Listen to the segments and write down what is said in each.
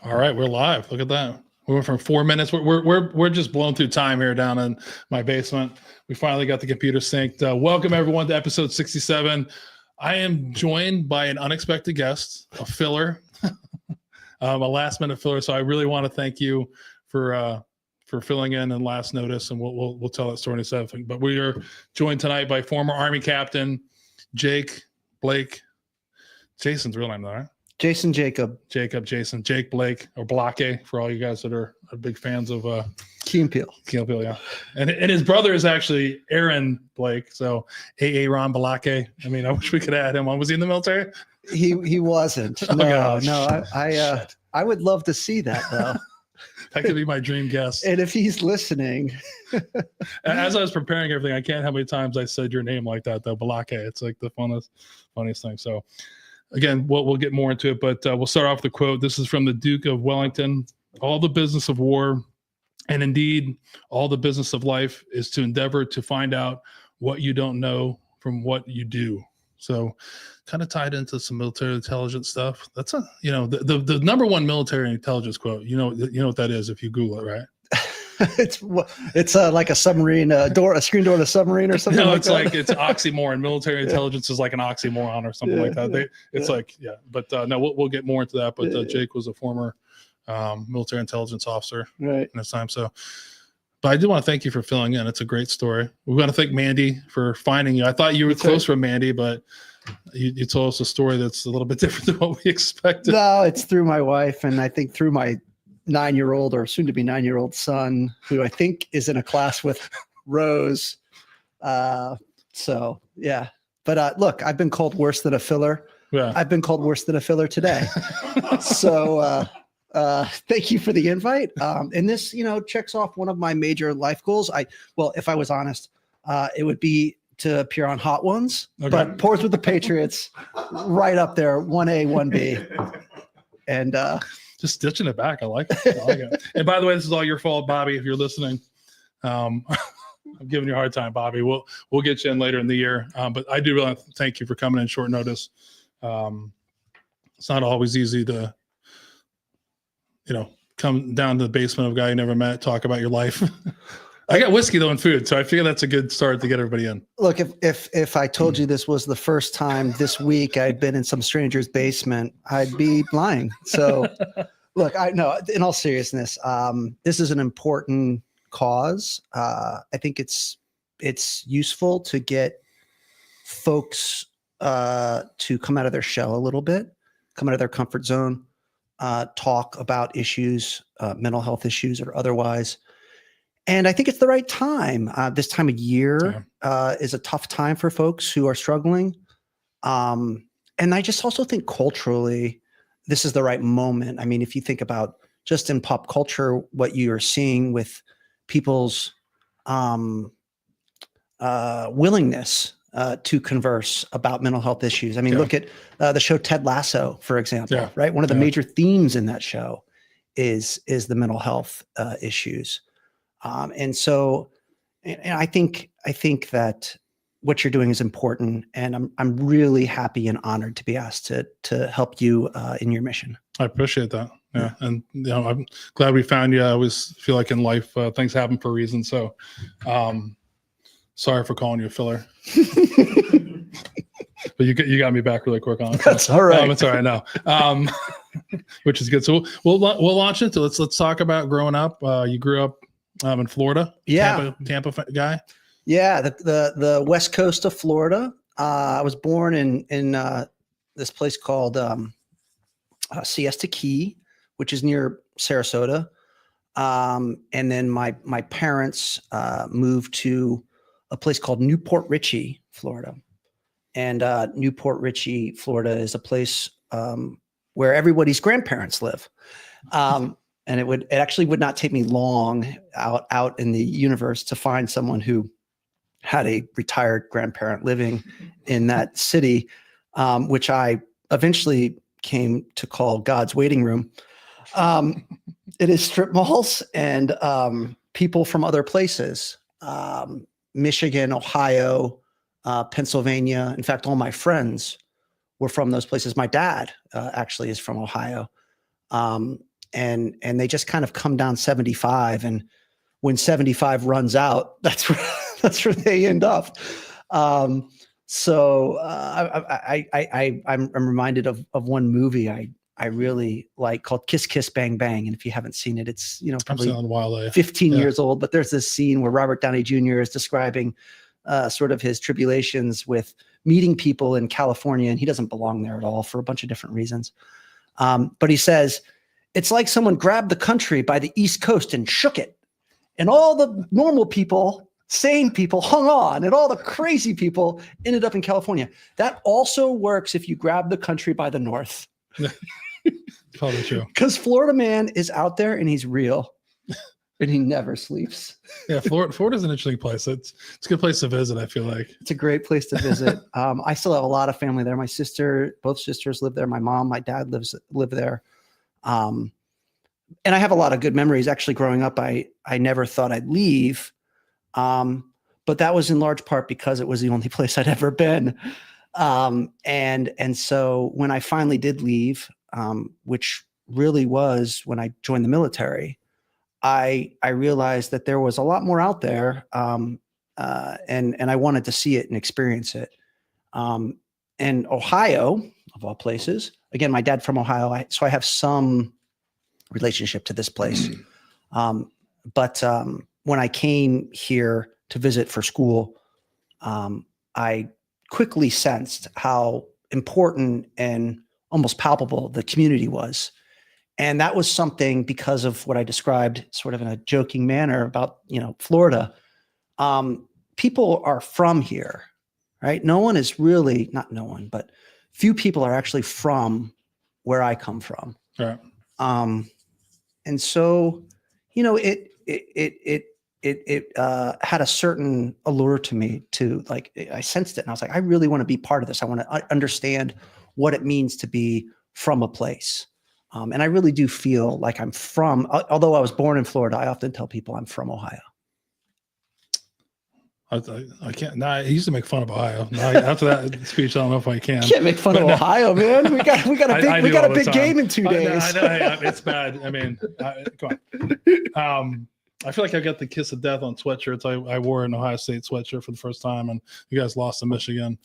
All right, we're live. Look at that. We went from 4 minutes. We're just blown through time here down in my basement. We finally got the computer synced. Welcome everyone to episode 67. I am joined by an unexpected guest, a filler, a last minute filler. So I really want to thank you for filling in and last notice, and we'll tell that story in a second. But we are joined tonight by former Army Captain Jake Blake. Jason's real name, though, right? Jake Blake, or Blake, for all you guys that are big fans of Key and Peele. Yeah. And his brother is actually Aaron Blake, so Aaron Blake. I mean, I wish we could add him on. Was he in the military? He wasn't. No. I would love to see that, though. That could be my dream guest. And if he's listening. As I was preparing everything, I can't how many times I said your name like that, though. Blake. It's like the funniest thing. So again, we'll get more into it, but we'll start off with the quote. This is from the Duke of Wellington. All the business of war, and indeed all the business of life, is to endeavor to find out what you don't know from what you do. So kind of tied into some military intelligence stuff. That's the number one military intelligence quote. You know what that is if you Google it, right? It's like a submarine a screen door in a submarine or something. No, it's oxymoron. Military intelligence is like an oxymoron or something like that. But no, we'll get more into that. But Jake was a former military intelligence officer in his time. So, but I do want to thank you for filling in. It's a great story. We want to thank Mandy for finding you. I thought you were close with Mandy, but you told us a story that's a little bit different than what we expected. No, it's through my wife, and I think through my 9-year-old or soon to be 9-year-old son, who I think is in a class with Rose. So yeah, but look, I've been called worse than a filler. Yeah. I've been called worse than a filler today. So thank you for the invite. And this, checks off one of my major life goals. If I was honest, it would be to appear on Hot Ones, but Pores with the Patriots, right up there, 1A, 1B. And just stitching it back. I like it. And by the way, this is all your fault, Bobby, if you're listening. I'm giving you a hard time, Bobby. We'll get you in later in the year. But I do really thank you for coming in short notice. It's not always easy to, come down to the basement of a guy you never met, talk about your life. I got whiskey though and food, so I figure that's a good start to get everybody in. Look, if I told you this was the first time this week I'd been in some stranger's basement, I'd be lying. So, look, I know, in all seriousness, this is an important cause. I think it's useful to get folks to come out of their shell a little bit, come out of their comfort zone, talk about issues, mental health issues or otherwise. And I think it's the right time. This time of year is a tough time for folks who are struggling. And I just also think culturally, this is the right moment. I mean, if you think about just in pop culture, what you're seeing with people's willingness to converse about mental health issues. I mean, look at the show Ted Lasso, for example, right? One of the major themes in that show is the mental health issues. And I think that what you're doing is important, and I'm really happy and honored to be asked to help you in your mission. I appreciate that. Yeah. And I'm glad we found you. I always feel like in life, things happen for a reason. So, sorry for calling you a filler, but you got me back really quick on it. That's all right. It's all right now. Which is good. So we'll launch into let's talk about growing up. You grew up in Florida. Tampa guy. Yeah, the west coast of Florida. I was born in this place called Siesta Key, which is near Sarasota. And then my parents moved to a place called Newport Richey, Florida. And Newport Richey, Florida is a place where everybody's grandparents live. And it actually would not take me long out in the universe to find someone who had a retired grandparent living in that city, which I eventually came to call God's waiting room. It is strip malls and people from other places, Michigan, Ohio, Pennsylvania. In fact, all my friends were from those places. My dad actually is from Ohio. and they just kind of come down 75, and when 75 runs out, that's where they end up. So I'm reminded of one movie I really like called Kiss Kiss Bang Bang, and if you haven't seen it, it's probably 15 years old. But there's this scene where Robert Downey Jr. is describing sort of his tribulations with meeting people in California, and he doesn't belong there at all for a bunch of different reasons. But he says, it's like someone grabbed the country by the East Coast and shook it. And all the normal people, sane people, hung on, and all the crazy people ended up in California. That also works if you grab the country by the North. Probably true. Because Florida man is out there and he's real. And he never sleeps. Yeah, Florida's an interesting place. It's a good place to visit, I feel like. It's a great place to visit. I still have a lot of family there. My sister, both sisters live there. My mom, my dad live there. And I have a lot of good memories. Actually, growing up, I never thought I'd leave. But that was in large part because it was the only place I'd ever been. And so when I finally did leave, which really was when I joined the military, I realized that there was a lot more out there. And I wanted to see it and experience it. And Ohio, of all places, again, my dad from Ohio, so I have some relationship to this place. But when I came here to visit for school, I quickly sensed how important and almost palpable the community was. And that was something because of what I described sort of in a joking manner about, Florida. People are from here, right? No one is really, not no one, but few people are actually from where I come from. Right. And so, it had a certain allure to me to I sensed it and I was like, I really want to be part of this. I want to understand what it means to be from a place. And I really do feel like I'm from, although I was born in Florida, I often tell people I'm from Ohio. I can't. Nah, he used to make fun of Ohio. After that speech, I don't know if I can. Can't make fun of Ohio, man. We got a big game in 2 days. I know, it's bad. I mean, come on. I feel like I got the kiss of death on sweatshirts. I wore an Ohio State sweatshirt for the first time, and you guys lost to Michigan.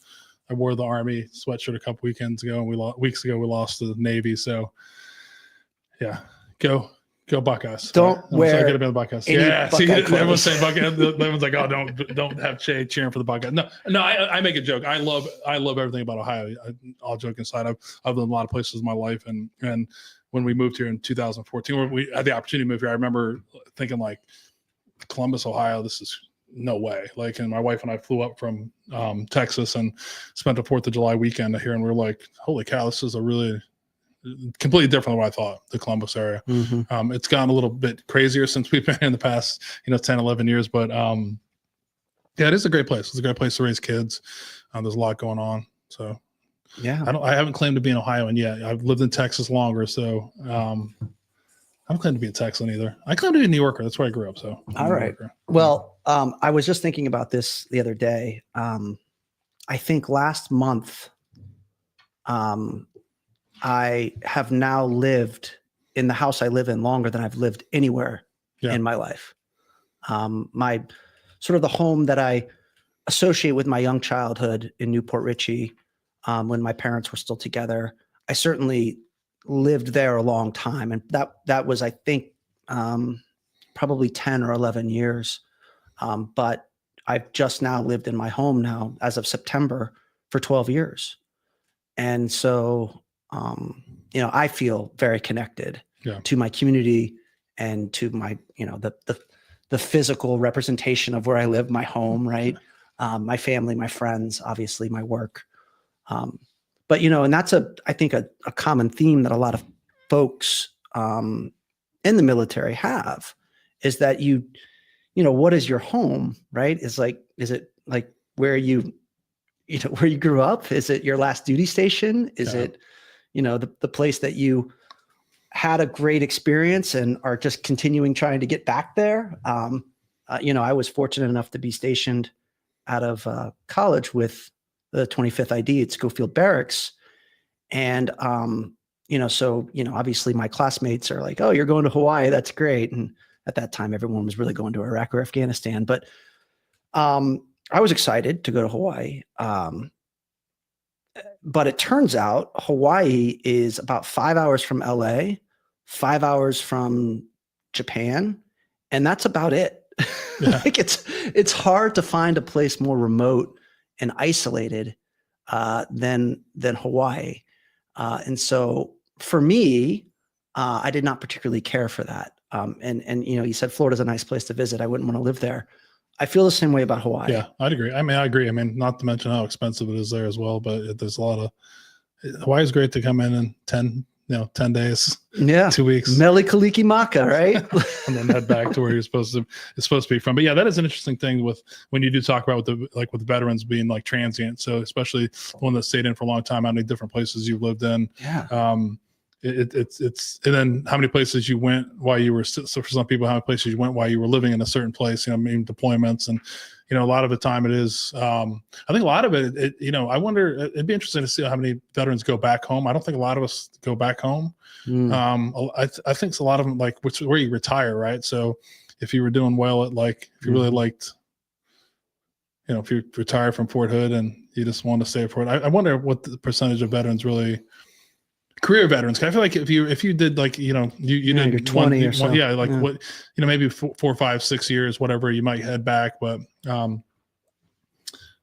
I wore the Army sweatshirt a couple weekends ago, and weeks ago we lost to the Navy. So, yeah, go Buckeyes. Don't wear. Get the Buckeyes. Yeah, see, everyone's saying Buckeyes. Everyone's like, oh, don't have Che cheering for the Buckeyes. No. I make a joke. I love everything about Ohio. All joking aside, I've lived in a lot of places in my life, and when we moved here in 2014, when we had the opportunity to move here, I remember thinking like, Columbus, Ohio, this is no way. And my wife and I flew up from Texas and spent the 4th of July weekend here, and we were like, holy cow, this is a really completely different than what I thought, the Columbus area. Mm-hmm. It's gotten a little bit crazier since we've been here in the past, 10, 11 years, but yeah, it is a great place. It's a great place to raise kids. There's a lot going on. So yeah, I haven't claimed to be an Ohioan yet. I've lived in Texas longer. So I don't claim to be a Texan either. I claim to be a New Yorker. That's where I grew up. So all right. Well, I was just thinking about this the other day. I think last month, I have now lived in the house I live in longer than I've lived anywhere in my life. My sort of the home that I associate with my young childhood in Newport Richey, when my parents were still together, I certainly lived there a long time. And that was, I think, probably 10 or 11 years. But I've just now lived in my home now as of September for 12 years. And so, I feel very connected to my community and to my, the physical representation of where I live, my home, right? My family, my friends, obviously my work. But, and that's I think a common theme that a lot of folks in the military have is that what is your home, right? Is it like where you grew up? Is it your last duty station? Is it, the place that you had a great experience and are just continuing trying to get back there? I was fortunate enough to be stationed out of college with the 25th ID at Schofield Barracks. And so, obviously my classmates are like, oh, you're going to Hawaii. That's great. And at that time, everyone was really going to Iraq or Afghanistan. But I was excited to go to Hawaii. But it turns out Hawaii is about 5 hours from LA, 5 hours from Japan, and that's about it. Yeah. Like it's hard to find a place more remote and isolated than Hawaii. And so for me, I did not particularly care for that. And you said Florida's a nice place to visit. I wouldn't want to live there. I feel the same way about Hawaii. Yeah, I'd agree. I agree. Not to mention how expensive it is there as well, but there's a lot of Hawaii's great to come in 10 days, 2 weeks. Mele Kaliki Maka, right? And then head back to where it's supposed to be from. But yeah, that is an interesting thing with when you do talk about with veterans being like transient. So especially one that stayed in for a long time, how many different places you've lived in. Yeah. It's and then how many places you went while you were, so for some people, how many places you went while you were living in a certain place, maybe deployments. And a lot of the time it is I think a lot of it I wonder, it'd be interesting to see how many veterans go back home. I don't think a lot of us go back home. I think it's a lot of them, like, which where you retire, right? So if you were doing well at, like, if you really liked, if you retire from Fort Hood and you just want to stay at Fort, I wonder what the percentage of veterans really, career veterans. I feel like if you did, like, you did 20 or so. Yeah, like, what, maybe 4, 5, 6 years, whatever, you might head back, but a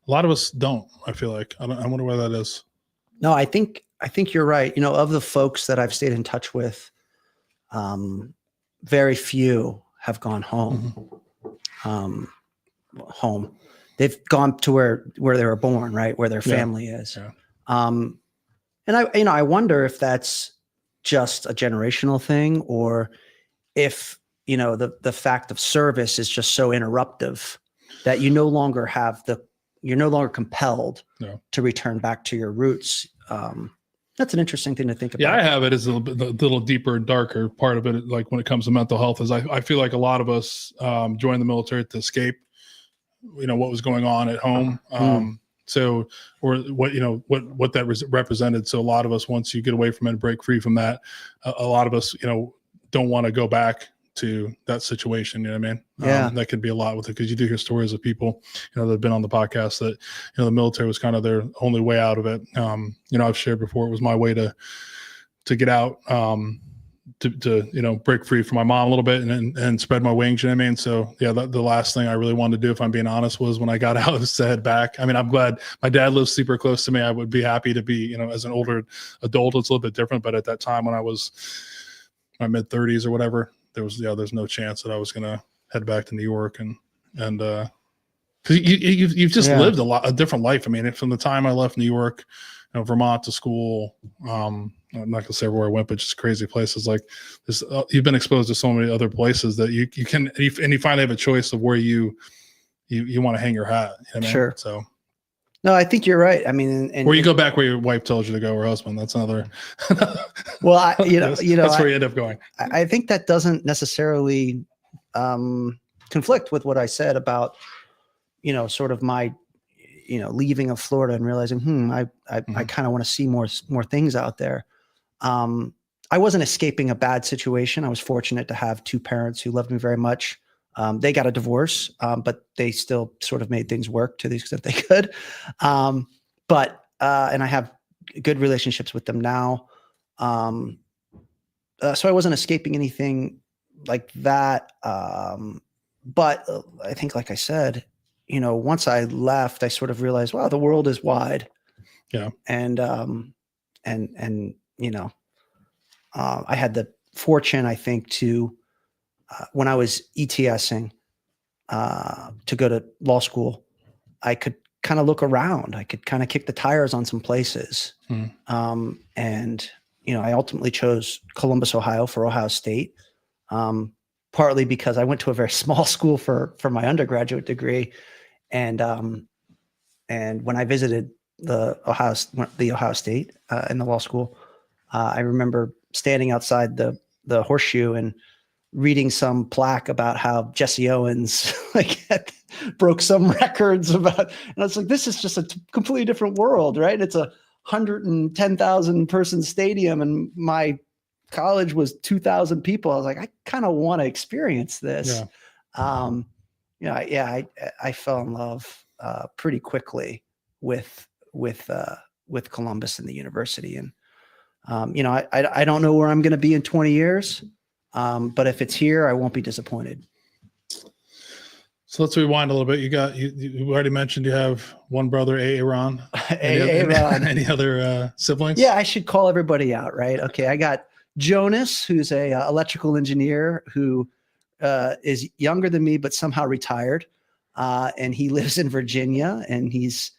lot of us don't. I feel like I wonder why that is. No, I think you're right. Of the folks that I've stayed in touch with, very few have gone home. Home, they've gone to where they were born, right, where their family is. Yeah. And I wonder if that's just a generational thing, or if, the fact of service is just so interruptive that you're no longer compelled to return back to your roots. That's an interesting thing to think about. Yeah, I have it as a little deeper and darker part of it. Like when it comes to mental health, is I feel like a lot of us joined the military to escape, what was going on at home. So, or what that represented. So a lot of us, once you get away from it and break free from that, a lot of us, don't want to go back to that situation. You know what I mean? Yeah. That could be a lot with it, because you do hear stories of people, that have been on the podcast that, the military was kind of their only way out of it. I've shared before, it was my way to get out, to break free from my mom a little bit and spread my wings. You know what I mean? So yeah, the last thing I really wanted to do, if I'm being honest, was when I got out, was to head back. I'm glad my dad lives super close to me. I would be happy to be, as an older adult, it's a little bit different. But at that time, when I was my mid 30s or whatever, there's no chance that I was going to head back to New York and because you've just lived a different life. From the time I left New York, Vermont to school, I'm not gonna say where I went, but just crazy places like this. You've been exposed to so many other places that you can, and you finally have a choice of where you want to hang your hat. Sure. So. No, I think you're right. And where you go back where your wife tells you to go, or husband. That's another. Well, that's where you end up going. I think that doesn't necessarily conflict with what I said about, sort of my, leaving of Florida and realizing, I kind of want to see more things out there. I wasn't escaping a bad situation. I was fortunate to have two parents who loved me very much. They got a divorce, but they still sort of made things work to the extent they could. And I have good relationships with them now. So I wasn't escaping anything like that. But I think, like I said, once I left, I sort of realized, wow, the world is wide. Yeah. And I had the fortune, I think, to, when I was ETSing to go to law school, I could kind of look around. I could kind of kick the tires on some places. And, I ultimately chose Columbus, Ohio for Ohio State, partly because I went to a very small school for my undergraduate degree. And when I visited the Ohio State in the law school, I remember standing outside the Horseshoe and reading some plaque about how Jesse Owens broke some records about, and I was like, this is just a completely different world, right? It's a 110,000 person stadium and my college was 2,000 people. I was like, I kind of want to experience this. I fell in love pretty quickly with Columbus and the university. And, I don't know where I'm going to be in 20 years. But if it's here, I won't be disappointed. So let's rewind a little bit. You already mentioned you have one brother, Aaron. Any other siblings? Yeah, I should call everybody out, right? Okay, I got Jonas, who's a electrical engineer who is younger than me, but somehow retired. And he lives in Virginia, and he's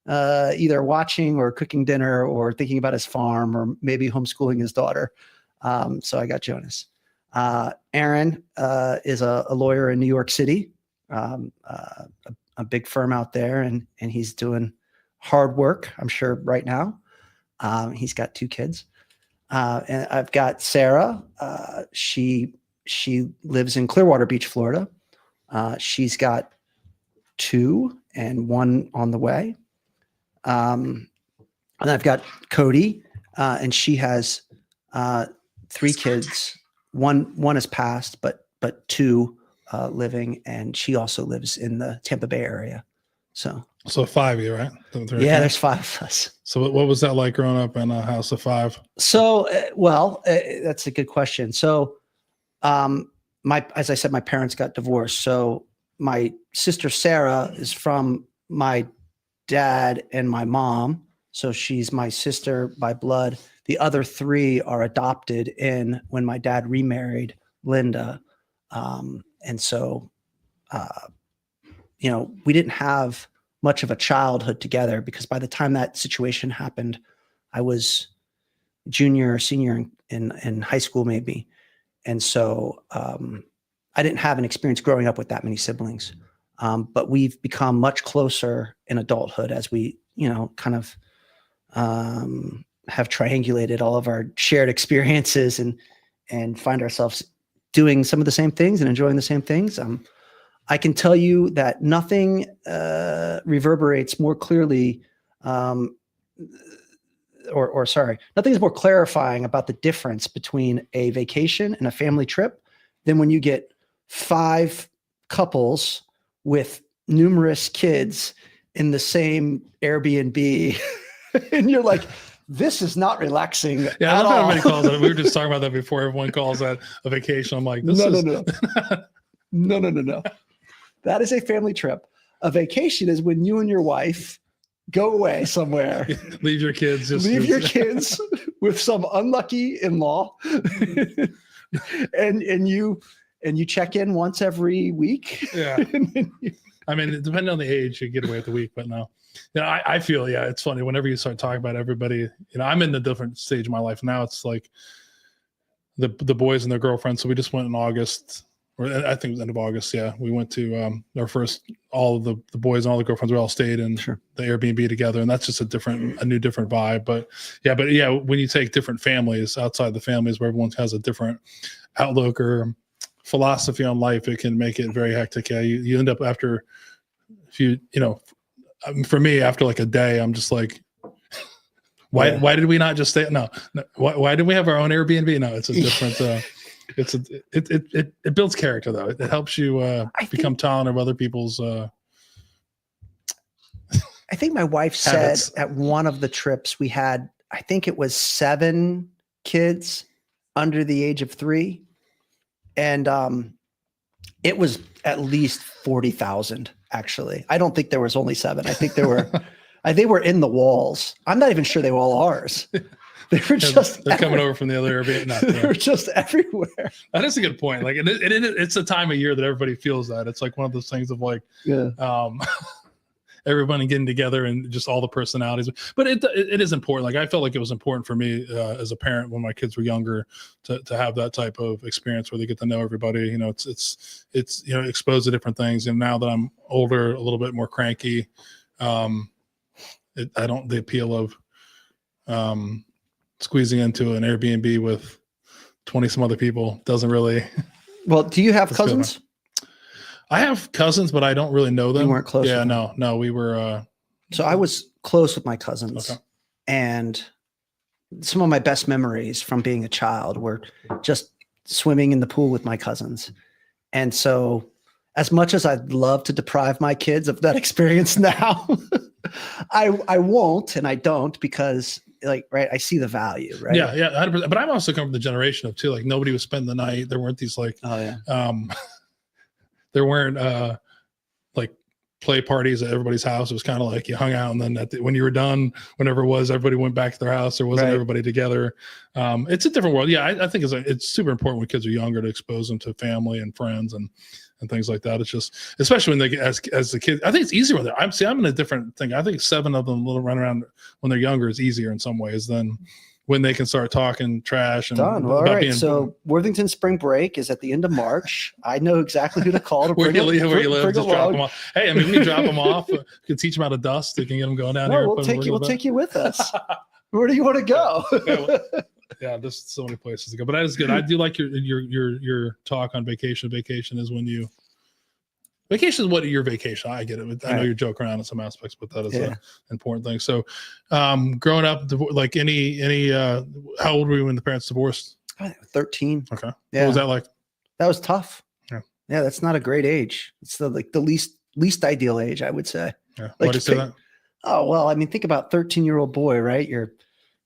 either watching or cooking dinner or thinking about his farm or maybe homeschooling his daughter. So I got Jonas. Aaron is a lawyer in New York City, a big firm out there, and he's doing hard work, I'm sure, right now. He's got 2 kids. And I've got Sarah. She lives in Clearwater Beach, Florida. She's got 2 and 1 on the way. And I've got Cody, and she has 3 kids. One has passed, but 2 living, and she also lives in the Tampa Bay area. So 5 of you, right? Yeah, there's 5 of us. So what was that like growing up in a house of 5? So, that's a good question. So, as I said, my parents got divorced. So my sister Sarah is from my dad and my mom. So she's my sister by blood. The other 3 are adopted in when my dad remarried Linda. And so, we didn't have much of a childhood together because by the time that situation happened, I was junior or senior in high school, maybe. And so I didn't have an experience growing up with that many siblings. But we've become much closer in adulthood as we, kind of have triangulated all of our shared experiences and find ourselves doing some of the same things and enjoying the same things. I can tell you that nothing reverberates more clearly, nothing is more clarifying about the difference between a vacation and a family trip than when you get 5 couples with numerous kids in the same Airbnb and you're like, this is not relaxing. Yeah, I love how many calls that. We were just talking about that before. Everyone calls that a vacation. I'm like, no. That is a family trip. A vacation is when you and your wife go away somewhere. Leave your kids. Leave your kids with some unlucky in-law, and you check in once every week. Yeah. I mean, depending on the age, you get away with the week, but no. I feel, it's funny whenever you start talking about everybody, I'm in a different stage of my life now. It's like the boys and their girlfriends. So we just went in August, or I think it was end of August. Yeah. We went to our first, all of the boys and all the girlfriends, we all stayed in the Airbnb together. And that's just a new different vibe. But when you take different families outside the families where everyone has a different outlook or philosophy on life, it can make it very hectic. Yeah. You end up after for me, after like a day, I'm just like, why did we not just stay? No. Why did we have our own Airbnb? No, it's a different, it builds character though. It helps you become tolerant of other people's, I think my wife said at one of the trips we had, I think it was 7 kids under the age of 3. And, it was at least 40,000. Actually, I don't think there was only 7. I think there were, they were in the walls. I'm not even sure they were all ours. They were just they're coming over from the other Airbnb. They were just everywhere. That is a good point. Like, it's a time of year that everybody feels that. It's like one of those things of like, everybody getting together and just all the personalities. But it is important. Like I felt like it was important for me as a parent when my kids were younger to have that type of experience where they get to know everybody. It's exposed to different things. And now that I'm older, a little bit more cranky, the appeal of squeezing into an Airbnb with 20 some other people doesn't really. Well, do you have cousins? I have cousins, but I don't really know them. You weren't close. Yeah, no, we were. So I was close with my cousins. And some of my best memories from being a child were just swimming in the pool with my cousins. And so as much as I'd love to deprive my kids of that experience now, I won't, and I don't, because right, I see the value, right? Yeah, 100%. But I'm also coming from the generation of too, like nobody was spending the night. There weren't these like, there weren't like play parties at everybody's house. It was kind of like you hung out, and then when you were done, whenever it was, everybody went back to their house. There wasn't everybody together. It's a different world. Yeah, I think it's super important when kids are younger to expose them to family and friends and things like that. It's just, especially when they get as the kids, I think it's easier when they're, I'm in a different thing. I think 7 of them little run around when they're younger is easier in some ways than when they can start talking trash. And done. Well, all right. So Worthington spring break is at the end of March. I know exactly who to call to where you live. Just drop them off. Hey, I mean, we can drop them off. We can teach them how to dust. We can get them going down here. We'll take you with us. Where do you want to go? Yeah, there's so many places to go, but that is good. I do like your talk on vacation. Vacation is vacation is what your vacation. I get it. I know you're joking around in some aspects, but that is an important thing. So, growing up, like how old were you when the parents divorced? 13. Okay. Yeah. What was that like? That was tough. Yeah. Yeah, that's not a great age. It's the least ideal age, I would say. Yeah. Why do you say that? Oh, well, I mean, think about 13-year-old boy, right? You're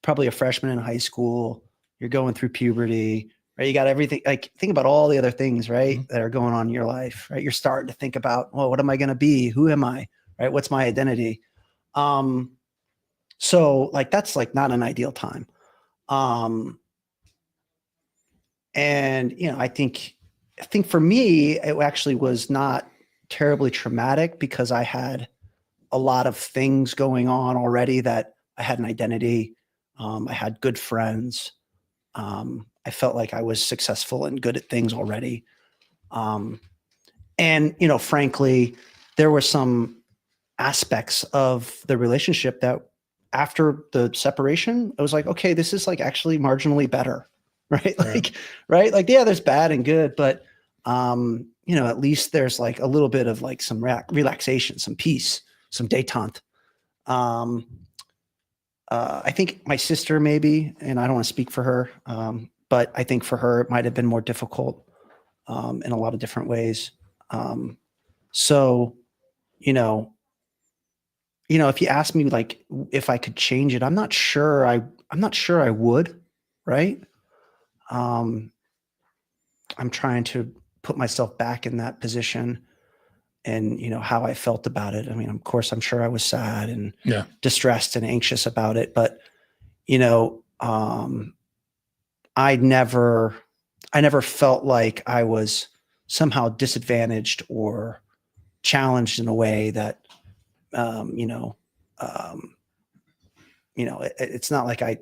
probably a freshman in high school. You're going through puberty, right? You got everything. Like, think about all the other things, right, that are going on in your life, right? You're starting to think about, well, what am I going to be? Who am I? Right? What's my identity? So like, that's like not an ideal time. And I think for me, it actually was not terribly traumatic because I had a lot of things going on already, that I had an identity. I had good friends. I felt like I was successful and good at things already. And, frankly, there were some aspects of the relationship that after the separation, I was like, okay, this is like actually marginally better. Right. Like, yeah, there's bad and good, but, at least there's like a little bit of like some relaxation, some peace, some détente. I think my sister maybe, and I don't want to speak for her, but I think for her, it might've been more difficult, in a lot of different ways. So, if you ask me like if I could change it, I'm not sure I would. Right. I'm trying to put myself back in that position and, how I felt about it. I mean, of course, I'm sure I was sad and distressed and anxious about it, but, I never felt like I was somehow disadvantaged or challenged in a way that, it's not like I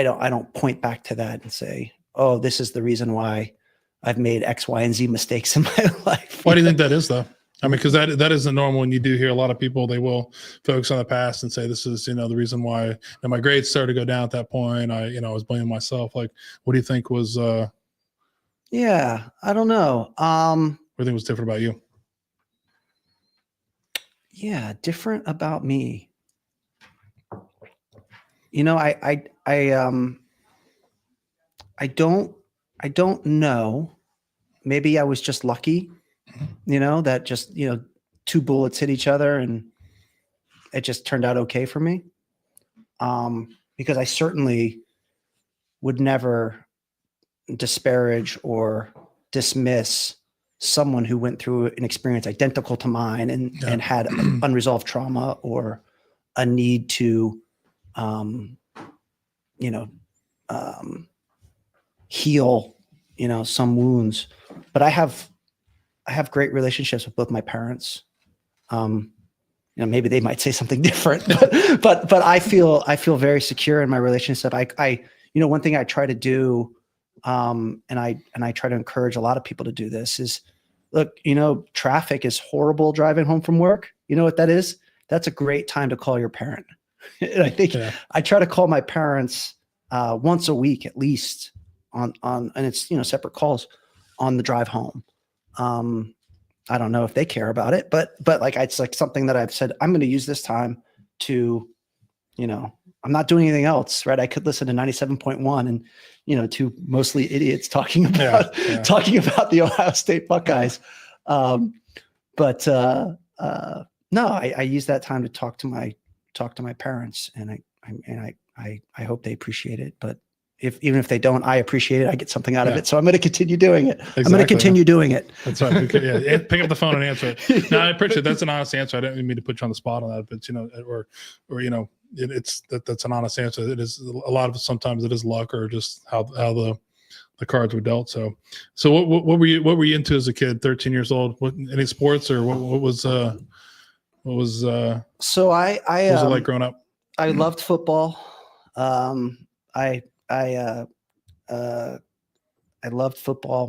don't point back to that and say, oh, this is the reason why I've made X, Y, and Z mistakes in my life. Why do you think that is, though? I mean, because that isn't normal. When you do hear a lot of people, they will focus on the past and say, this is, the reason why my grades started to go down at that point. I was blaming myself. Like, what do you think was, yeah, I don't know. What do you think was different about you? Yeah. Different about me. I don't know. Maybe I was just lucky, that just, 2 bullets hit each other and it just turned out okay for me. Because I certainly would never disparage or dismiss someone who went through an experience identical to mine and had unresolved trauma or a need to, heal, some wounds. But I have great relationships with both my parents. Maybe they might say something different, but I feel very secure in my relationship. One thing I try to do, and I try to encourage a lot of people to do this is, look, traffic is horrible driving home from work. You know what that is? That's a great time to call your parent. And I think I try to call my parents once a week at least on and it's separate calls on the drive home. I don't know if they care about it, but like it's like something that I've said I'm going to use this time to I'm not doing anything else, right? I could listen to 97.1 and, you know, two mostly idiots talking about talking about the Ohio State Buckeyes. But no, I use that time to talk to my parents, and I hope they appreciate it. But even if they don't, I appreciate it. I get something out of it. So I'm going to continue doing it. Exactly. I'm going to continue doing it. That's right. Yeah. Pick up the phone and answer it. No, I appreciate it. That's an honest answer. I didn't mean to put you on the spot on that, but you know, or you know, that's an honest answer. It is a lot of sometimes it is luck or just how the cards were dealt. So what were you into as a kid? 13 years old. Any sports or what was so what was it like growing up? I loved football. I loved football.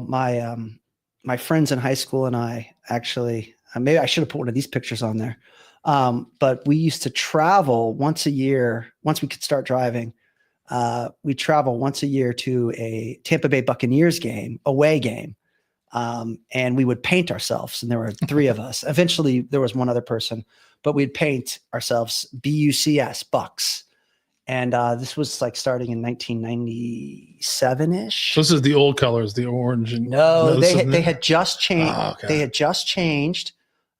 My friends in high school and I actually, maybe I should have put one of these pictures on there. But we used to travel once a year. Once we could start driving, we travel once a year to a Tampa Bay Buccaneers away game. And we would paint ourselves, and there were 3 of us. Eventually there was one other person, but we'd paint ourselves BUCS, Bucks. And this was like starting in 1997-ish. So this is the old colors, the orange. And they had just changed. Oh, okay. They had just changed.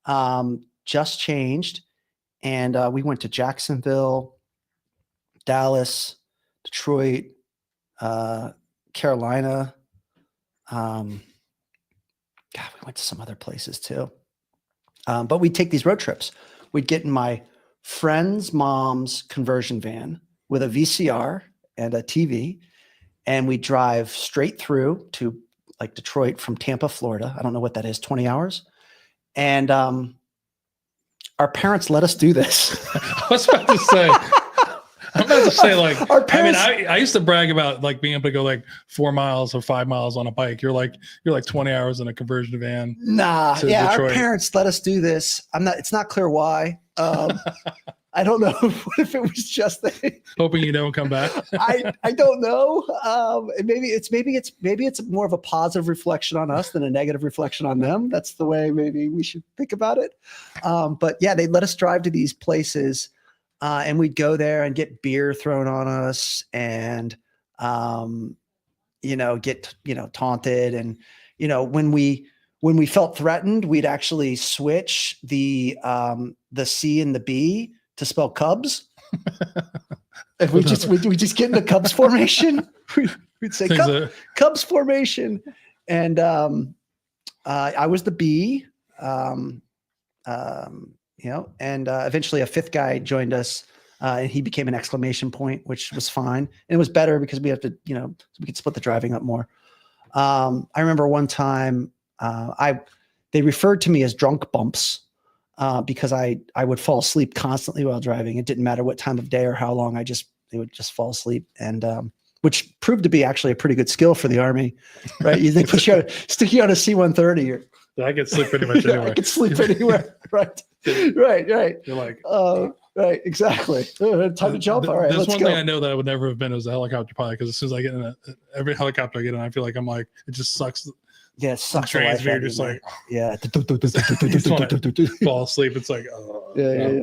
And we went to Jacksonville, Dallas, Detroit, Carolina. We went to some other places too. But we'd take these road trips. We'd get in my friend's mom's conversion van with a VCR and a TV, and we drive straight through to like Detroit from Tampa, Florida. I don't know what that is, 20 hours. And our parents let us do this. I was about to say, like, our parents, I mean, I used to brag about like being able to go like 4 miles or 5 miles on a bike. You're like 20 hours in a conversion van. Nah, yeah, Detroit. Our parents let us do this. It's not clear why. I don't know if it was just hoping you don't come back. I don't know. Maybe it's more of a positive reflection on us than a negative reflection on them. That's the way maybe we should think about it. But yeah, they let us drive to these places, and we'd go there and get beer thrown on us, and get taunted, and when we felt threatened, we'd actually switch the C and the B to spell Cubs. And we just get into Cubs formation. We'd say Cubs formation. And I was the B, and eventually a 5th guy joined us, and he became an exclamation point, which was fine. And it was better because we have to, so we could split the driving up more. I remember one time they referred to me as drunk bumps. Because I would fall asleep constantly while driving. It didn't matter what time of day or how long. They would just fall asleep, and which proved to be actually a pretty good skill for the Army, right? They put you stick you on a C-130. I could sleep pretty much anywhere. I could sleep anywhere, right? Right. You're like, right, exactly. Time to jump. All right, there's one thing I know that I would never have been as a helicopter pilot, because as soon as I get in every helicopter I get in, I feel like I'm like, it just sucks. Yeah, it sucks. Trains, you're just like, fall asleep. It's like, yeah.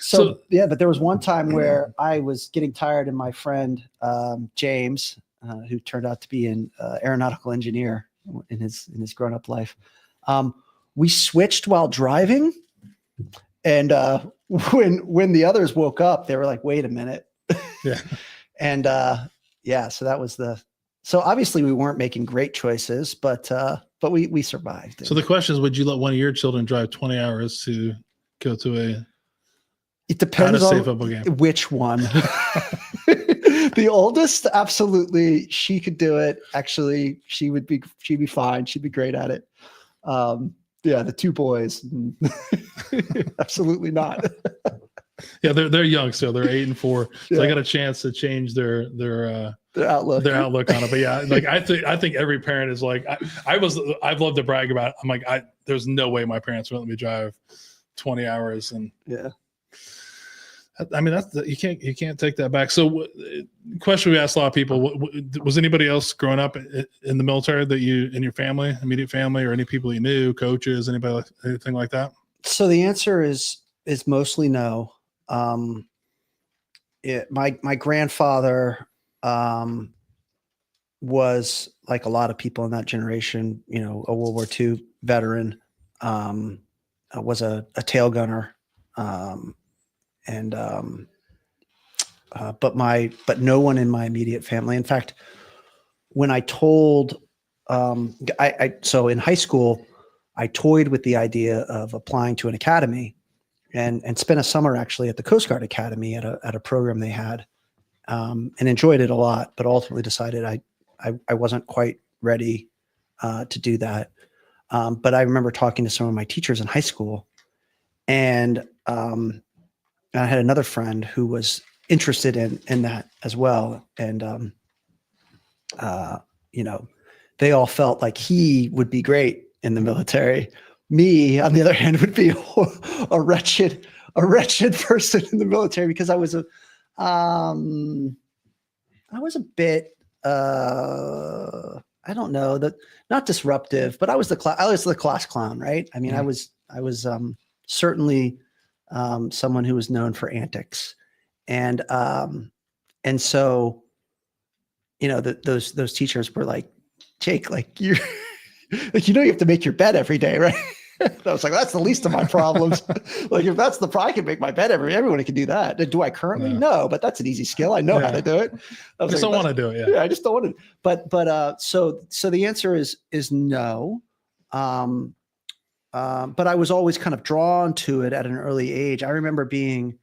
So yeah, but there was one time where I was getting tired, and my friend James, who turned out to be an aeronautical engineer in his grown-up life, we switched while driving, and when the others woke up, they were like, "Wait a minute," yeah, and so that was So obviously we weren't making great choices, but we survived. So the question is, would you let one of your children drive 20 hours to go to it depends on which one. The oldest, absolutely, she could do it. Actually, she'd be fine. She'd be great at it. The 2 boys, absolutely not. Yeah, they're young still. They're 8 and 4. So I got a chance to change their outlook on it. But yeah, like I think every parent is like, I've loved to brag about it. I'm like, there's no way my parents would let me drive 20 hours. And yeah, I mean, you can't take that back. So question we asked a lot of people, was anybody else growing up in the military that you, in your family, immediate family, or any people you knew, coaches, anything like that? So the answer is mostly no. my grandfather was, like a lot of people in that generation, a World War II veteran, was a tail gunner. But no one in my immediate family. In fact, when I told, so in high school, I toyed with the idea of applying to an academy and spent a summer actually at the Coast Guard Academy at a program they had, and enjoyed it a lot, but ultimately decided I wasn't quite ready to do that. But I remember talking to some of my teachers in high school, and I had another friend who was interested in that as well. And, they all felt like he would be great in the military. Me, on the other hand, would be a wretched person in the military, because I was a bit, I don't know, that not disruptive, but I was the class clown, right? I mean, I was certainly someone who was known for antics, and so those teachers were like, Jake, like you're like, you have to make your bed every day, right? I was like, that's the least of my problems. Like, if that's the I can make my bed everyone can do that. Do I currently? Yeah. No, but that's an easy skill. I know how to do it. I just don't want to do it. Yeah, I just don't want to. But so the answer is no. But I was always kind of drawn to it at an early age. I remember being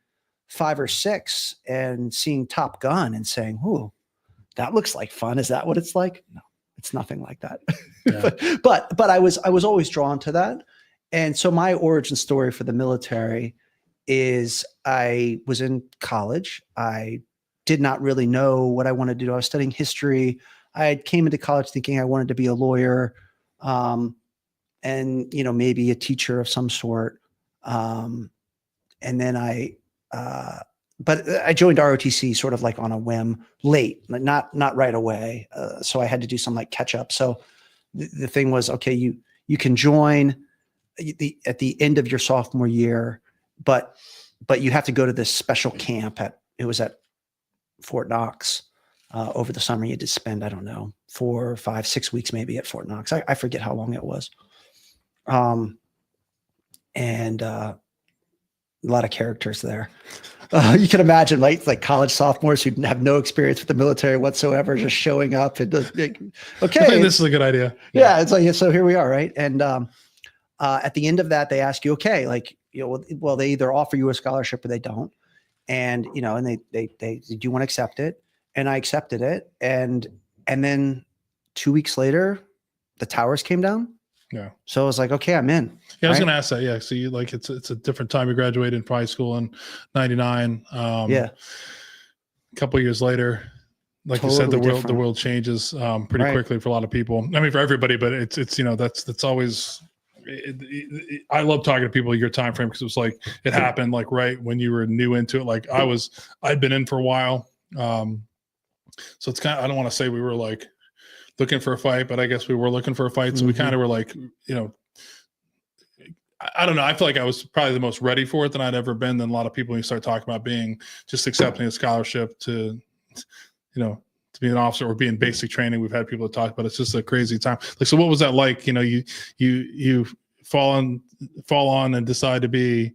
5 or 6 and seeing Top Gun and saying, "Ooh, that looks like fun. Is that what it's like?" No, it's nothing like that. Yeah. but I was always drawn to that. And so my origin story for the military is I was in college. I did not really know what I wanted to do. I was studying history. I came into college thinking I wanted to be a lawyer, and maybe a teacher of some sort. And then but I joined ROTC sort of like on a whim, late, not right away. So I had to do some like catch up. So the thing was, okay, you can join at the end of your sophomore year, but you have to go to this special camp it was at Fort Knox. Over the summer, you had to spend, I don't know, 4, 5, 6 weeks maybe at Fort Knox. I forget how long it was. And a lot of characters there. You can imagine, like college sophomores who have no experience with the military whatsoever, just showing up and okay, this is a good idea. Yeah, it's like, so here we are, right? And at the end of that, they ask you, okay, like, well, they either offer you a scholarship or they don't, and and they do you want to accept it? And I accepted it, and then 2 weeks later, the towers came down. Yeah. So I was like, okay, I'm in. Yeah, I was going to ask that. Yeah. So it's a different time. You graduated from high school in 99. Yeah. A couple of years later, like totally you said, the world changes pretty quickly for a lot of people. I mean, for everybody, but it's that's always. I love talking to people your time frame, because it was like it happened like right when you were new into it. Like I'd been in for a while. So it's kind of, I don't want to say we were like looking for a fight, but I guess we were looking for a fight. So we kind of were like, I don't know. I feel like I was probably the most ready for it than I'd ever been. Than a lot of people when you start talking about being just accepting a scholarship to be an officer or be in basic training. We've had people talk about it. It's just a crazy time. Like, so what was that like? You fall on and decide to be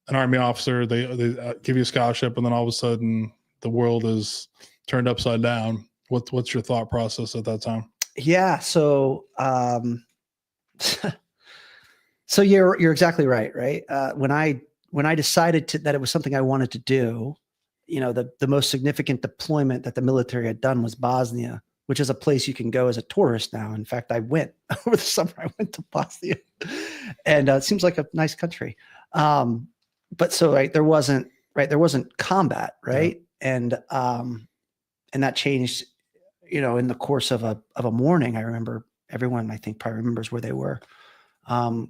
an Army officer. They give you a scholarship, and then all of a sudden the world is turned upside down. What's your thought process at that time? Yeah. So, so you're exactly right. Right. When I decided that it was something I wanted to do, the most significant deployment that the military had done was Bosnia, which is a place you can go as a tourist now. In fact, I went over the summer. I went to Bosnia, and it seems like a nice country. But so there wasn't combat, right? Yeah. And that changed, in the course of a morning. I remember everyone, I think, probably remembers where they were. And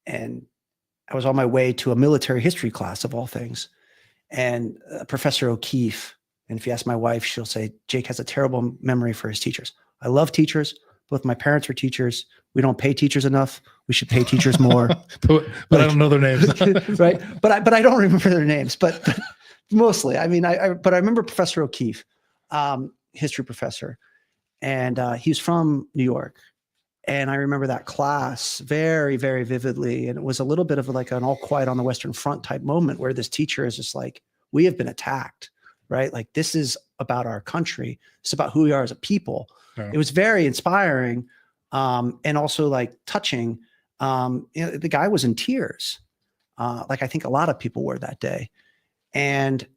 I was on my way to a military history class of all things. And Professor O'Keefe, and if you ask my wife, she'll say, Jake has a terrible memory for his teachers. I love teachers. Both my parents were teachers. We don't pay teachers enough. We should pay teachers more. but I don't know their names. Right. But I don't remember their names. But Mostly. I mean, but I remember Professor O'Keefe, history professor, and he was from New York. And I remember that class very, very vividly. And it was a little bit of like an All Quiet on the Western Front type moment where this teacher is just like, we have been attacked, right? Like, this is about our country. It's about who we are as a people. Yeah. It was very inspiring, and also like touching. The guy was in tears. Like I think a lot of people were that day. And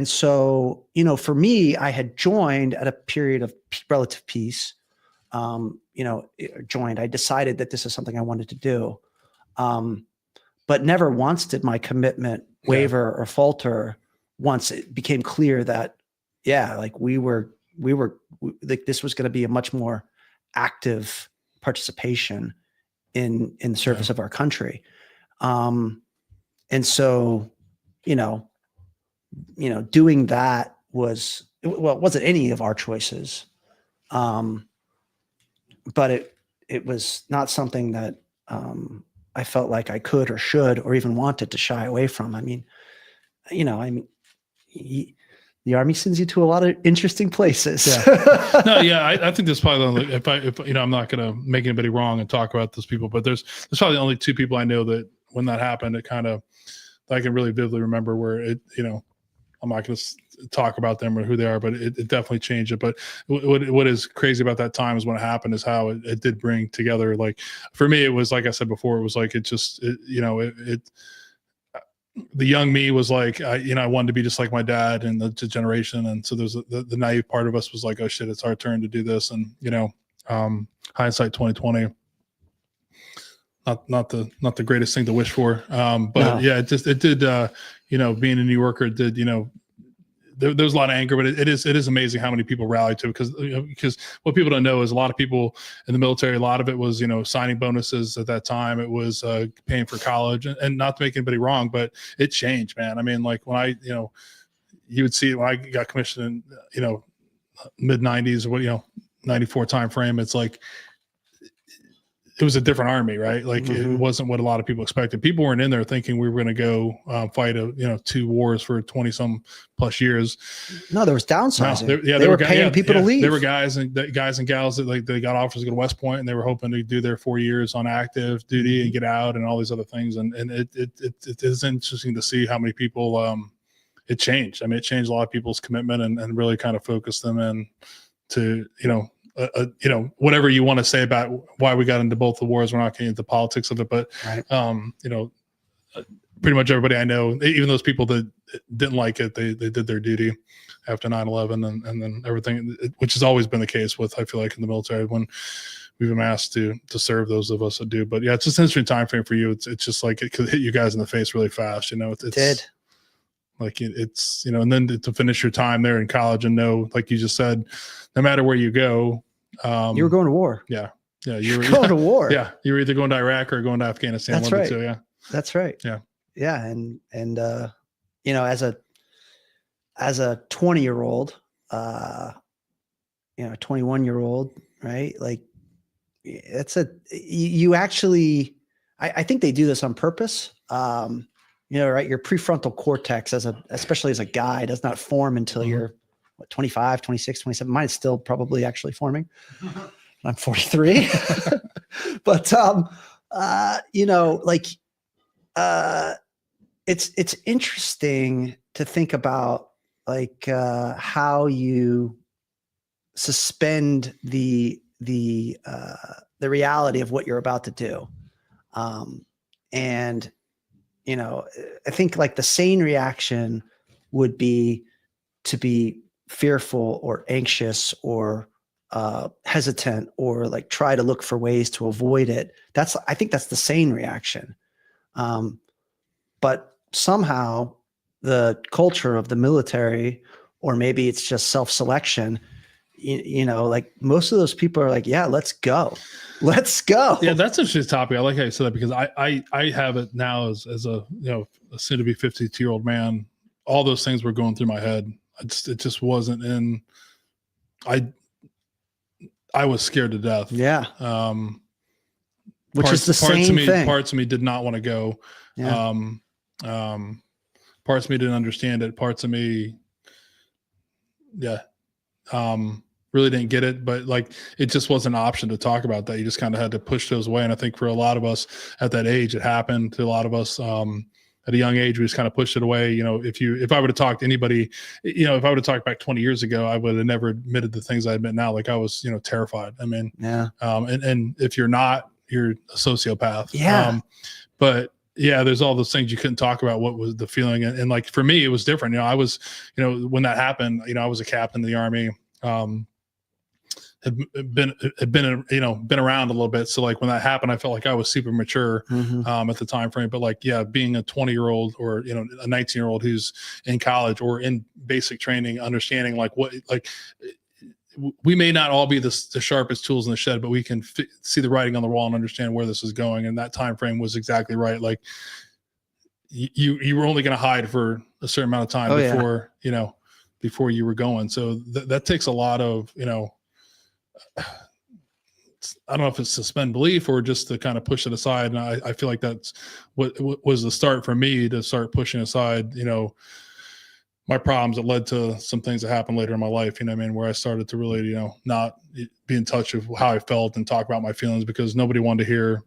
so, for me, I had joined at a period of relative peace. I decided that this is something I wanted to do. But never once did my commitment waver or falter once it became clear that, like we were like, this was going to be a much more active participation in the service of our country. And so, doing that it wasn't any of our choices. But it was not something that I felt like I could or should or even wanted to shy away from. I mean, the Army sends you to a lot of interesting places. Yeah. No, yeah, I think there's probably if I'm not going to make anybody wrong and talk about those people, but there's probably only two people I know that when that happened, it kind of, I can really vividly remember where it, I'm not going to talk about them or who they are, but it definitely changed it. But what is crazy about that time is when it happened is how it did bring together. Like for me, it was like I said before, it was like the young me was like I wanted to be just like my dad and the generation, and so there's the naive part of us was like, oh shit, it's our turn to do this, and hindsight 2020. Not the greatest thing to wish for, but no. Yeah, it did. Being a New Yorker, it did. There was a lot of anger, but it is amazing how many people rallied to it because what people don't know is a lot of people in the military. A lot of it was signing bonuses at that time. It was paying for college, and not to make anybody wrong, but it changed, man. I mean, like when I you would see it when I got commissioned in mid 90s or 94 time frame. It's like it was a different army, right? Like it wasn't what a lot of people expected. People weren't in there thinking we were going to go fight 2 wars for 20 some plus years. No, there was downsizing. No, they were paying people to leave. There were guys and gals that they got offers to go to West Point, and they were hoping to do their 4 years on active duty and get out and all these other things. And it is interesting to see how many people it changed. I mean, it changed a lot of people's commitment and really kind of focused them in to whatever you want to say about why we got into both the wars. We're not getting into politics of it, but right. Pretty much everybody I know, even those people that didn't like it, they did their duty after 9/11 and then everything, which has always been the case with, I feel like, in the military when we've been asked to serve, those of us that do. But yeah, it's just an interesting time frame for you. It's just like it could hit you guys in the face really fast. It did. Like it's and then to finish your time there in college and know, like you just said, no matter where you go, you were going to war. Yeah, you were going to war. Yeah, you were either going to Iraq or going to Afghanistan. That's right. Yeah, that's right. Yeah, yeah, and as a 20-year-old, 21-year-old, right? Like you actually, I think they do this on purpose. Right? Your prefrontal cortex especially as a guy does not form until you're 25, 26, 27. Mine's still probably actually forming. I'm 43. But, it's interesting to think about like how you suspend the reality of what you're about to do. And I think like the sane reaction would be to be fearful or anxious or hesitant or like try to look for ways to avoid it. I think that's the sane reaction. But somehow the culture of the military, or maybe it's just self-selection, like most of those people are like, yeah, let's go. Let's go. Yeah, that's a interesting topic. I like how you said that because I have it now as a a soon to be 52-year-old man. All those things were going through my head. It just wasn't in. I was scared to death. Yeah. Which is the same thing. Parts of me did not want to go. Yeah. parts of me didn't understand it. Parts of me, yeah, really didn't get it, but like, it just wasn't an option to talk about that. You just kind of had to push those away. And I think for a lot of us at that age, it happened to a lot of us, at a young age, we just kind of pushed it away. You know, if I would have talked to anybody, you know, if I would have talked back 20 years ago, I would have never admitted the things I admit now. Like, I was, you know, terrified. I mean, Yeah. And if you're not, you're a sociopath. Yeah. But yeah, there's all those things you couldn't talk about. What was the feeling? And like, for me, it was different. You know, I was, you know, when that happened, you know, I was a captain in the Army. Had been, you know, been around a little bit. So like, when that happened, I felt like I was super mature at the time frame. But like, yeah, being a 20-year-old or, you know, a 19-year-old who's in college or in basic training, understanding like what, like, we may not all be the sharpest tools in the shed, but we can see the writing on the wall and understand where this is going. And that time frame was exactly right. Like, you were only going to hide for a certain amount of time before, you know, before you were going. So that takes a lot of, you know, I don't know if it's suspend belief or just to kind of push it aside. And I feel like that's what was the start for me, to start pushing aside, you know, my problems that led to some things that happened later in my life, you know what I mean, where I started to really, you know, not be in touch with how I felt and talk about my feelings, because nobody wanted to hear,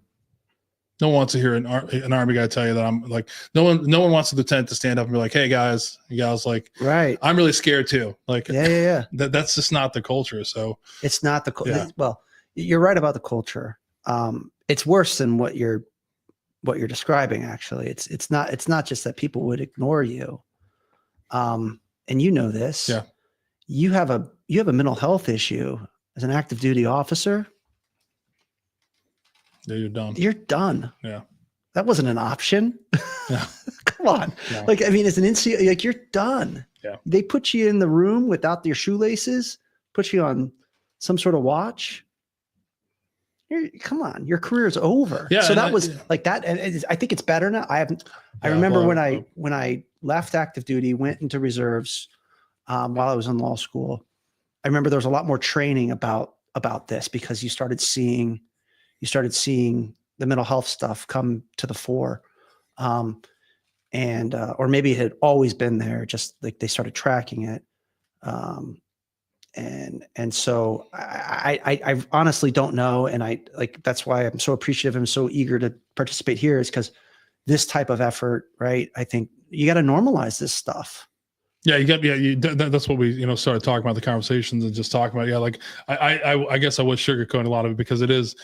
no one wants to hear an Army guy tell you that I'm like, no one wants the lieutenant to stand up and be like, hey guys, you guys, like, right, I'm really scared too. Like, yeah. That's just not the culture. So it's not the well, you're right about the culture. It's worse than what you're describing. Actually, it's not just that people would ignore you. And you know this. Yeah. You have a mental health issue as an active duty officer. Yeah, you're done. You're done. Yeah. That wasn't an option. Yeah. Come on. No. Like, I mean, as an NCO, like, you're done. Yeah. They put you in the room without your shoelaces, put you on some sort of watch. Come on, your career is over. Yeah. So that was like that. And I think it's better now. I remember when I left active duty, went into reserves, while I was in law school. I remember there was a lot more training about this, because you started seeing the mental health stuff come to the fore. Or maybe it had always been there, just like they started tracking it. And so I honestly don't know. And that's why I'm so appreciative and so eager to participate here, is because this type of effort, right? I think you got to normalize this stuff. Yeah, that's what we, you know, started talking about, the conversations and just talking about. Yeah. Like I guess I was sugarcoating a lot of it, because it is,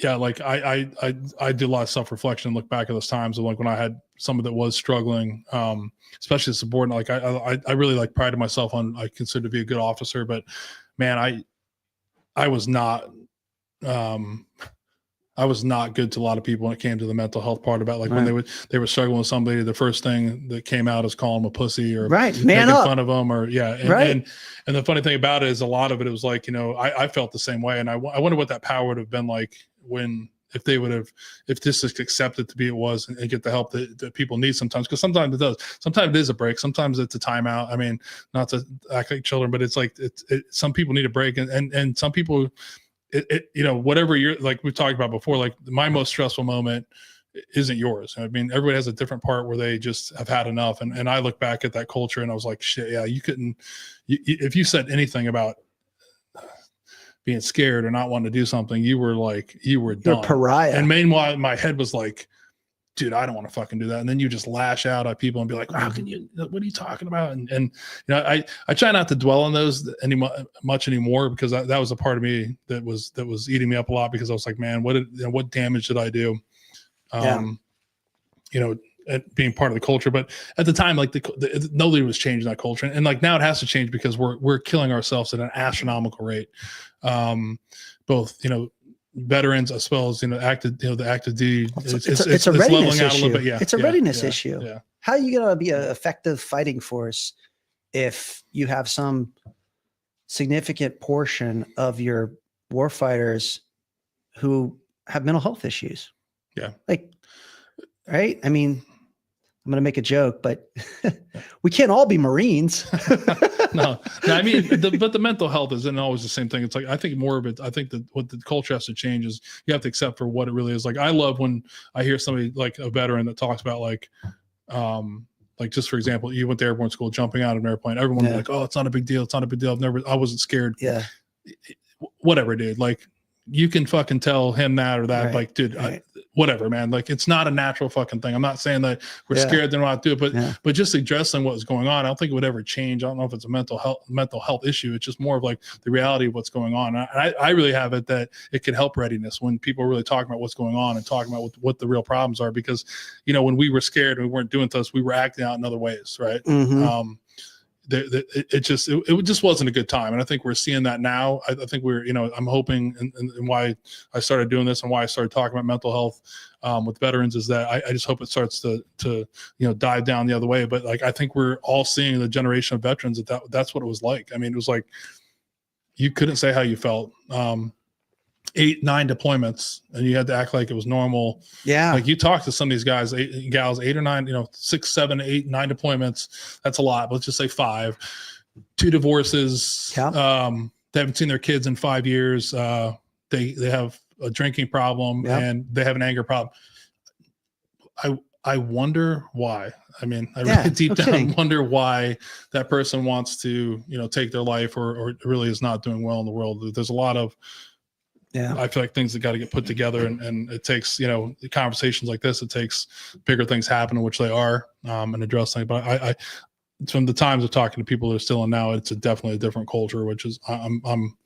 yeah, like I did a lot of self-reflection and look back at those times of like when I had someone that was struggling, especially as subordinate. Like I really like prided myself on, I consider to be a good officer, but man, I was not good to a lot of people when it came to the mental health part about like, right, when they were struggling with somebody, the first thing that came out is calling them a pussy or right, making fun of them, or right. And the funny thing about it is a lot of it was like, you know, I felt the same way. And I wonder what that power would have been like if this is accepted to be it was, and get the help that people need sometimes. Because sometimes it does. Sometimes it is a break. Sometimes it's a timeout. I mean, not to act like children, but it's like, some people need a break, and some people, you know, whatever you're, like we talked about before, like my most stressful moment isn't yours. I mean, everybody has a different part where they just have had enough. And I look back at that culture and I was like, shit, yeah, you couldn't, if you said anything about being scared or not wanting to do something, you were done. You're a pariah. And meanwhile, my head was like, dude, I don't want to fucking do that. And then you just lash out at people and be like, how can you, what are you talking about? And you know, I try not to dwell on those much anymore, because that was a part of me that was eating me up a lot, because I was like, man, what damage did I do? You know, at being part of the culture. But at the time, like nobody was changing that culture. And like now it has to change, because we're killing ourselves at an astronomical rate. Both, you know, veterans as well as, you know, the active duty. It's a readiness issue. A little bit, yeah. It's a readiness issue. Yeah. How are you going to be an effective fighting force if you have some significant portion of your warfighters who have mental health issues? Yeah. Like, right? I mean, I'm going to make a joke, but we can't all be Marines. No, I mean, but the mental health isn't always the same thing. It's like, I think more of it, I think that what the culture has to change is you have to accept for what it really is. Like, I love when I hear somebody like a veteran that talks about like, Like, just for example, you went to airborne school, jumping out of an airplane, everyone was like, oh, it's not a big deal. It's not a big deal. I wasn't scared. Yeah. Whatever, dude. Like, you can fucking tell him that or that. Right, Like, dude, right. whatever, man. Like, it's not a natural fucking thing. I'm not saying that we're scared to not do it, but just addressing what was going on, I don't think it would ever change. I don't know if it's a mental health issue. It's just more of like the reality of what's going on. I really have it that it can help readiness when people are really talking about what's going on and talking about what the real problems are. Because, you know, when we were scared and we weren't doing this, we were acting out in other ways, right? It just wasn't a good time. And I think we're seeing that now. I think I'm hoping, and why I started doing this and why I started talking about mental health with veterans is that I just hope it starts to dive down the other way. But like, I think we're all seeing the generation of veterans that's what it was like. I mean, it was like, you couldn't say how you felt. 8, 9 deployments, and you had to act like it was normal. Yeah. Like, you talk to some of these guys, gals, 8 or 9, 6, 7, 8, 9 deployments. That's a lot. But let's just say 5, 2 divorces. Yeah. They haven't seen their kids in 5 years. They have a drinking problem and they have an anger problem. I wonder why. I mean, I really deep down wonder why that person wants to, take their life or really is not doing well in the world. There's a lot of, I feel like things that got to get put together, and it takes, conversations like this, it takes bigger things happening, which they are, and addressing. But I from the times of talking to people that are still in now, it's definitely a different culture, which is I'm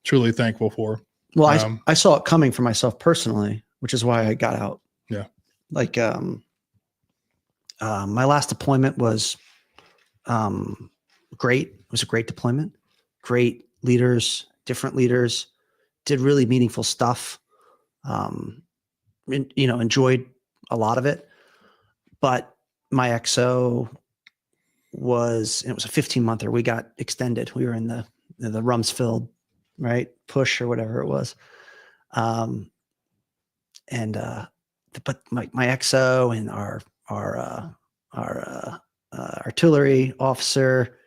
truly thankful for. Well, I saw it coming for myself personally, which is why I got out. Yeah. Like, my last deployment was great. It was a great deployment, great leaders, different leaders, did really meaningful stuff. Enjoyed a lot of it, but my XO it was a 15-monther. We got extended. We were in the Rumsfeld, right, push or whatever it was. But my XO and our artillery officer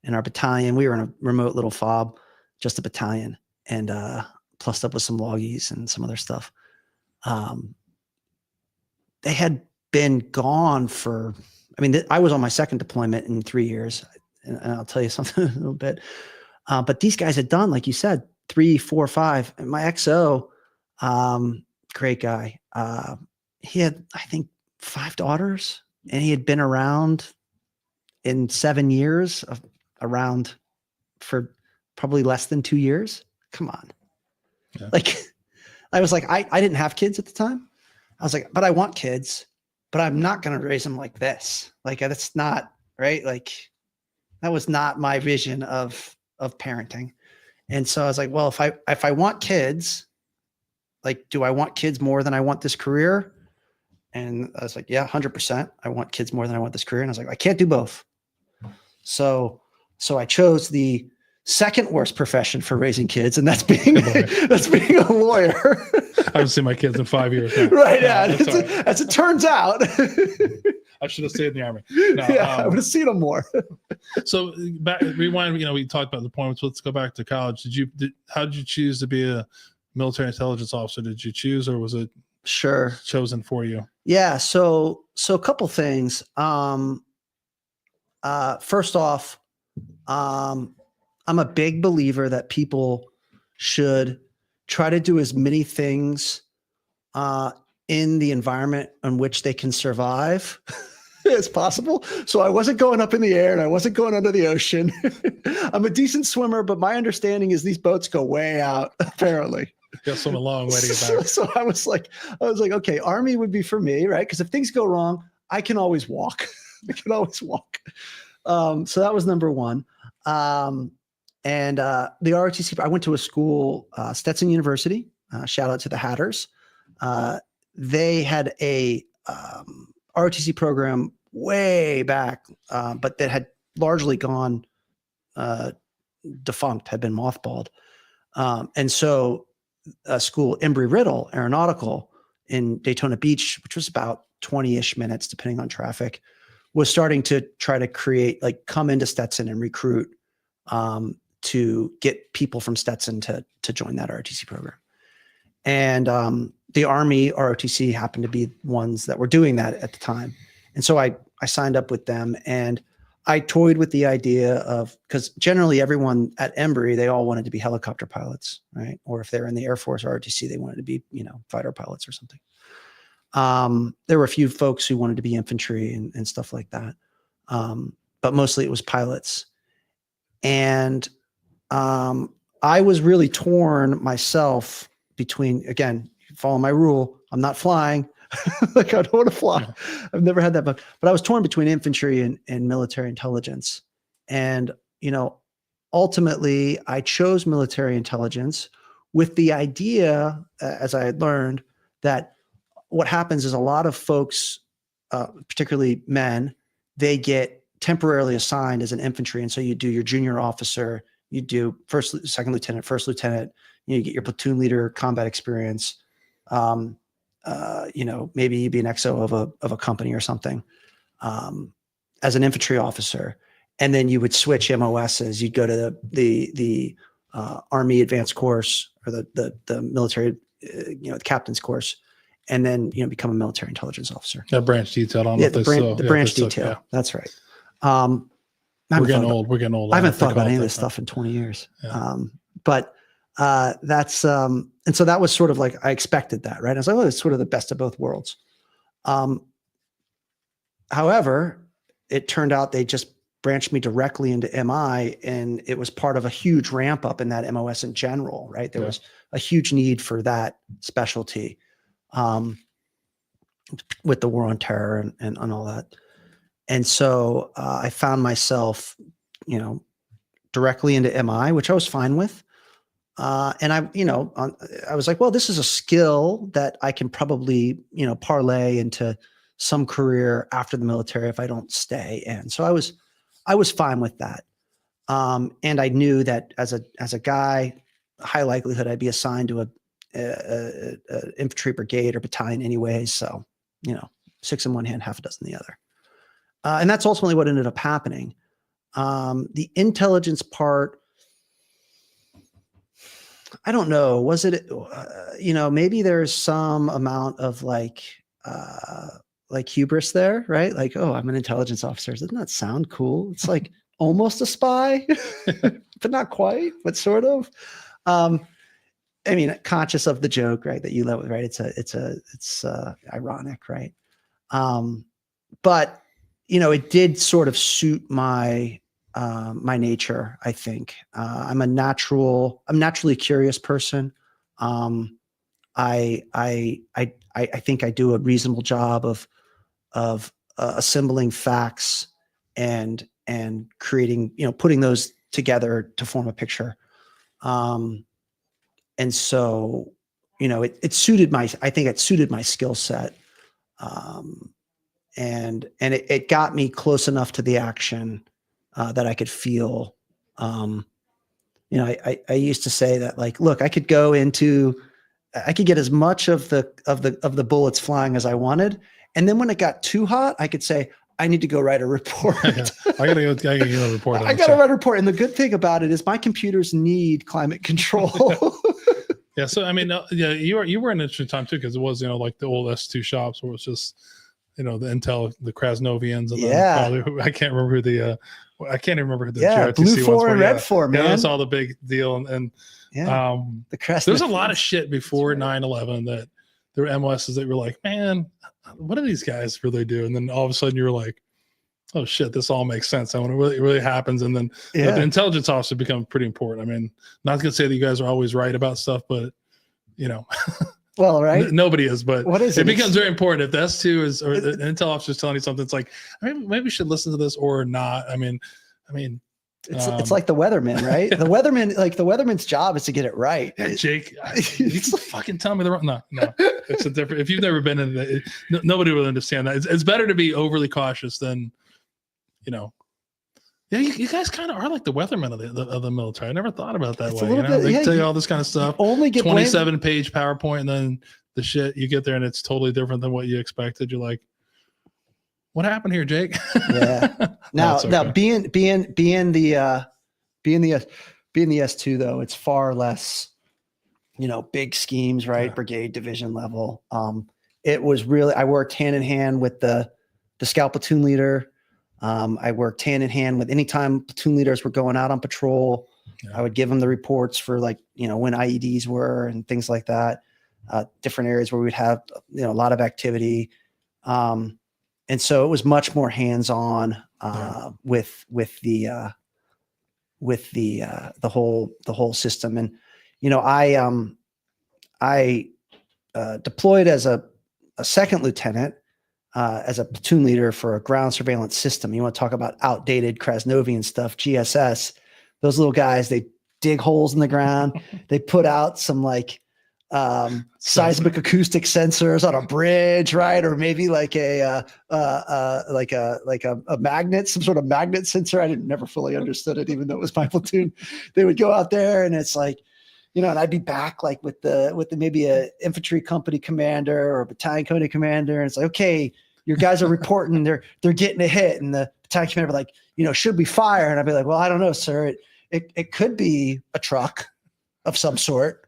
and our battalion, we were in a remote little fob, just a battalion, and plussed up with some loggies and some other stuff. They had been gone for, I was on my second deployment in 3 years, and I'll tell you something a little bit. But these guys had done, like you said, 3, 4, 5. And my XO, great guy. He had, I think, 5 daughters, and he had been around in 7 years around for probably less than 2 years. Come on. Yeah. Like, I was like, I didn't have kids at the time. I was like, but I want kids, but I'm not going to raise them like this. Like, that's not right. Like, that was not my vision of parenting. And so I was like, well, if I want kids, like, do I want kids more than I want this career? And I was like, yeah, 100%. I want kids more than I want this career. And I was like, I can't do both. So I chose the second worst profession for raising kids, and that's being a lawyer. I haven't seen my kids in 5 years now. Right. Yeah. As it turns out. I should have stayed in the Army. No, I would have seen them more. So rewind, we talked about the deployments. Let's go back to college. How did you choose to be a military intelligence officer? Did you choose, or was it chosen for you? Yeah. So a couple things. First off, I'm a big believer that people should try to do as many things in the environment in which they can survive as possible. So I wasn't going up in the air and I wasn't going under the ocean. I'm a decent swimmer, but my understanding is these boats go way out, apparently. Got swim a long way to get back. So I was like, okay, Army would be for me, right? Because if things go wrong, I can always walk. So that was number one. And the ROTC, I went to a school, Stetson University. Shout out to the Hatters. They had a ROTC program way back, but that had largely gone defunct, had been mothballed. And so a school, Embry-Riddle Aeronautical in Daytona Beach, which was about 20-ish minutes, depending on traffic, was starting to try to create, like, come into Stetson and recruit to get people from Stetson to join that ROTC program. And the Army ROTC happened to be ones that were doing that at the time. And so I I signed up with them, and I toyed with the idea of, because generally everyone at Embry, they all wanted to be helicopter pilots, right? Or if they're in the Air Force or ROTC, they wanted to be, fighter pilots or something. There were a few folks who wanted to be infantry and stuff like that. But mostly it was pilots. And I was really torn myself between, again, follow my rule, I'm not flying. Like, I don't want to fly. Yeah. I've never had that, but I was torn between infantry and military intelligence. And, ultimately I chose military intelligence with the idea, as I had learned, that what happens is a lot of folks, particularly men, they get temporarily assigned as an infantry. And so you do your junior officer, you do first, second lieutenant, first lieutenant, you get your platoon leader combat experience. Maybe you'd be an XO of a company or something, as an infantry officer. And then you would switch MOSs. You'd go to the Army advanced course, or the military, the captain's course, and then, become a military intelligence officer. That branch detail. The branch detail. Yeah. That's right. We're getting old. I haven't thought about any of this stuff in 20 years. Yeah. But that's, and so that was sort of like, I expected that, right? I was like, oh, it's sort of the best of both worlds. However, it turned out they just branched me directly into MI, and it was part of a huge ramp up in that MOS in general, right? There was a huge need for that specialty, with the war on terror and all that. And so I found myself, directly into MI, which I was fine with. And I was like, well, this is a skill that I can probably, parlay into some career after the military if I don't stay in. So I was fine with that. And I knew that as a guy, high likelihood I'd be assigned to a infantry brigade or battalion anyway. So, 6 in one hand, half a dozen in the other. And that's ultimately what ended up happening. The intelligence part, I don't know. Was it, maybe there's some amount of like hubris there, right? Like, oh, I'm an intelligence officer. Doesn't that sound cool? It's like almost a spy, but not quite, but sort of. Conscious of the joke, right? That you led with, right? It's ironic, right? But it did sort of suit my nature, I think. I'm naturally curious person. I think I do a reasonable job of assembling facts and creating, putting those together to form a picture. And so, it suited I think it suited my skill set. And it got me close enough to the action that I could feel. I used to say that, like, look, I could get as much of the bullets flying as I wanted, and then when it got too hot, I could say, I need to go write a report. I gotta go a report. I gotta write a report. And the good thing about it is my computers need climate control. Yeah. So, you were in an interesting time too, because it was, like the old S2 shops where it was just, the Intel, the Krasnovians, and then I can't remember who the GRTC blue 4 was, and red 4, man. That's all the big deal. And there's a lot of shit before 9/11 that there were MOSs that were like, man, what do these guys really do? And then all of a sudden you're like, oh shit, this all makes sense. And when it really happens, and then the intelligence officer becomes pretty important. Not gonna say that you guys are always right about stuff, but well, right. Nobody is, but what is it becomes very important. If the S2 is, or the intel officer is telling you something, it's like, maybe we should listen to this or not. It's like the weatherman, right? The weatherman's job is to get it right. Yeah, Jake, you fucking tell me the wrong. No, it's a different. If you've never been in it, nobody will understand that. It's better to be overly cautious than, Yeah, you guys kind of are like the weathermen of the military. I never thought about that way. They tell you all this kind of stuff. Only get 27-page PowerPoint, and then the shit you get there, and it's totally different than what you expected. You're like, what happened here, Jake? Yeah. Now being the S2 though, it's far less, big schemes, right? Yeah. Brigade, division level. It was really, I worked hand in hand with the the scout platoon leader. I worked hand in hand with anytime platoon leaders were going out on patrol. Yeah. I would give them the reports for like, when IEDs were and things like that. Different areas where we'd have, a lot of activity. And so it was much more hands-on with the whole system. And, I deployed as a second lieutenant, as a platoon leader for a ground surveillance system. You want to talk about outdated Krasnovian stuff, GSS, those little guys, they dig holes in the ground. They put out some like seismic acoustic sensors on a bridge, right? Or maybe like a magnet, some sort of magnet sensor. I never fully understood it, even though it was my platoon. They would go out there and it's like, and I'd be back like with the maybe a infantry company commander or a battalion company commander. And it's like, okay, your guys are reporting they're getting a hit. And the battalion commander would be like, should we fire? And I'd be like, well, I don't know, sir. It could be a truck of some sort.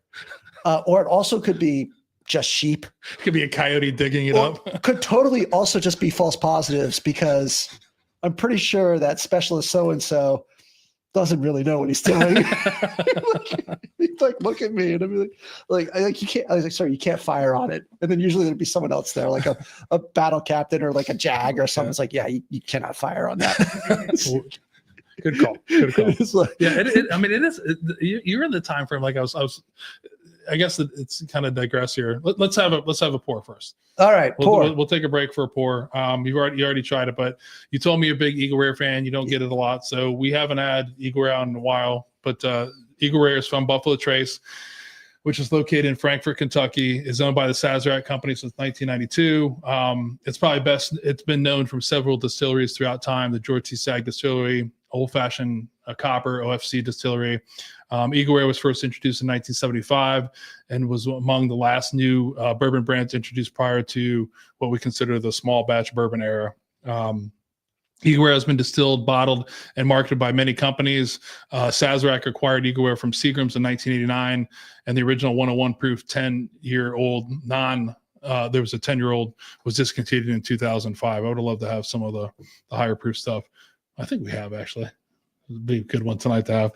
Or it also could be just sheep. It could be a coyote digging it up. Could totally also just be false positives, because I'm pretty sure that specialist so-and-so doesn't really know what he's doing. He'd like look at me and I'd be like, you can't. I was like, sorry, you can't fire on it. And then usually there'd be someone else there, like a battle captain or like a JAG or something. It's like, yeah, you cannot fire on that. Good call. Good call. Yeah, it is. You're in the time frame. Like I guess it's kind of digress here. Let's have a pour first. All right, pour. We'll take a break for a pour. You already tried it, but you told me you're a big Eagle Rare fan. You don't get it a lot, so we haven't had Eagle Rare out in a while. But Eagle Rare is from Buffalo Trace, which is located in Frankfort, Kentucky. Is owned by the Sazerac Company since 1992. It's been known from several distilleries throughout time. The George T. Stagg Distillery, Old Fashioned Copper, OFC Distillery. Eagle Rare was first introduced in 1975 and was among the last new bourbon brands introduced prior to what we consider the small batch bourbon era. Eagle Rare has been distilled, bottled, and marketed by many companies. Sazerac acquired Eagle Rare from Seagram's in 1989, and the original 101 proof 10-year-old there was a 10-year-old was discontinued in 2005. I would have loved to have some of the higher proof stuff. I think we have, actually. It'd be a good one tonight to have.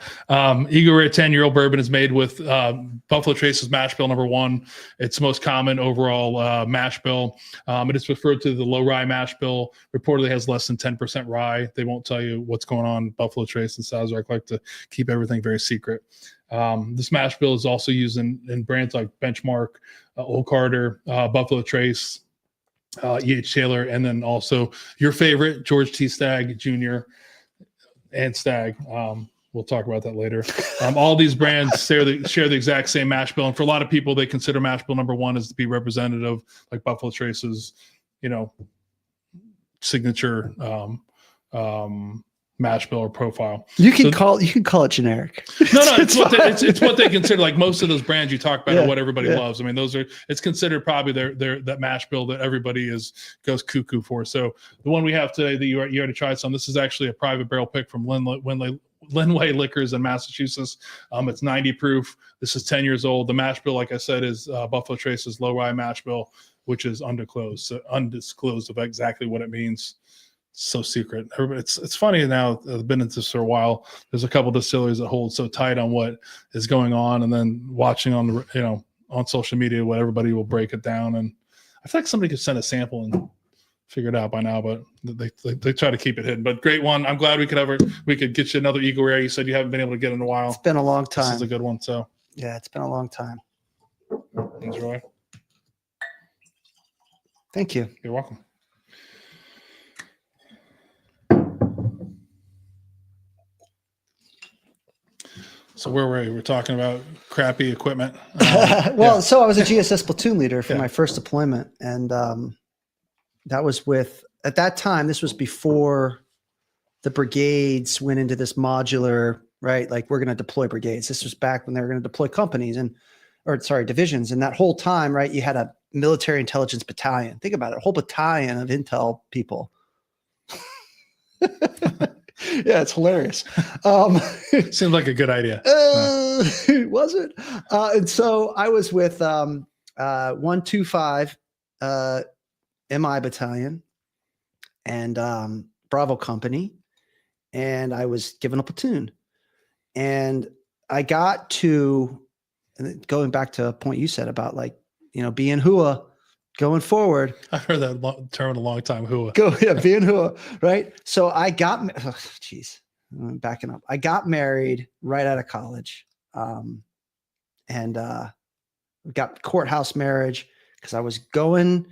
Eagle Rare 10-year-old bourbon is made with Buffalo Trace's mash bill number 1. It's the most common overall mash bill. It is referred to the low rye mash bill. Reportedly has less than 10% rye. They won't tell you what's going on. Buffalo Trace and Sazerac like to keep everything very secret. This mash bill is also used in brands like Benchmark, Old Carter, Buffalo Trace, E.H. Taylor, and then also your favorite, George T. Stagg Jr., and Stagg. We'll talk about that later. All these brands share the exact same mash bill. And for a lot of people, they consider mash bill number 1 as to be representative, like Buffalo Trace's, signature mash bill or profile. You can call it generic. No, it's what they consider. Like most of those brands you talk about are what everybody loves. I mean, it's considered probably that mash bill that everybody goes cuckoo for. So the one we have today that you already tried some. This is actually a private barrel pick from Linway Liquors in Massachusetts. It's 90 proof. This is 10 years old. The mash bill, like I said, is Buffalo Trace's low rye mash bill, which is undisclosed of exactly what it means. So secret. It's funny now. I've been into this for a while. There's a couple distilleries that hold so tight on what is going on, and then watching on on social media what everybody will break it down. And I feel like somebody could send a sample and figure it out by now, but they try to keep it hidden. But great one. I'm glad we could get you another Eagle Rare. You said you haven't been able to get in a while. It's been a long time. This is a good one. So yeah, it's been a long time. Enjoy. Thank you. You're welcome. So where were we? We're talking about crappy equipment. So I was a GSS platoon leader for my first deployment. And that was at that time, this was before the brigades went into this modular, right? Like we're going to deploy brigades. This was back when they were going to deploy companies divisions. And that whole time, right, you had a military intelligence battalion. Think about it, a whole battalion of intel people. Yeah, it's hilarious. Seems like a good idea. Was it? And so I was with 125 MI battalion, and Bravo company, and I was given a platoon. And I got to, and going back to a point you said about like, being hua going forward. I've heard that term in a long time, hua. Being hua, right? So I got, I'm backing up. I got married right out of college. And got courthouse marriage because I was going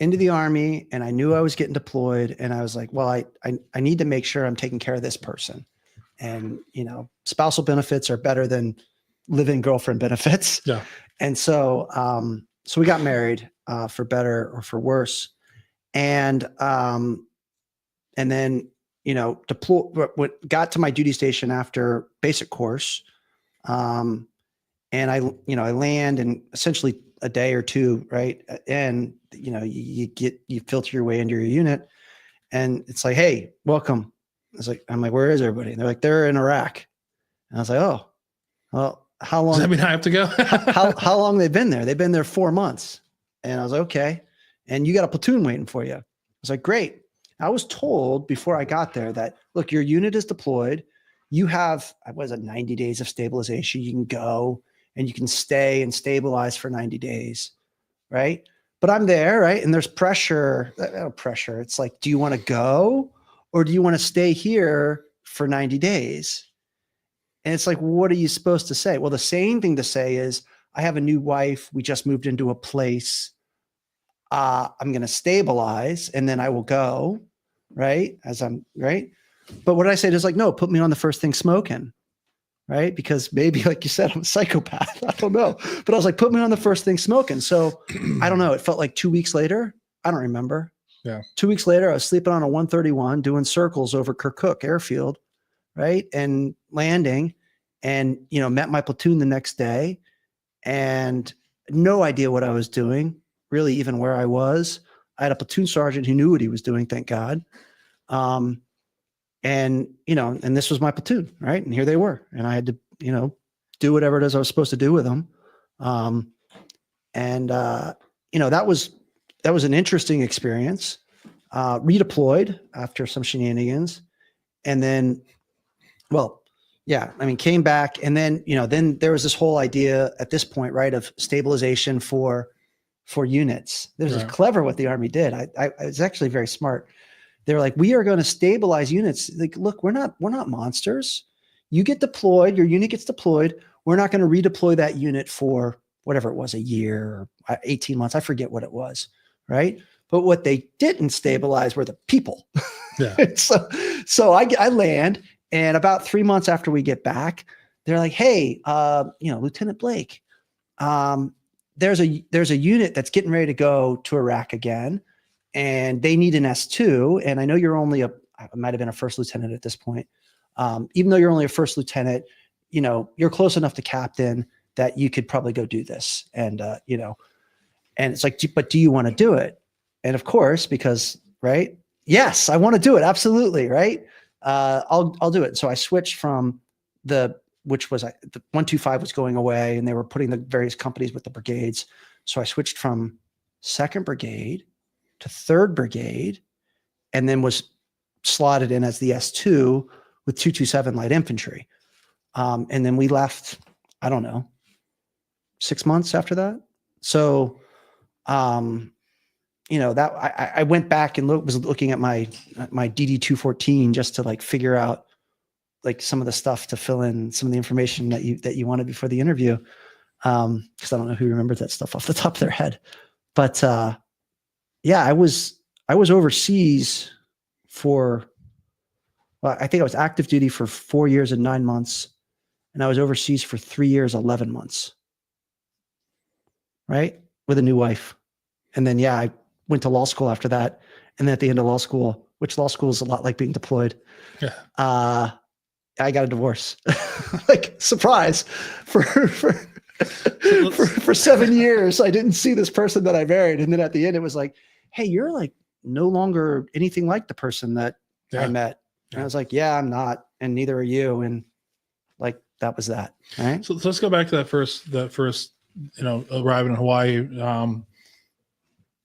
into the Army and I knew I was getting deployed. And I was like, well, I need to make sure I'm taking care of this person. And, spousal benefits are better than live-in girlfriend benefits. Yeah. And so, so we got married, for better or for worse. And then, got to my duty station after basic course. And I land in essentially a day or two, right? And, you filter your way into your unit and it's like, hey, welcome. I'm like, where is everybody? And they're like, they're in Iraq. And I was like, oh, well, how long? Does that mean I have to go? how long they've been there? They've been there 4 months. And I was like, okay. And you got a platoon waiting for you. I was like, great. I was told before I got there that, look, your unit is deployed. You have, 90 days of stabilization. You can go and you can stay and stabilize for 90 days. Right. But I'm there. Right. And there's pressure. It's like, do you want to go or do you want to stay here for 90 days? And it's like, what are you supposed to say? Well, the same thing to say is, I have a new wife. We just moved into a place. I'm going to stabilize and then I will go. Right. But what I said is like, no, put me on the first thing smoking. Right. Because maybe, like you said, I'm a psychopath. I don't know. But I was like, put me on the first thing smoking. So I don't know. It felt like 2 weeks later. I don't remember. Yeah. 2 weeks later, I was sleeping on a 131 doing circles over Kirkuk airfield. Right. And landing and, met my platoon the next day and no idea what I was doing, really, even where I was. I had a platoon sergeant who knew what he was doing. Thank God. And this was my platoon, right? And here they were. And I had to, do whatever it is I was supposed to do with them. That was an interesting experience. Redeployed after some shenanigans. And then, came back. And then, then there was this whole idea at this point, right, of stabilization for units. This is clever what the Army did. I was actually very smart. They're like, we are going to stabilize units. Like, look, we're not monsters. You get deployed, your unit gets deployed. We're not going to redeploy that unit for whatever it was, a year or 18 months. I forget what it was. Right. But what they didn't stabilize were the people. Yeah. so I land, and about 3 months after we get back, they're like, hey, Lieutenant Blake, there's a unit that's getting ready to go to Iraq again. And they need an S2. And I know you're only I might have been a first lieutenant at this point. Even though you're only a first lieutenant, you're close enough to captain that you could probably go do this. And, and it's like, but do you want to do it? And of course, because, right. Yes, I want to do it. Absolutely. Right. I'll do it. So I switched from which was the 125 was going away and they were putting the various companies with the brigades. So I switched from 2nd Brigade to 3rd Brigade, and then was slotted in as the S2 with 227 light infantry. And then we left, I don't know, 6 months after that. So, that I went back and was looking at my DD 214 just to like figure out like some of the stuff to fill in some of the information that you wanted before the interview. Cause I don't know who remembers that stuff off the top of their head, but, yeah, I was overseas for, I think I was active duty for 4 years and 9 months. And I was overseas for 3 years, 11 months. Right. With a new wife. And then, I went to law school after that. And then at the end of law school, which law school is a lot like being deployed. Yeah. I got a divorce. Like, surprise for 7 years. I didn't see this person that I married. And then at the end, it was like, hey, you're like no longer anything like the person that I met. And I was like, yeah, I'm not. And neither are you. And like, that was that. All right. So let's go back to that first, arriving in Hawaii.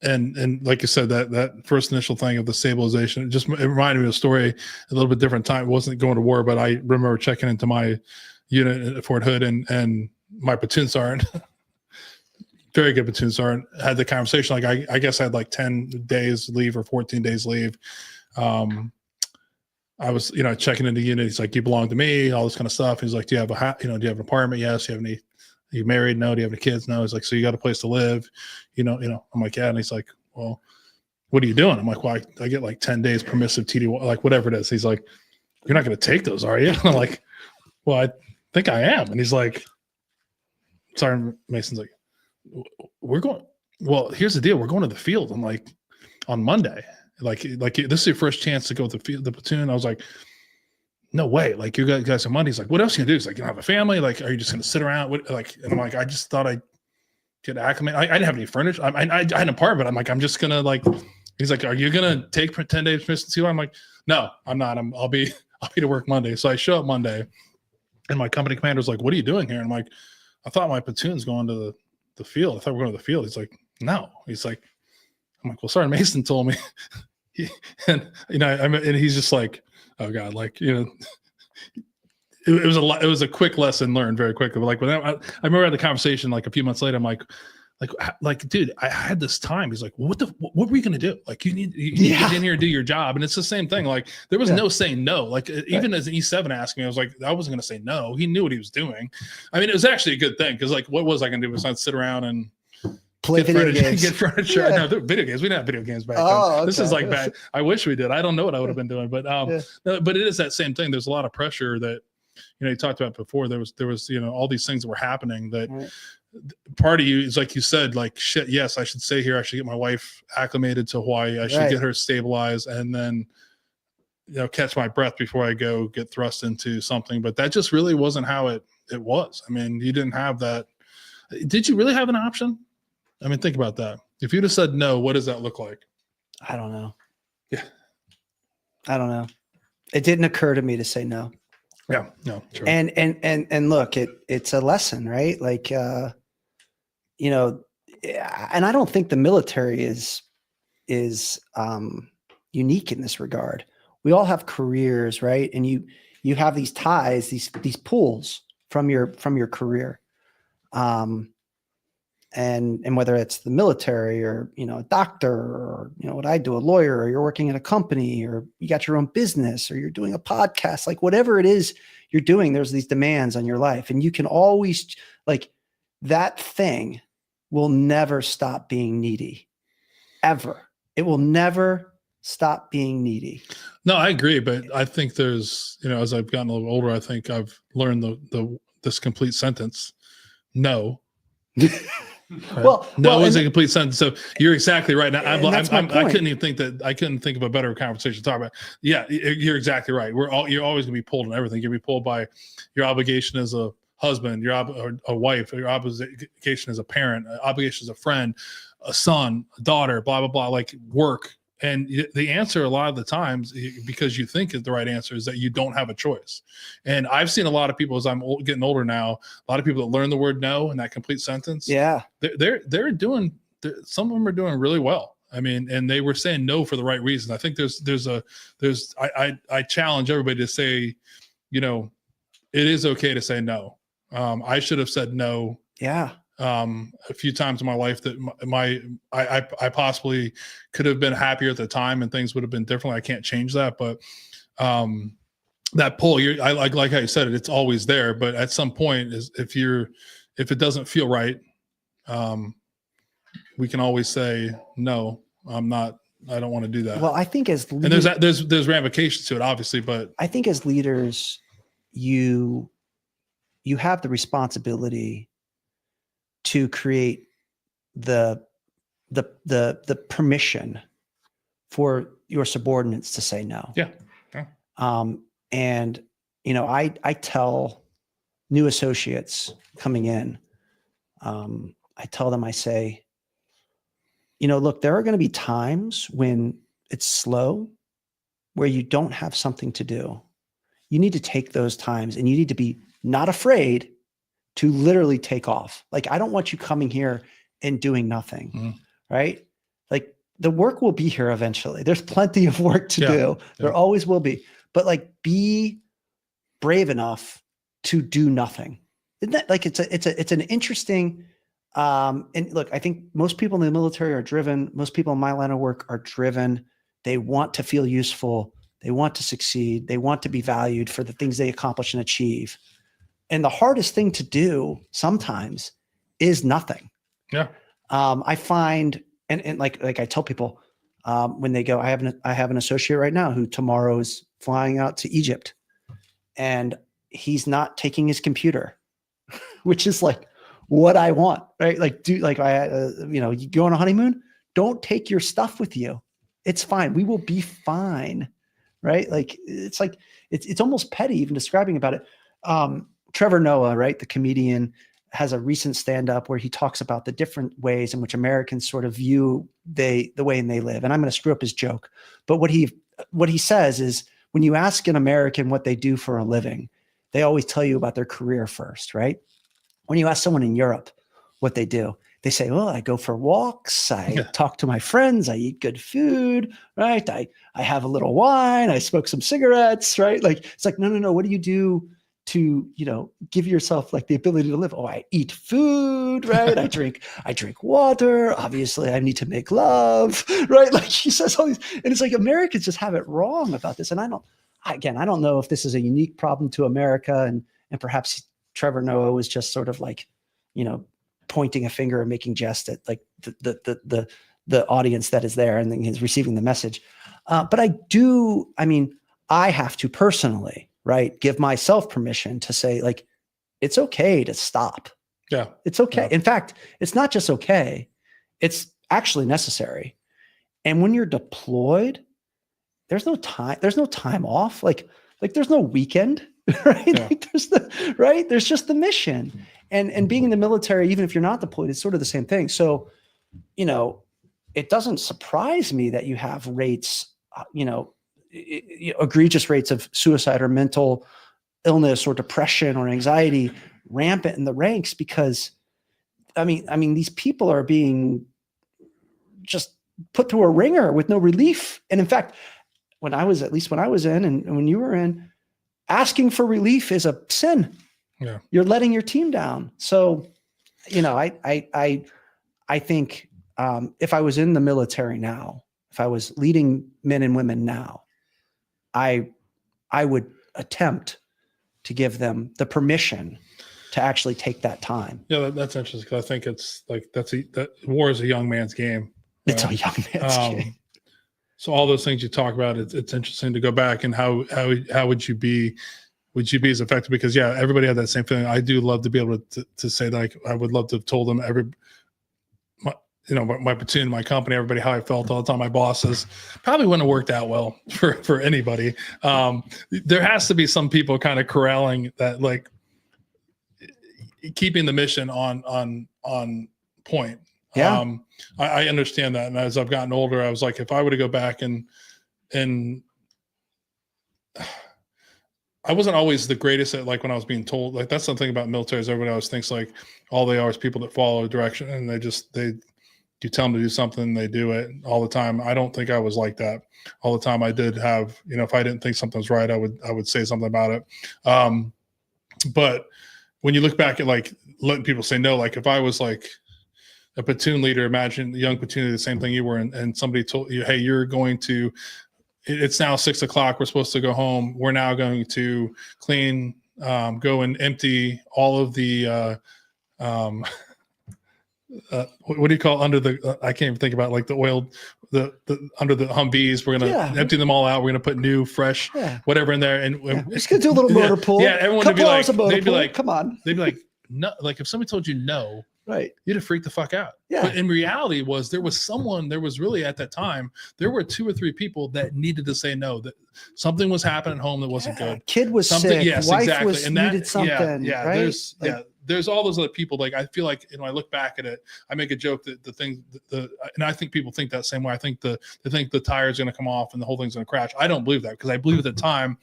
and like you said, that first initial thing of the stabilization, it reminded me of a story, a little bit different time. It wasn't going to war, but I remember checking into my unit at Fort Hood, and my platoon sergeant, very good platoon sergeant, had the conversation. Like I guess I had like 10 days leave or 14 days leave. I was, checking into the unit. He's like, "You belong to me," all this kind of stuff. He's like, "Do you have do you have an apartment?" "Yes." "Do you have any? Are you married?" "No." "Do you have any kids?" "No." He's like, "So you got a place to live?" I'm like, "Yeah." And he's like, "Well, what are you doing?" I'm like, "Well, I get like 10 days permissive TDY, like whatever it is." He's like, "You're not going to take those, are you?" I'm like, "Well, I think I am." And he's like, Sergeant Mason's like, "We're going, well, here's the deal. We're going to the field." I'm like, on Monday. Like this is your first chance to go to the platoon. I was like, "No way." Like, you guys on Monday. He's like, "What else are you gonna do?" He's like, "You have a family? Like, are you just gonna sit around?" And I'm like, I just thought I'd get acclimated. I didn't have any furniture. I had an apartment. I'm like, I'm just gonna like. He's like, "Are you gonna take 10 days permission to?" I'm like, "No, I'm not. I'll be to work Monday." So I show up Monday, and my company commander's like, "What are you doing here?" And I'm like, "I thought my platoon's going to the field. I thought we were going to the field." He's like, "No." He's like, I'm like, "Well, Sergeant Mason told me." And he's just like, "Oh God," like, it was a quick lesson learned very quickly. But like, when I remember I had the conversation like a few months later. I'm like, "Dude, I had this time." He's like, "What were we gonna do? Like, you need to get in here and do your job." And it's the same thing. Like, there was no saying no. Like, even as an E7 asked me, I was like, I wasn't gonna say no. He knew what he was doing. I mean, it was actually a good thing, because like, what was I gonna do besides sit around and play video games? Get furniture. Yeah. No, video games. We didn't have video games back then. Okay. This is like back. I wish we did. I don't know what I would have been doing, but but it is that same thing. There's a lot of pressure that you talked about before. There was all these things that were happening that part of you is, like you said, like, shit, yes, I should stay here. I should get my wife acclimated to Hawaii. I should get her stabilized, and then catch my breath before I go get thrust into something. But that just really wasn't how it was. I mean, you didn't have that. Did you really have an option? I mean, think about that. If you'd have said no, what does that look like? I don't know. Yeah. I don't know. It didn't occur to me to say no. Yeah. No. True. And look, it's a lesson, right? Like, and I don't think the military is unique in this regard. We all have careers, right? And you have these ties, these pulls from your career. And whether it's the military or, a doctor, or, what I do, a lawyer, or you're working in a company, or you got your own business, or you're doing a podcast, like whatever it is you're doing, there's these demands on your life. And you can always, like, that thing will never stop being needy, ever. It will never stop being needy. No, I agree. But I think there's, as I've gotten a little older, I think I've learned this complete sentence. No. Well, is a complete sentence. So you're exactly right. Now, I couldn't think of a better conversation to talk about. Yeah, you're exactly right. You're always gonna be pulled on everything. You're gonna be pulled by your obligation as a husband, or a wife, or your obligation as a parent, obligation as a friend, a son, a daughter, blah blah blah, like work. And the answer a lot of the times, because you think is the right answer, is that you don't have a choice. And I've seen a lot of people, as I'm getting older now, a lot of people that learn the word no in that complete sentence. Yeah, they're doing. Some of them are doing really well. I mean, and they were saying no for the right reasons. I think I challenge everybody to say, it is okay to say no. I should have said no. Yeah. A few times in my life that I possibly could have been happier at the time and things would have been different. I can't change that, but that pull, like how you said it, it's always there. But at some point, if it doesn't feel right, we can always say no. I don't want to do that. Well, I think and there's ramifications to it, obviously, but I think as leaders, you have the responsibility to create the permission for your subordinates to say no. Yeah. And I tell new associates coming in, I tell them, I say, look, there are going to be times when it's slow, where you don't have something to do. You need to take those times, and you need to be not afraid to literally take off. Like, I don't want you coming here and doing nothing. Right. Like the work will be here eventually. There's plenty of work to do. There always will be. But like be brave enough to do nothing. Isn't that like it's an interesting and look, I think most people in the military are driven. Most people in my line of work are driven. They want to feel useful. They want to succeed. They want to be valued for the things they accomplish and achieve. And the hardest thing to do sometimes is nothing. Yeah. I find, and like I tell people when they go, I have an associate right now who tomorrow is flying out to Egypt, and he's not taking his computer, which is like what I want, right? Like, you go on a honeymoon, don't take your stuff with you. It's fine. We will be fine. Right. Like, it's almost petty even describing about it. Trevor Noah, right, the comedian, has a recent stand-up where he talks about the different ways in which Americans sort of view the way they live. And I'm going to screw up his joke, but what he says is when you ask an American what they do for a living, they always tell you about their career first, right? When you ask someone in Europe what they do, they say, well, I go for walks, I talk to my friends, I eat good food, right? I have a little wine, I smoke some cigarettes, right? Like, it's like, no. What do you do to, give yourself like the ability to live? Oh, I eat food, right? I drink water. Obviously I need to make love, right? Like he says all these, and it's like Americans just have it wrong about this. And I don't know if this is a unique problem to America, and perhaps Trevor Noah was just sort of like, pointing a finger and making jest at like the audience that is there and then he's receiving the message. But I have to personally, right, give myself permission to say, like, it's okay to stop. Yeah. It's okay. Yeah. In fact, it's not just okay, it's actually necessary. And when you're deployed, there's no time off. Like there's no weekend, right? Yeah. Like there's just the mission. And being in the military, even if you're not deployed, it's sort of the same thing. So, it doesn't surprise me that you have rates, egregious rates of suicide or mental illness or depression or anxiety rampant in the ranks, because I mean, these people are being just put through a ringer with no relief. And in fact, when I was in, and when you were in, asking for relief is a sin. Yeah. You're letting your team down. So, I think if I was in the military now, if I was leading men and women now, I would attempt to give them the permission to actually take that time. Yeah, that's interesting, because I think it's like that war is a young man's game. It's a young man's game. So all those things you talk about, it's interesting to go back and how would you be as effective? Because everybody had that same feeling. I do love to be able to say, like, I would love to have told them my platoon, my company, everybody, how I felt all the time. My bosses probably wouldn't have worked out well for anybody. There has to be some people kind of corralling that, like, keeping the mission on point. Yeah. I understand that. And as I've gotten older, I was like, if I were to go back and I wasn't always the greatest at, like, when I was being told, like, that's something about military is everybody always thinks like all they are is people that follow direction, and you tell them to do something, they do it all the time. I don't think I was like that all the time. I did have, if I didn't think something was right, I would say something about it. But when you look back at, like, letting people say no, like if I was like a platoon leader, imagine the young platoon leader, the same thing you were, and somebody told you, hey, it's now 6 o'clock. We're supposed to go home. We're now going to clean, go and empty all of the, what do you call under the, I can't even think about, like, the oil, the under the Humvees. We're going to empty them all out. We're going to put new, fresh, whatever in there. And we're just going to do a little motor pool. Yeah. Everyone would be like, they'd be like, come on. They'd be like, no, like if somebody told you no, right, you'd have freaked the fuck out. Yeah. But in reality there was really at that time, there were 2 or 3 people that needed to say no, that something was happening at home that wasn't good. Kid was sick. Yes, wife exactly. needed something. Yeah. Right? There's all those other people. Like, I feel like, I look back at it, I make a joke that and I think people think that same way. I think they think the tire's going to come off and the whole thing's going to crash. I don't believe that, because I believe at the time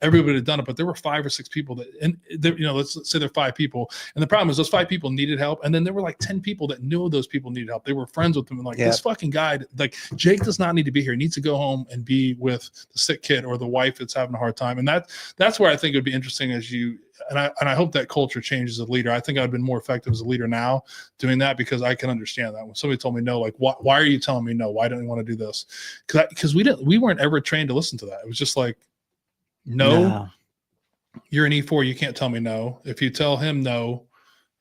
everybody had done it, but there were 5 or 6 people that, and there, you know, let's say there are 5 people, and the problem is those 5 people needed help, and then there were like 10 people that knew those people needed help. They were friends with them, and like, this fucking guy, like Jake does not need to be here. He needs to go home and be with the sick kid or the wife that's having a hard time. And that's where I think it would be interesting as you, and I hope that culture changes as a leader. I think I've been more effective as a leader now doing that, because I can understand that when somebody told me no, like, why are you telling me no? Why don't you want to do this? Because we weren't ever trained to listen to that. It was just like, no, you're an E4. You can't tell me no. If you tell him no,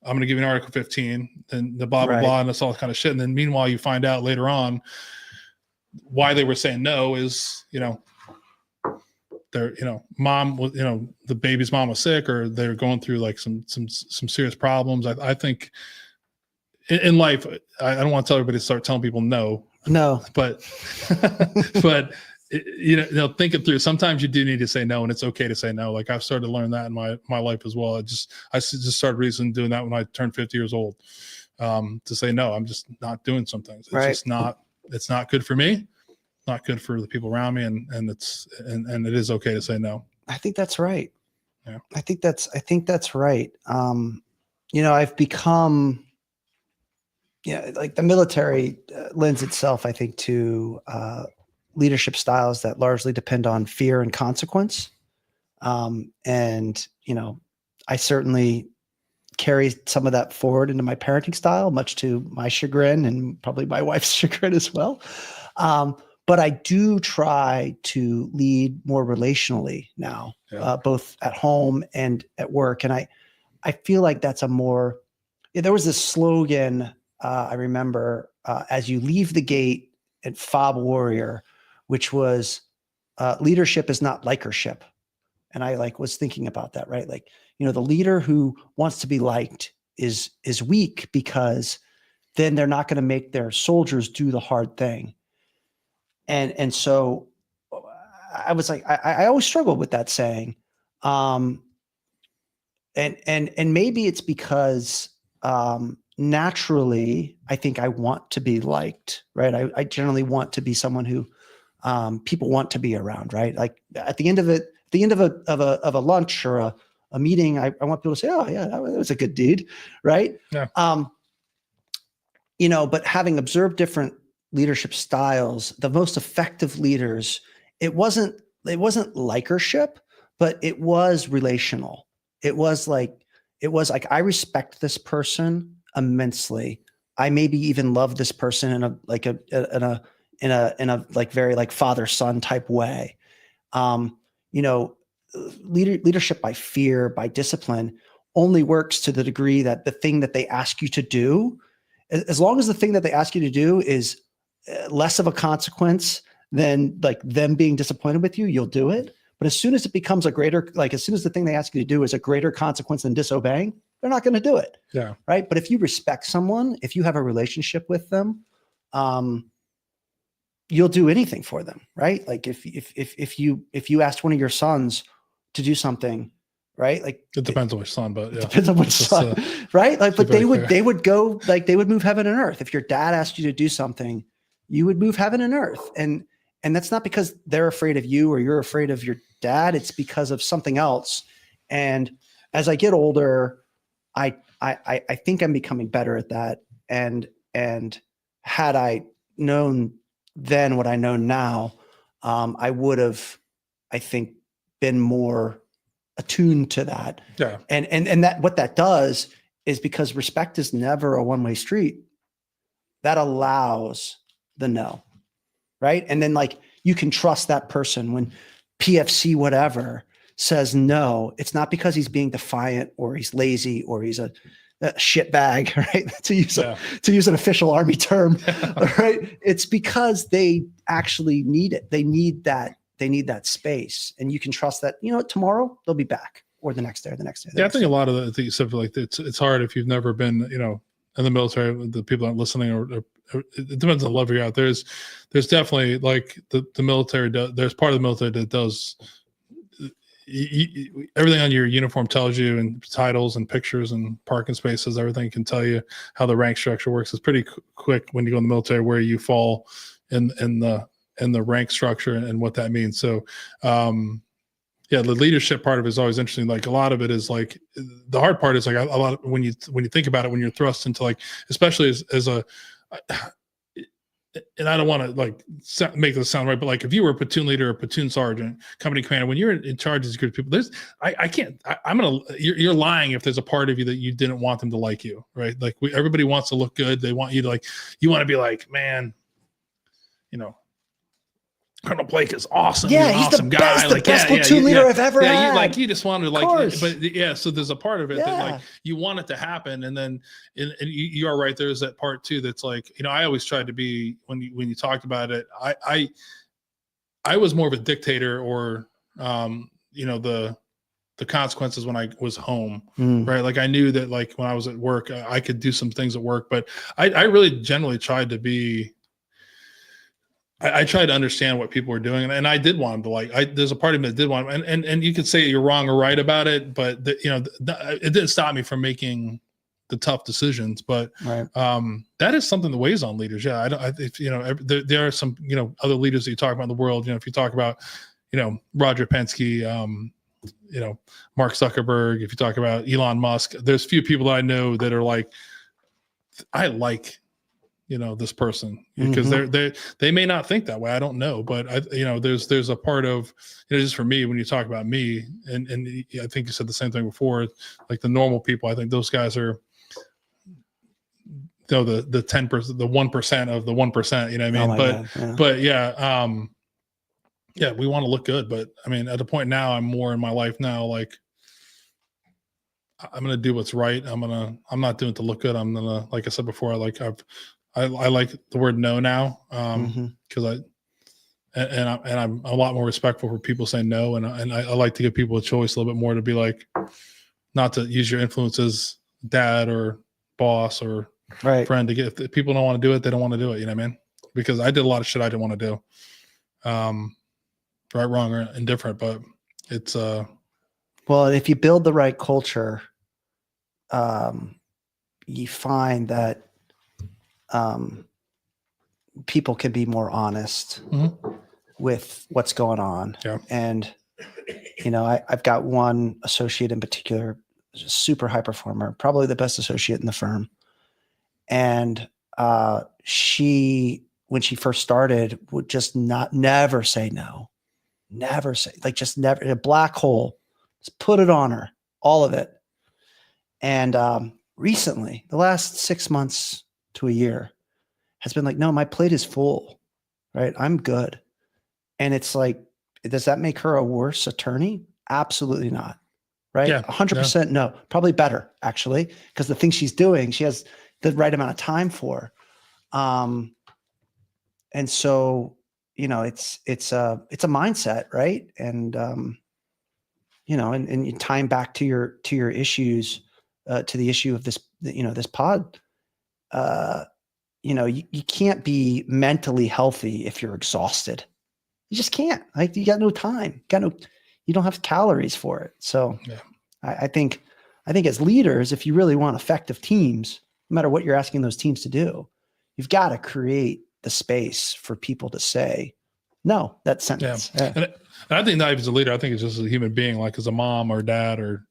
I'm going to give you an Article 15 and the blah, blah, blah, and that's all kind of shit. And then meanwhile, you find out later on why they were saying no is, you know, their, you know, mom was, you know, the baby's mom was sick, or they're going through like some serious problems. I think in life, I don't want to tell everybody to start telling people no, but you know, think it through. Sometimes you do need to say no, and it's okay to say no. Like I've started to learn that in my life as well. I just started doing that when I turned 50 years old, to say no. I'm just not doing some things. It's just not. It's not good for me. Not good for the people around me, and it is okay to say no. I think that's right. Yeah. I think that's right. You know, I've become, like the military lends itself, I think, to leadership styles that largely depend on fear and consequence. And, you know, I certainly carry some of that forward into my parenting style, much to my chagrin and probably my wife's chagrin as well. But I do try to lead more relationally now, both at home and at work. And I feel like that's a more, there was this slogan I remember as you leave the gate at Fob Warrior, which was leadership is not likership. And I was thinking about that, right? Like, you know, the leader who wants to be liked is weak, because then they're not going to make their soldiers do the hard thing. And so I was like, I always struggled with that saying. And maybe it's because naturally, I think I want to be liked, right? I generally want to be someone who people want to be around, right? Like at the end of a lunch or a meeting, I want people to say, oh yeah, that was a good dude, right? Yeah. You know, but having observed different leadership styles, the most effective leaders, it wasn't likership, but it was relational. It was like, I respect this person immensely. I maybe even love this person in a very like father-son type way. You know, leadership by fear, by discipline, only works to the degree that the thing that they ask you to do, as long as the thing that they ask you to do is less of a consequence than like them being disappointed with you, you'll do it. But as soon as it becomes a greater, like as soon as the thing they ask you to do is a greater consequence than disobeying, they're not going to do it. Yeah. Right. But if you respect someone, if you have a relationship with them, you'll do anything for them. Right. Like if you asked one of your sons to do something, right? Like it depends on which son, but yeah. It depends on which son, right? Like, but they would go, like they would move heaven and earth. If your dad asked you to do something, you would move heaven and earth. And that's not because they're afraid of you or you're afraid of your dad. It's because of something else. And as I get older, I think I'm becoming better at that. And had I known then what I know now, I would have, I think, been more attuned to that. Yeah. And that what that does is, because respect is never a one-way street, that allows the no. Right. And then like you can trust that person when PFC whatever says no. It's not because he's being defiant or he's lazy or he's a shit bag, right? to use an official Army term, right? It's because they actually need it. They need that space, and you can trust that, you know, tomorrow they'll be back, or the next day, or the next day. Yeah, I think a lot of the things you said, like it's hard if you've never been, you know, in the military. The people that are listening, or it depends on the level you're at. There's definitely like the military. There's part of the military that does everything on your uniform tells you, and titles and pictures and parking spaces, everything can tell you how the rank structure works. It's pretty quick when you go in the military where you fall in the rank structure and what that means. So yeah, the leadership part of it is always interesting. Like a lot of it is like the hard part is like a lot of when you think about it, when you're thrust into like, especially as a, and I don't want to like make this sound right, but like if you were a platoon leader or platoon sergeant, company commander, when you're in charge of these group of people, you're lying if there's a part of you that you didn't want them to like you, right? Like everybody wants to look good. They want you to you want to be like, man, Colonel Blake is awesome. Yeah, he's an awesome guy. Best, the best platoon leader I've ever had. You just wanted but yeah. So there's a part of it that like you want it to happen, and then and you are right. There's that part too. That's like I always tried to be when you talked about it. I was more of a dictator, or the consequences when I was home, right? Like I knew that like when I was at work, I could do some things at work, but I really generally tried to be. I tried to understand what people were doing, and I did want them to like. There's a part of me that did want them, and you could say you're wrong or right about it, but it didn't stop me from making the tough decisions. But that is something that weighs on leaders. Yeah, there are some other leaders that you talk about in the world. If you talk about Roger Penske, Mark Zuckerberg, if you talk about Elon Musk, there's few people that I know that are like, I like. This person, because they may not think that way. I don't know, but there's a part of just for me when you talk about me, and I think you said the same thing before. Like the normal people, I think those guys are, the 10%, the 1% of the 1%. You know what I mean? But we want to look good. But I mean, at the point now, I'm more in my life now. Like I'm gonna do what's right. I'm not doing it to look good. I'm gonna, like I said before, I like the word no now, because I'm a lot more respectful for people saying no, and I like to give people a choice a little bit more to be like, not to use your influence as dad or boss or friend to get. If people don't want to do it, they don't want to do it. You know what I mean? Because I did a lot of shit I didn't want to do, right, wrong, or indifferent. But it's well, if you build the right culture, you find that. People can be more honest with what's going on. Yeah. And, I've got one associate in particular, a super high performer, probably the best associate in the firm. And when she first started, would just never say no, never say, just never, a black hole, just put it on her, all of it. And recently, the last 6 months to a year, has been like, no, my plate is full, right? I'm good. And it's like, does that make her a worse attorney? Absolutely not. Right. Yeah, 100% no, probably better actually, because the things she's doing, she has the right amount of time for. And so, it's a mindset, right? And, and you time back to your issues, to the issue of this, this pod, you can't be mentally healthy if you're exhausted. You just can't. Like you got no time. You don't have calories for it. So I think as leaders, if you really want effective teams, no matter what you're asking those teams to do, you've got to create the space for people to say no. That sentence. Yeah. And I think not even as a leader. I think it's just as a human being, like as a mom or dad or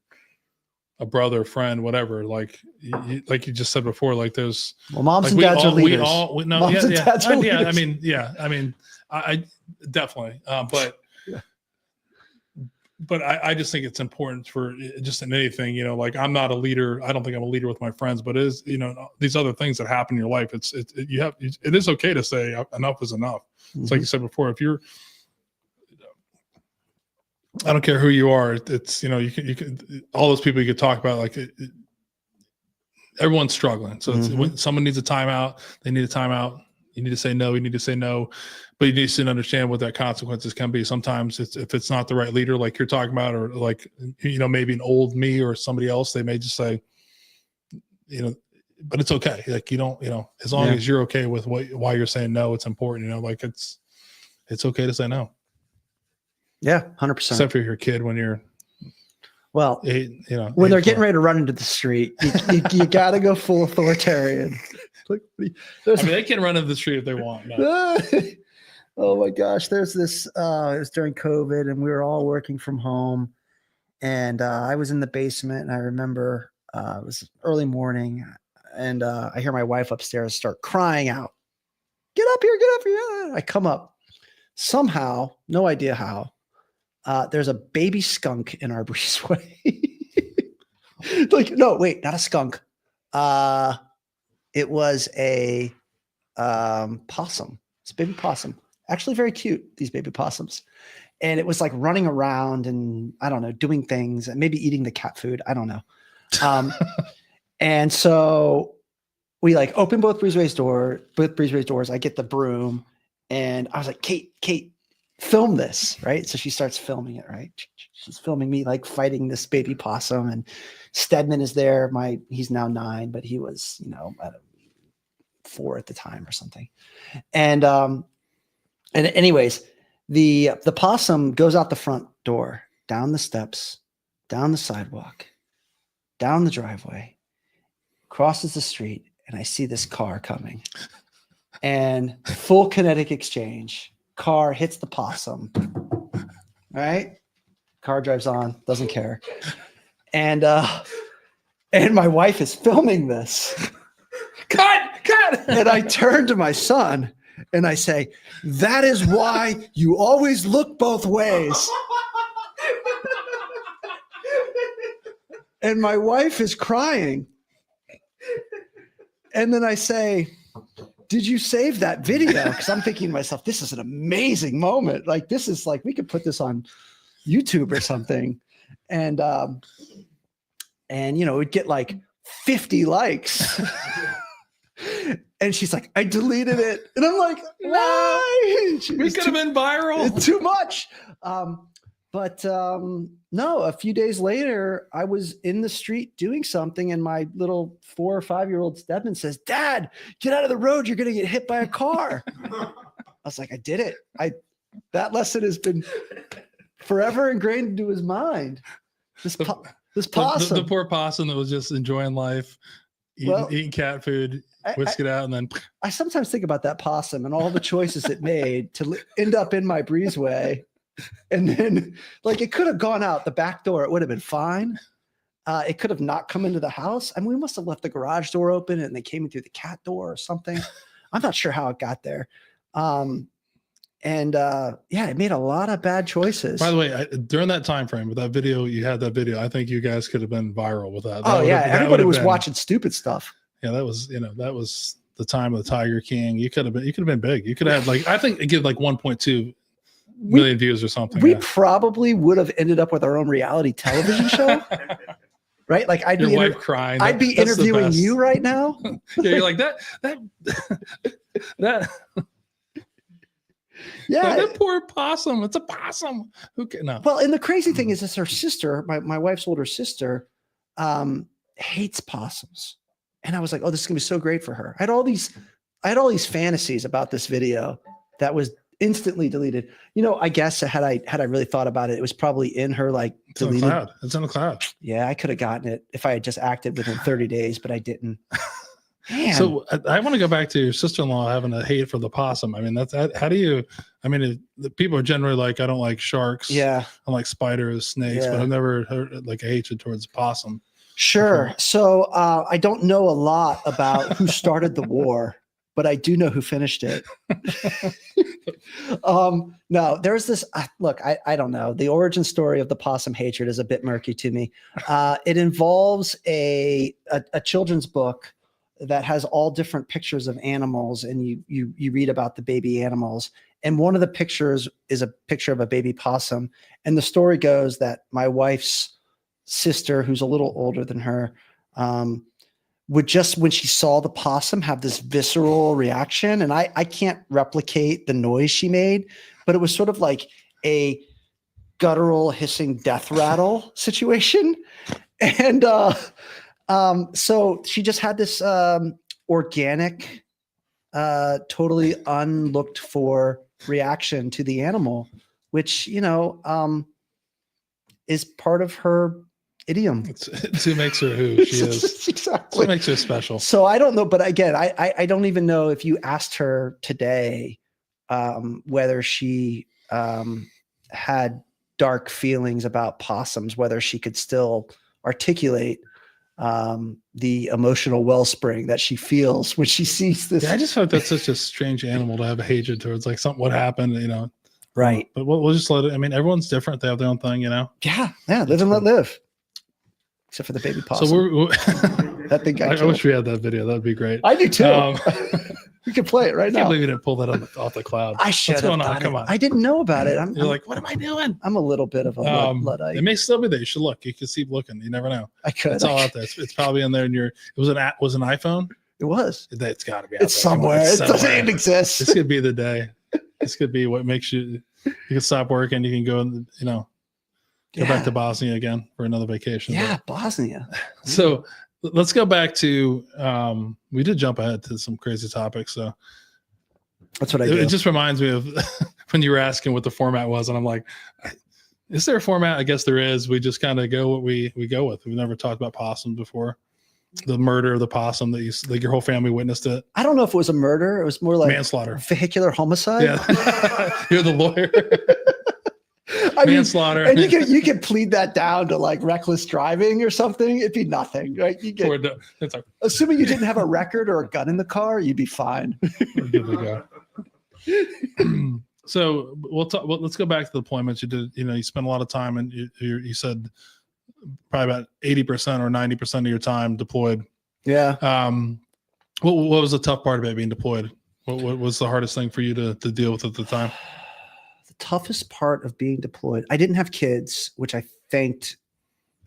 a brother, friend, whatever, like you just said before, like there's moms and dads are leaders. Moms and dads are leaders. I mean, I definitely, but I just think it's important for just in anything, like I'm not a leader. I don't think I'm a leader with my friends, but it is, these other things that happen in your life. It is okay to say enough is enough. It's like you said before, if you're, I don't care who you are. It's, you can, all those people you could talk about, like everyone's struggling. So it's, when someone needs a timeout, they need a timeout. You need to say no. You need to say no, but you need to understand what that consequences can be. Sometimes if it's not the right leader, like you're talking about, or like, maybe an old me or somebody else, they may just say, but it's okay. Like, as long as you're okay with why you're saying no, it's important, like it's okay to say no. Yeah, 100%. Except for your kid when you're, when they're getting ready to run into the street, you got to go full authoritarian. They can run into the street if they want. No. Oh my gosh, there's this. It was during COVID, and we were all working from home, and I was in the basement, and I remember it was early morning, and I hear my wife upstairs start crying out, "Get up here! Get up here!" I come up. Somehow, no idea how, there's a baby skunk in our breezeway. Like, no, wait, not a skunk. It was a possum. It's a baby possum. Actually, very cute, these baby possums. And it was like running around and I don't know, doing things and maybe eating the cat food. I don't know. And so we like open both breezeways doors. I get the broom and I was like, Kate, film this, right? So she starts filming it, right? She's filming me like fighting this baby possum, and Stedman is there. He's now 9, but he was, I don't know, 4 at the time or something. And anyways, the possum goes out the front door, down the steps, down the sidewalk, down the driveway, crosses the street, and I see this car coming. And full kinetic exchange. Car hits the possum. Right? Car drives on, doesn't care. And my wife is filming this. Cut! And I turn to my son and I say, "That is why you always look both ways." And my wife is crying. And then I say, "Did you save that video?" Because I'm thinking to myself, this is an amazing moment. Like, this is like, we could put this on YouTube or something. And it'd get like 50 likes. And she's like, "I deleted it." And I'm like, "Why?" We could have been viral. It's too much. No, a few days later, I was in the street doing something, and my little 4 or 5-year-old Stedman says, "Dad, get out of the road. You're going to get hit by a car." I was like, I did it. That lesson has been forever ingrained into his mind. This possum. The poor possum that was just enjoying life, eating cat food, whisk it out, and then. I sometimes think about that possum and all the choices it made to end up in my breezeway. And then, like, it could have gone out the back door. It would have been fine. It could have not come into the house. I mean, we must have left the garage door open and they came in through the cat door or something. I'm not sure how it got there. It made a lot of bad choices. By the way, during that time frame with that video, I think you guys could have been viral with that. Everybody was watching stupid stuff. Yeah, that was the time of the Tiger King. You could have been big. You could have had I think it gave like 1.2 million views or something. We probably would have ended up with our own reality television show. Right? Like Your wife crying. I'd be interviewing you right now. Yeah, you're like that. Yeah, that poor possum. It's a possum. No. Well, and the crazy thing is, her sister, my wife's older sister, hates possums, and I was like, "Oh, this is gonna be so great for her." I had all these fantasies about this video that was instantly deleted. I guess had I really thought about it, it was probably in her deleted. It's in the cloud. Yeah, I could have gotten it if I had just acted within 30 days, but I didn't. Man. So I want to go back to your sister-in-law having a hate for the possum. I mean, how do you? I mean, the people are generally like, "I don't like sharks. Yeah, I like spiders, snakes," but I've never heard like a hatred towards possum. Sure. So I don't know a lot about who started the war, but I do know who finished it. No, there's this, look, I don't know. The origin story of the possum hatred is a bit murky to me. It involves a children's book that has all different pictures of animals, and you read about the baby animals. And one of the pictures is a picture of a baby possum. And the story goes that my wife's sister, who's a little older than her, would just, when she saw the possum, have this visceral reaction. And I can't replicate the noise she made, but it was sort of like a guttural hissing death rattle situation. And so she just had this organic, totally unlooked for reaction to the animal, which, is part of her idiom. It's who makes her who she is. Exactly. What makes her special. So I don't know, but again, I don't even know if you asked her today, whether she had dark feelings about possums, whether she could still articulate the emotional wellspring that she feels when she sees this. Yeah, I just thought that's such a strange animal to have a hatred towards, like something what happened, Right. But we'll just let it. I mean, everyone's different. They have their own thing, Yeah. Live and let live. Except for the baby possum. So we're that thing got I wish we had that video. That'd be great. I do too. We can play it right now. I can't believe you didn't pull that off the cloud. I should have done it. Come on. I didn't know about it. You're like, what am I doing? I'm a little bit of a Luddite. It may still be there. You should look. You can keep looking. You never know. I could. It's all out there. It's probably in there. And it was an iPhone. It was. It's got to be out it's there. Somewhere. It doesn't exist. This could be the day. This could be what makes you can stop working. You can go and go back to Bosnia again for another vacation. Yeah, Bosnia. So let's go back to we did jump ahead to some crazy topics. So that's what I do. It just reminds me of when you were asking what the format was, and I'm like, is there a format? I guess there is. We just kind of go what we go with. We've never talked about possums before. The murder of the possum that your whole family witnessed it. I don't know if it was a murder. It was more like manslaughter, vehicular homicide. Yeah, you're the lawyer. Manslaughter. And you can plead that down to like reckless driving or something. It'd be nothing, right? Assuming you didn't have a record or a gun in the car, you'd be fine. We're good to go. So we'll talk. Well, let's go back to the deployments. You did. You spent a lot of time, and you said probably about 80% or 90% of your time deployed. Yeah. What was the tough part about being deployed? What was the hardest thing for you to deal with at the time? Toughest part of being deployed, I didn't have kids, which I thanked.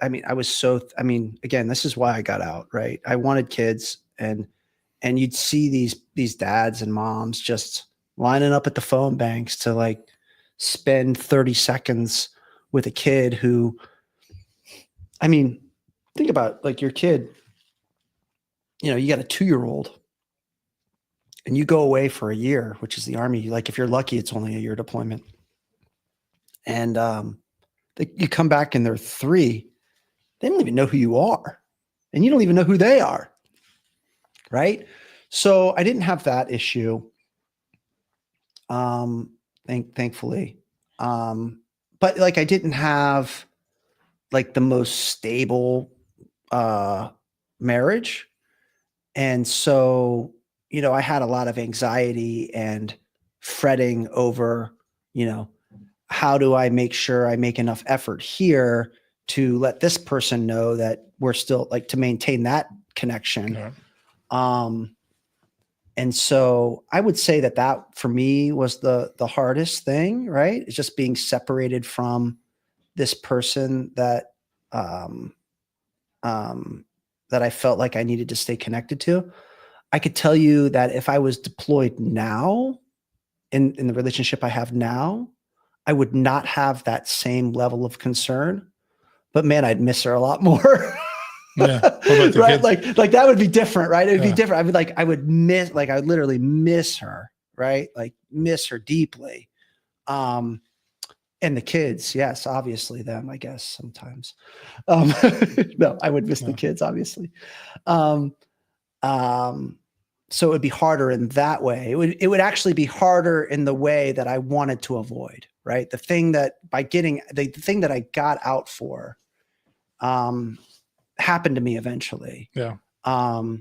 I mean, again, this is why I got out, right? I wanted kids, and you'd see these dads and moms just lining up at the phone banks to like spend 30 seconds with a kid who, I mean, think about like your kid, you got a 2-year-old and you go away for a year, which is the Army. Like if you're lucky, it's only a year deployment. And you come back and they're 3. They don't even know who you are. And you don't even know who they are. Right? So I didn't have that issue. Thankfully. But like I didn't have like the most stable marriage. And so, I had a lot of anxiety and fretting over, how do I make sure I make enough effort here to let this person know that we're still like to maintain that connection. Yeah. And so I would say that for me was the hardest thing, right? It's just being separated from this person that I felt like I needed to stay connected to. I could tell you that if I was deployed now in the relationship I have now, I would not have that same level of concern, but man, I'd miss her a lot more. Yeah. Right. Like that would be different, right? It would be different. I would literally miss her, right? Like miss her deeply. And the kids, yes, obviously them, I guess sometimes. No, I would miss the kids, obviously. So it would be harder in that way. It would actually be harder in the way that I wanted to avoid, right? The thing that the thing that I got out for, happened to me eventually. Yeah. But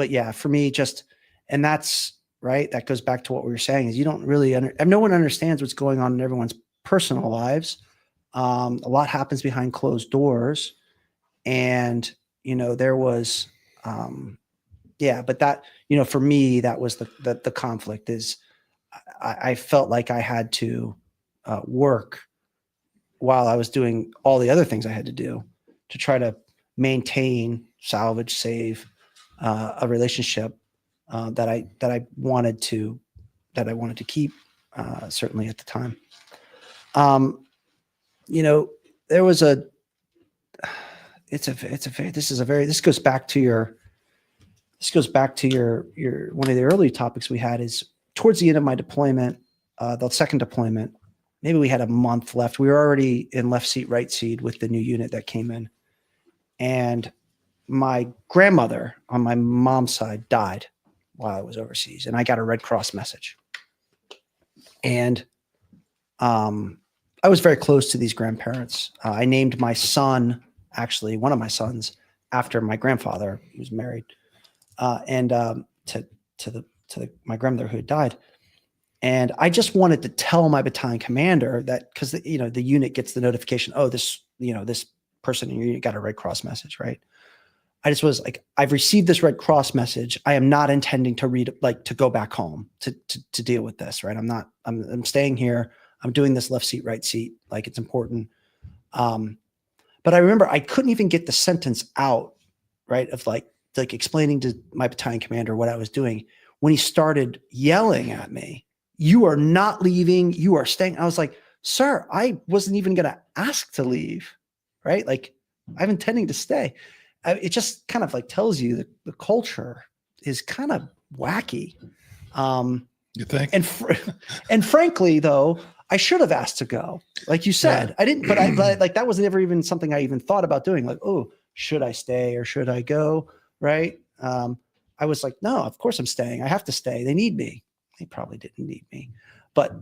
yeah, for me and that's right. That goes back to what we were saying is you don't really, no one understands what's going on in everyone's personal lives. A lot happens behind closed doors and, there was, but that, for me, that was the conflict is I felt like I had to work while I was doing all the other things I had to do to try to maintain, salvage, save a relationship that I wanted to keep, certainly at the time. There was this goes back to your one of the early topics we had is towards the end of my deployment, the second deployment, maybe we had a month left. We were already in left seat, right seat with the new unit that came in. And my grandmother on my mom's side died. while I was overseas, and I got a Red Cross message. And I was very close to these grandparents. I named my son, actually one of my sons, after my grandfather, who was married, and to my grandmother who had died. And I just wanted to tell my battalion commander that, because the unit gets the notification, oh, this person in your unit got a Red Cross message, right? I just was like, I've received this Red Cross message. I am not intending to go back home to deal with this, right? I'm staying here. I'm doing this left seat, right seat. Like, it's important. But I remember I couldn't even get the sentence out, right? Of like explaining to my battalion commander what I was doing when he started yelling at me. You are not leaving. You are staying. I was like, sir, I wasn't even going to ask to leave, right? Like, I'm intending to stay. It just kind of like tells you that the culture is kind of wacky. You think? And frankly, though, I should have asked to go. Like you said, yeah. I didn't, but like, that was never even something I even thought about doing. Like, oh, should I stay or should I go? Right. I was like, no, of course I'm staying. I have to stay. They need me. They probably didn't need me, but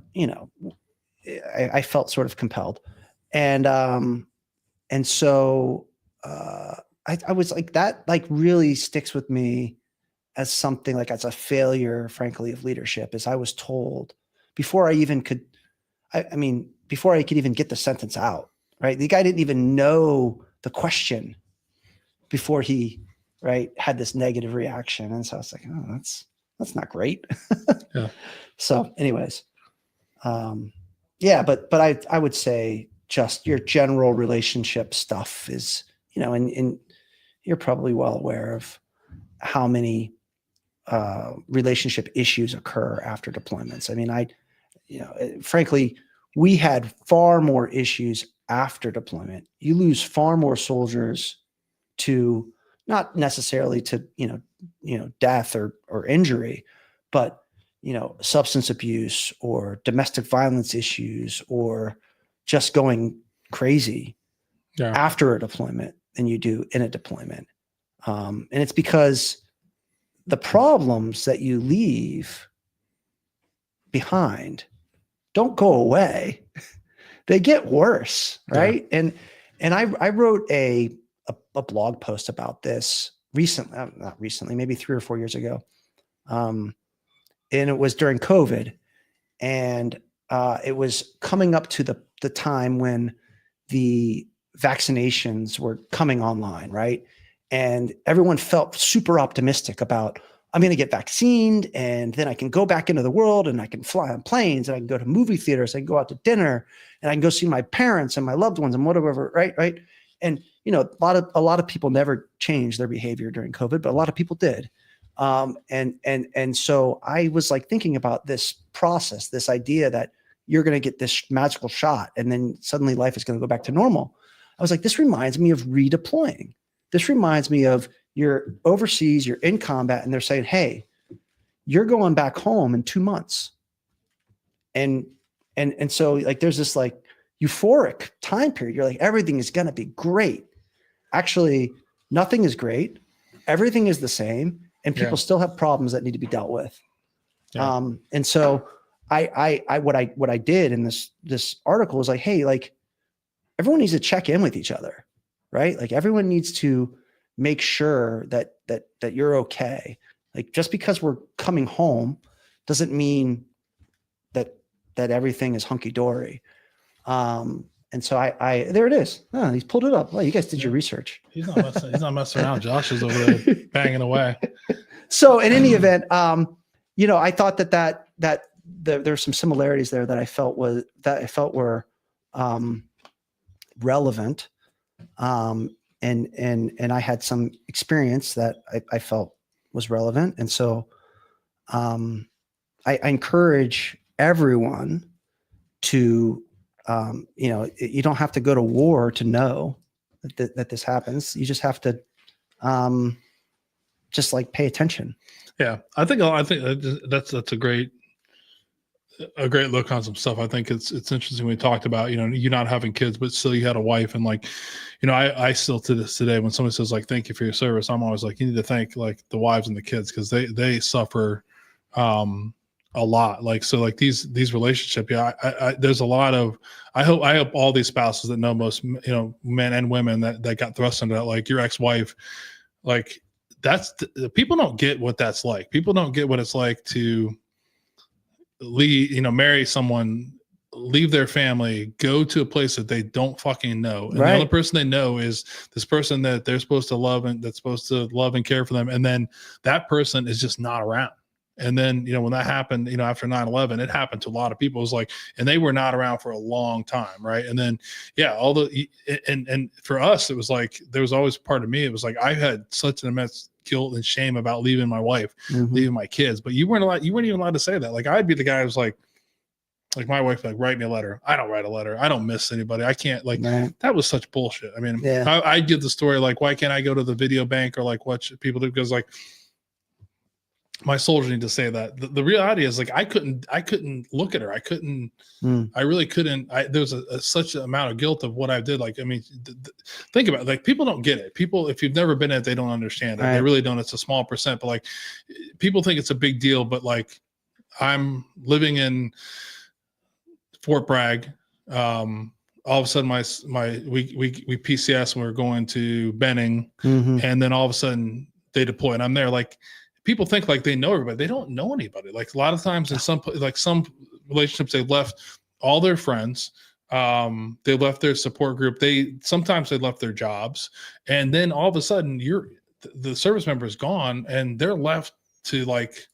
I felt sort of compelled. And so, I was like, that like really sticks with me as something like, as a failure, frankly, of leadership, is I was told before I even could, before I could even get the sentence out, right? The guy didn't even know the question before he, right, had this negative reaction. And so I was like, oh, that's not great. Yeah. So anyways, but I would say just your general relationship stuff is, and you're probably well aware of how many relationship issues occur after deployments. I mean, frankly, we had far more issues after deployment. You lose far more soldiers to, not necessarily to, death or injury, but, substance abuse or domestic violence issues, or just going crazy after a deployment than you do in a deployment. And it's because the problems that you leave behind don't go away. They get worse, right? Yeah. And I wrote a blog post about this recently, not recently, maybe 3 or 4 years ago. And it was during COVID, and it was coming up to the time when the vaccinations were coming online, right? And everyone felt super optimistic about, I'm going to get vaccinated, and then I can go back into the world, and I can fly on planes, and I can go to movie theaters, I can go out to dinner, and I can go see my parents and my loved ones and whatever, right? And a lot of people never changed their behavior during COVID, but a lot of people did. And so I was like thinking about this process, this idea that you're going to get this magical shot, and then suddenly life is going to go back to normal. I was like, this reminds me of redeploying. This reminds me of, you're overseas, you're in combat, and they're saying, hey, you're going back home in 2 months. And so like, there's this like euphoric time period. You're like, everything is going to be great. Actually, nothing is great. Everything is the same. And people still have problems that need to be dealt with. Yeah. And so what I did in this article was like, hey, like, everyone needs to check in with each other, right? Like, everyone needs to make sure that you're okay. Like, just because we're coming home doesn't mean that everything is hunky dory. And so I there it is. Oh, he's pulled it up. Well, you guys did your research. He's not messing around. Josh is over there banging away. So in any event, I thought that there's some similarities there that I felt were relevant. And I had some experience that I felt was relevant. And so I encourage everyone to, you don't have to go to war to know that this happens. You just have to just like pay attention. Yeah, I think that's a great a great look on some stuff. I think it's interesting. We talked about, you not having kids, but still you had a wife, and like, I still to this today, when somebody says like, thank you for your service, I'm always like, you need to thank like the wives and the kids, because they suffer a lot. Like, so like these relationships, I there's a lot of, I hope all these spouses that know most, men and women that got thrust into that, like your ex-wife, like that's people don't get what that's like. People don't get what it's like to marry someone, leave their family, go to a place that they don't fucking know. And the only person they know is this person that they're supposed to love, and that's supposed to love and care for them. And then that person is just not around. And then, when that happened, after 9/11, it happened to a lot of people. It was like, and they were not around for a long time. Right. And then, and for us, it was like, there was always part of me. It was like, I had such an immense guilt and shame about leaving my wife, leaving my kids, but you weren't even allowed to say that. Like, I'd be the guy who's like my wife, like, write me a letter. I don't write a letter. I don't miss anybody. I can't, like, that was such bullshit. I mean, I give the story, like, why can't I go to the video bank or like what people do? Because like, my soldiers need to say that. The reality is, like, I couldn't look at her. I couldn't, I really couldn't. There was such an amount of guilt of what I did. Like, I mean, think about it. Like, people don't get it. People, if you've never been in it, they don't understand it. They really don't. It's a small percent, but like, people think it's a big deal. But like, I'm living in Fort Bragg. All of a sudden, we PCS and we're going to Benning, and then all of a sudden they deploy, and I'm there. Like, people think like they know everybody. They don't know anybody. Like, a lot of times in some relationships, they left all their friends. They left their support group. Sometimes they left their jobs, and then all of a sudden the service member is gone, and they're left to like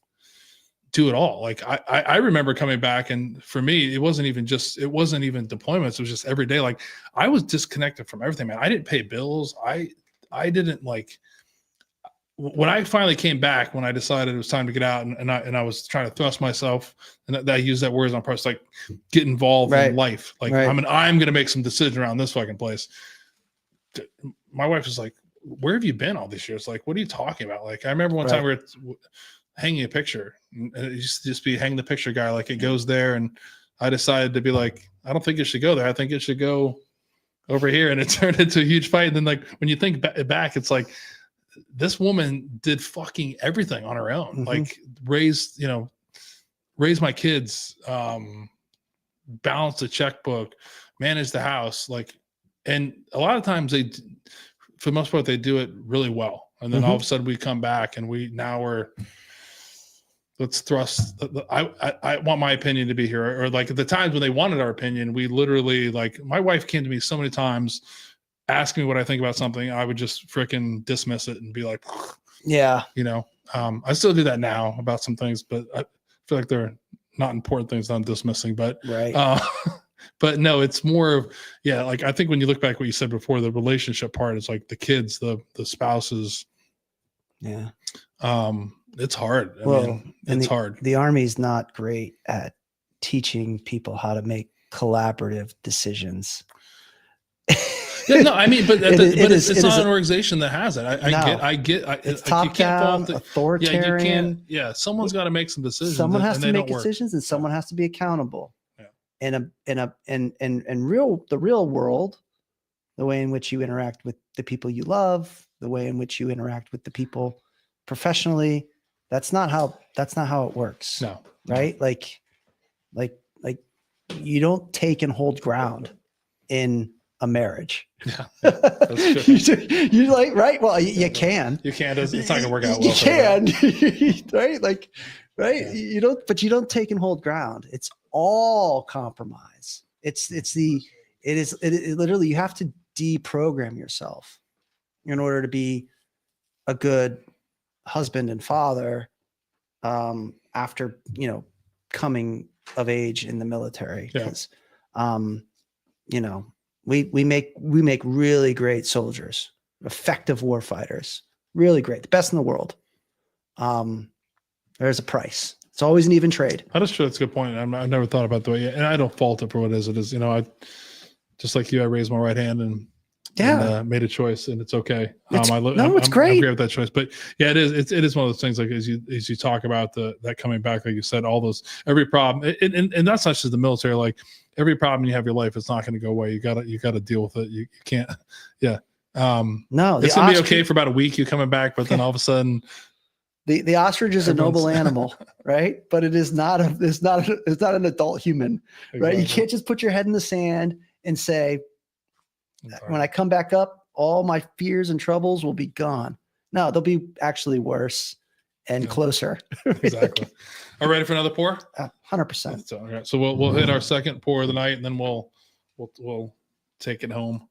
do it all. Like, I remember coming back, and for me, it wasn't even deployments. It was just every day. Like, I was disconnected from everything, man. I didn't pay bills. I didn't, like, when I finally came back, when I decided it was time to get out, and I was trying to thrust myself, and I use that word on purpose, like, get involved in life. Like, I'm going to make some decisions around this fucking place. My wife was like, where have you been all these years? Like, what are you talking about? Like, I remember one time we were hanging a picture, and it used to just be hang the picture guy. Like, it goes there. And I decided to be like, I don't think it should go there. I think it should go over here. And it turned into a huge fight. And then, like, when you think back, it's like, this woman did fucking everything on her own, like raised my kids, balance the checkbook, manage the house. Like, and a lot of times for the most part, they do it really well. And then all of a sudden we come back and let's thrust. I want my opinion to be here. Or like, at the times when they wanted our opinion, we literally, like, my wife came to me so many times, ask me what I think about something, I would just freaking dismiss it and be like, I still do that now about some things, but I feel like they're not important things that I'm dismissing, but but no, it's more of, like, I think when you look back what you said before, the relationship part is like the kids, the spouses. It's hard. I mean, it's hard. The Army's not great at teaching people how to make collaborative decisions. No, I mean, but it's not an organization that has it. I get. It's top down, authoritarian. Someone's got to make some decisions. Someone has to make decisions, and someone has to be accountable. In the real world, the way in which you interact with the people you love, the way in which you interact with the people professionally, that's not how it works. No. Right? Like you don't take and hold ground in a marriage. That's true. You're like, right? Well, you can. You can. It's not gonna work out well. You can, right? Like, right? Yeah. You don't take and hold ground. It's all compromise. It is literally, you have to deprogram yourself in order to be a good husband and father after coming of age in the military. Because we make really great soldiers, effective war fighters, really great, the best in the world. There's a price. It's always an even trade. That is true. That's a good point. I've never thought about the way, and I don't fault it for what it is. I just like you, I raise my right hand and and made a choice, and it's okay. It's I'm great. great with that choice, but yeah, it is one of those things, like as you talk about that coming back, like you said, all those, every problem, and that's not just the military, like every problem you have in your life, it's not going to go away. You gotta deal with it. You can't, yeah. No, it's gonna be okay for about a week. You're coming back, but then all of a sudden, the ostrich is a noble animal, right? But it's not an adult human, right? Exactly. You can't just put your head in the sand and say, when I come back up, all my fears and troubles will be gone. No, they'll be actually worse and closer. Exactly. Are you ready for another pour? 100%. All right. So we'll hit our second pour of the night, and then we'll take it home.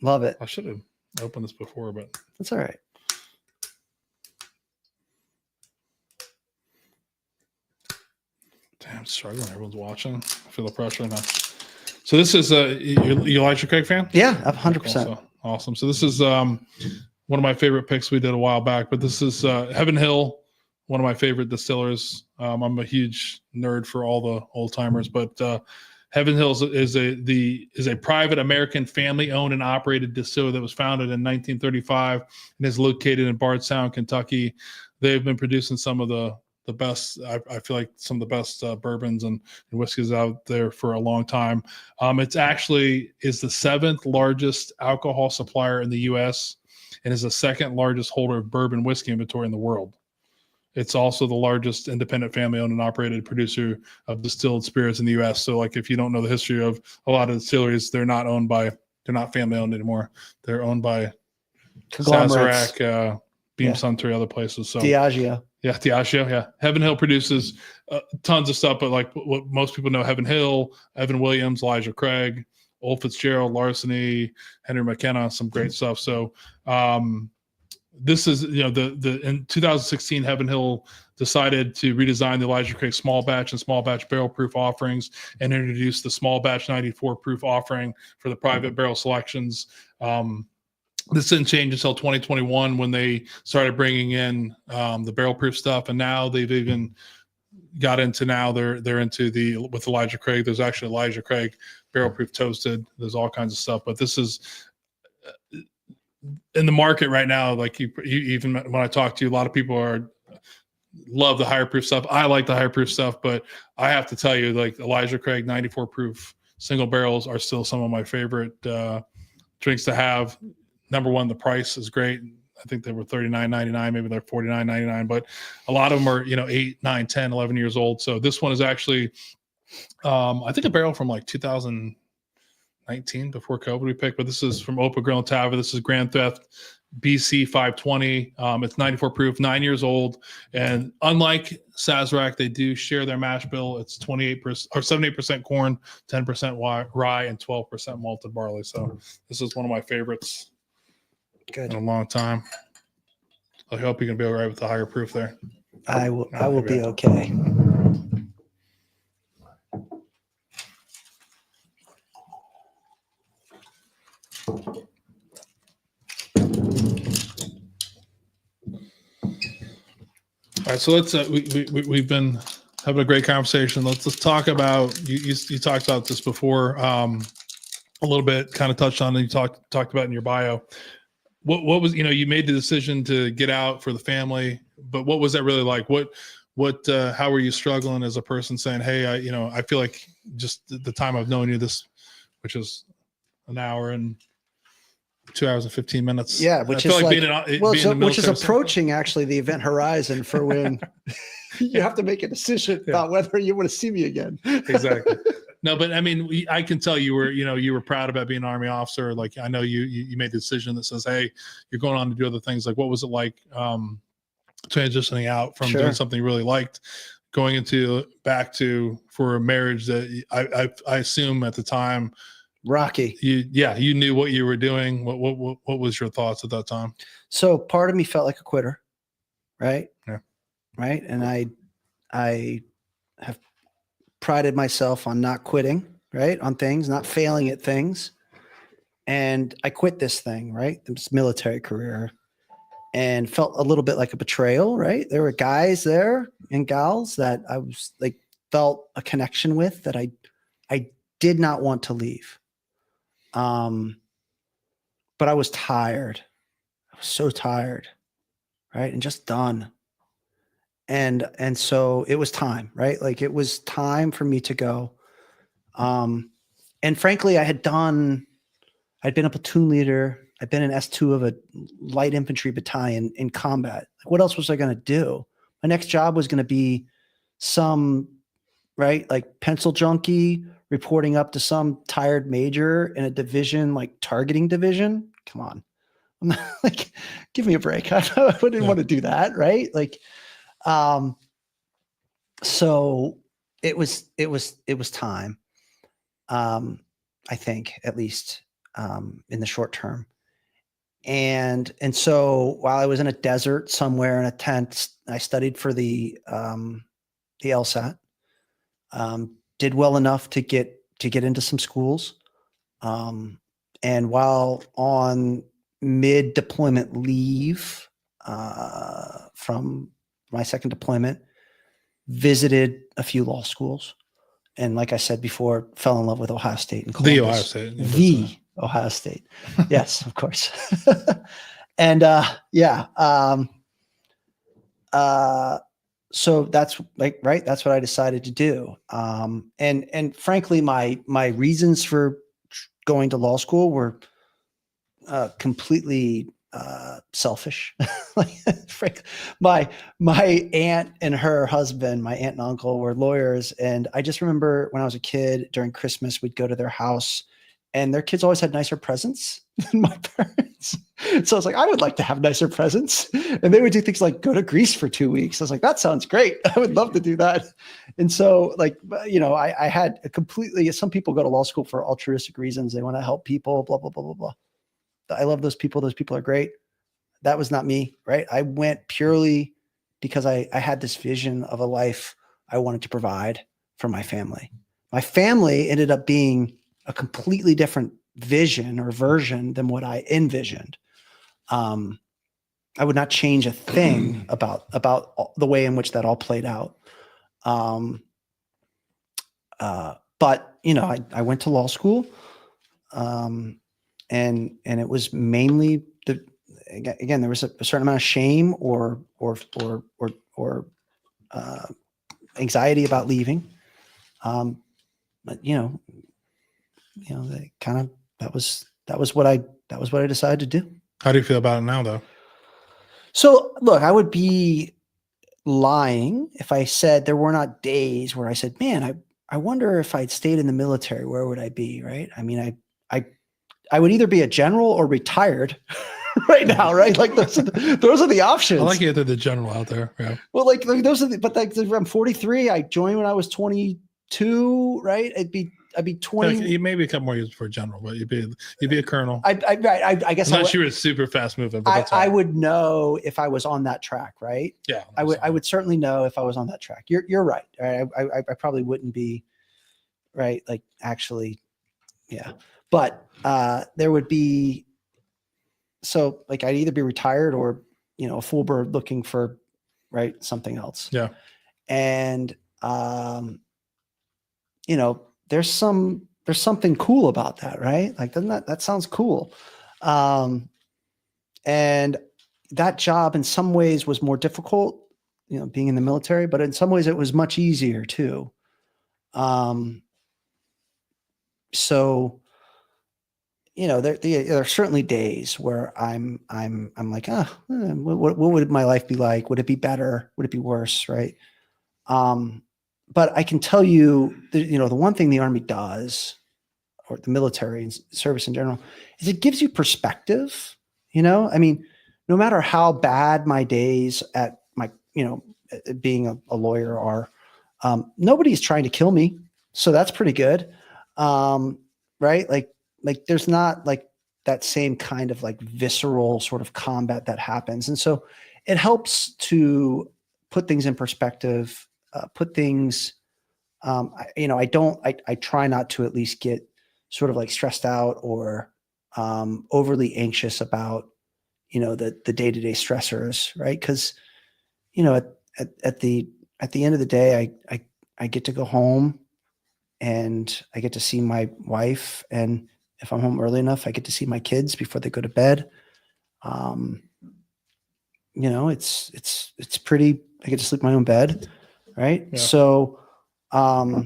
Love it. I should have opened this before, but that's all right. Damn, struggling. Everyone's watching. I feel the pressure now. So this is you Elijah Craig fan? Yeah, 100%. Awesome. So this is one of my favorite picks we did a while back, but this is Heaven Hill, one of my favorite distillers. I'm a huge nerd for all the old timers, but Heaven Hill is a private American family-owned and operated distillery that was founded in 1935 and is located in Bardstown, Kentucky. They've been producing some of the best, I feel like some of the best bourbons and whiskeys out there for a long time. It's actually is the 7th largest alcohol supplier in the U.S. and is the 2nd largest holder of bourbon whiskey inventory in the world. It's also the largest independent family-owned and operated producer of distilled spirits in the U.S. So, like, if you don't know the history of a lot of distilleries, they're not family-owned anymore. They're owned by Sazerac, Beam Suntory, other places. So Diageo. Yeah, Diageo. Yeah, Heaven Hill produces tons of stuff, but like what most people know, Heaven Hill, Evan Williams, Elijah Craig, Old Fitzgerald, Larceny, Henry McKenna, some great stuff. So this is, in 2016, Heaven Hill decided to redesign the Elijah Craig small batch and small batch barrel proof offerings and introduce the small batch 94 proof offering for the private barrel selections. This didn't change until 2021 when they started bringing in the barrel proof stuff, and now they've even got into they're into with Elijah Craig. There's actually Elijah Craig barrel proof toasted. There's all kinds of stuff, but this is in the market right now. Like you even when I talk to you, a lot of people love the higher proof stuff. I like the higher proof stuff, but I have to tell you, like Elijah Craig 94 proof single barrels are still some of my favorite drinks to have. Number one, the price is great. I think they were $39.99, maybe they're $49.99, but a lot of them are, 8, 9, 10, 11 years old. So this one is actually, I think a barrel from like 2019 before COVID we picked, but this is from Opa Grill and Tavern. This is Grand Theft BC 520. It's 94 proof, 9 years old. And unlike Sazerac, they do share their mash bill. It's 28% or 78% corn, 10% rye, and 12% malted barley. So this is one of my favorites. Good. In a long time. I hope you can be all right with the higher proof there. I will be okay. All right, so let's we've been having a great conversation. Let's talk about you talked about this before a little bit, kind of touched on it. You talked about in your bio. What was, you made the decision to get out for the family, but what was that really like? How were you struggling as a person saying, hey, I feel like just the time I've known you, this, which is an hour and 2 hours and 15 minutes. Yeah. Which is which is approaching actually the event horizon for when you have to make a decision about whether you want to see me again. Exactly. No, but I mean, I can tell you were proud about being an Army officer. Like, I know you made the decision that says, hey, you're going on to do other things. Like, what was it like transitioning out from doing something you really liked, going back to for a marriage that I assume at the time, rocky. You knew what you were doing. What was your thoughts at that time? So part of me felt like a quitter, right? Yeah. Right. And I have prided myself on not quitting, right? On things, not failing at things. And I quit this thing, right? This military career, and felt a little bit like a betrayal, right? There were guys there and gals that I was like, felt a connection with that I did not want to leave. but I was tired. I was so tired, right? And just done. And so it was time, right? Like it was time for me to go. And frankly, I'd been a platoon leader. I'd been an S2 of a light infantry battalion in combat. Like, what else was I going to do? My next job was going to be some, right, like pencil junkie reporting up to some tired major in a division, like targeting division. Come on. I'm not like, give me a break. I didn't want to do that. Right. Like, so it was time. I think at least, in the short term. And so while I was in a desert somewhere in a tent, I studied for the LSAT, did well enough to get into some schools. And while on mid deployment leave, from my second deployment, visited a few law schools. And like I said before, fell in love with Ohio State and Columbus. The Ohio State. The Ohio State. Yes, of course. And so that's like, right. That's what I decided to do. And frankly, my reasons for going to law school were completely selfish. Like, frankly, my aunt and her husband, my aunt and uncle, were lawyers. And I just remember when I was a kid during Christmas, we'd go to their house and their kids always had nicer presents than my parents. So I was like, I would like to have nicer presents. And they would do things like go to Greece for 2 weeks. I was like, that sounds great. I would love to do that. And so, like, you know, I had a completely, some people go to law school for altruistic reasons. They want to help people, blah, blah, blah, blah, blah. I love those people. Those people are great. That was not me, right? I went purely because I had this vision of a life I wanted to provide for my family. My family ended up being a completely different vision or version than what I envisioned. I would not change a thing about the way in which that all played out. But you know, I went to law school, and it was mainly again, there was a certain amount of shame or anxiety about leaving. But you know, that was what I decided to do. How do you feel about it now, though? So look, I would be lying if I said there were not days where I said, man, I wonder if I'd stayed in the military, where would I be? Right. I mean, I would either be a general or retired right now. Right. Like those are the options. I like you, the general out there. Yeah. Well, like those are but like, I'm 43. I joined when I was 22. Right. I'd be 20. You maybe a couple more years before general, but you'd be a colonel. I guess I'm not sure it's super fast moving, but that's I would know if I was on that track, right? Yeah, I would certainly know if I was on that track. You're right. I probably wouldn't be, right? Like actually, yeah. But there would be, so like I'd either be retired or, you know, a full bird looking for, right, something else. Yeah. And you know, there's something cool about that, right? Like, doesn't that sounds cool? And that job in some ways was more difficult, you know, being in the military, but in some ways it was much easier too. So, you know, there are certainly days where I'm like, what would my life be like? Would it be better? Would it be worse? Right. But I can tell you, you know, the one thing the Army does, or the military and service in general, is it gives you perspective. You know, I mean, no matter how bad my days at my, you know, being a lawyer are, nobody's trying to kill me. So that's pretty good. Right. Like there's not like that same kind of like visceral sort of combat that happens. And so it helps to put things in perspective, put things, you know, I try not to at least get sort of like stressed out or overly anxious about, you know, the day-to-day stressors, right? Because, you know, at the end of the day, I get to go home and I get to see my wife and If I'm home early enough, I get to see my kids before they go to bed. You know, it's pretty, I get to sleep in my own bed. Right. Yeah. So, yeah,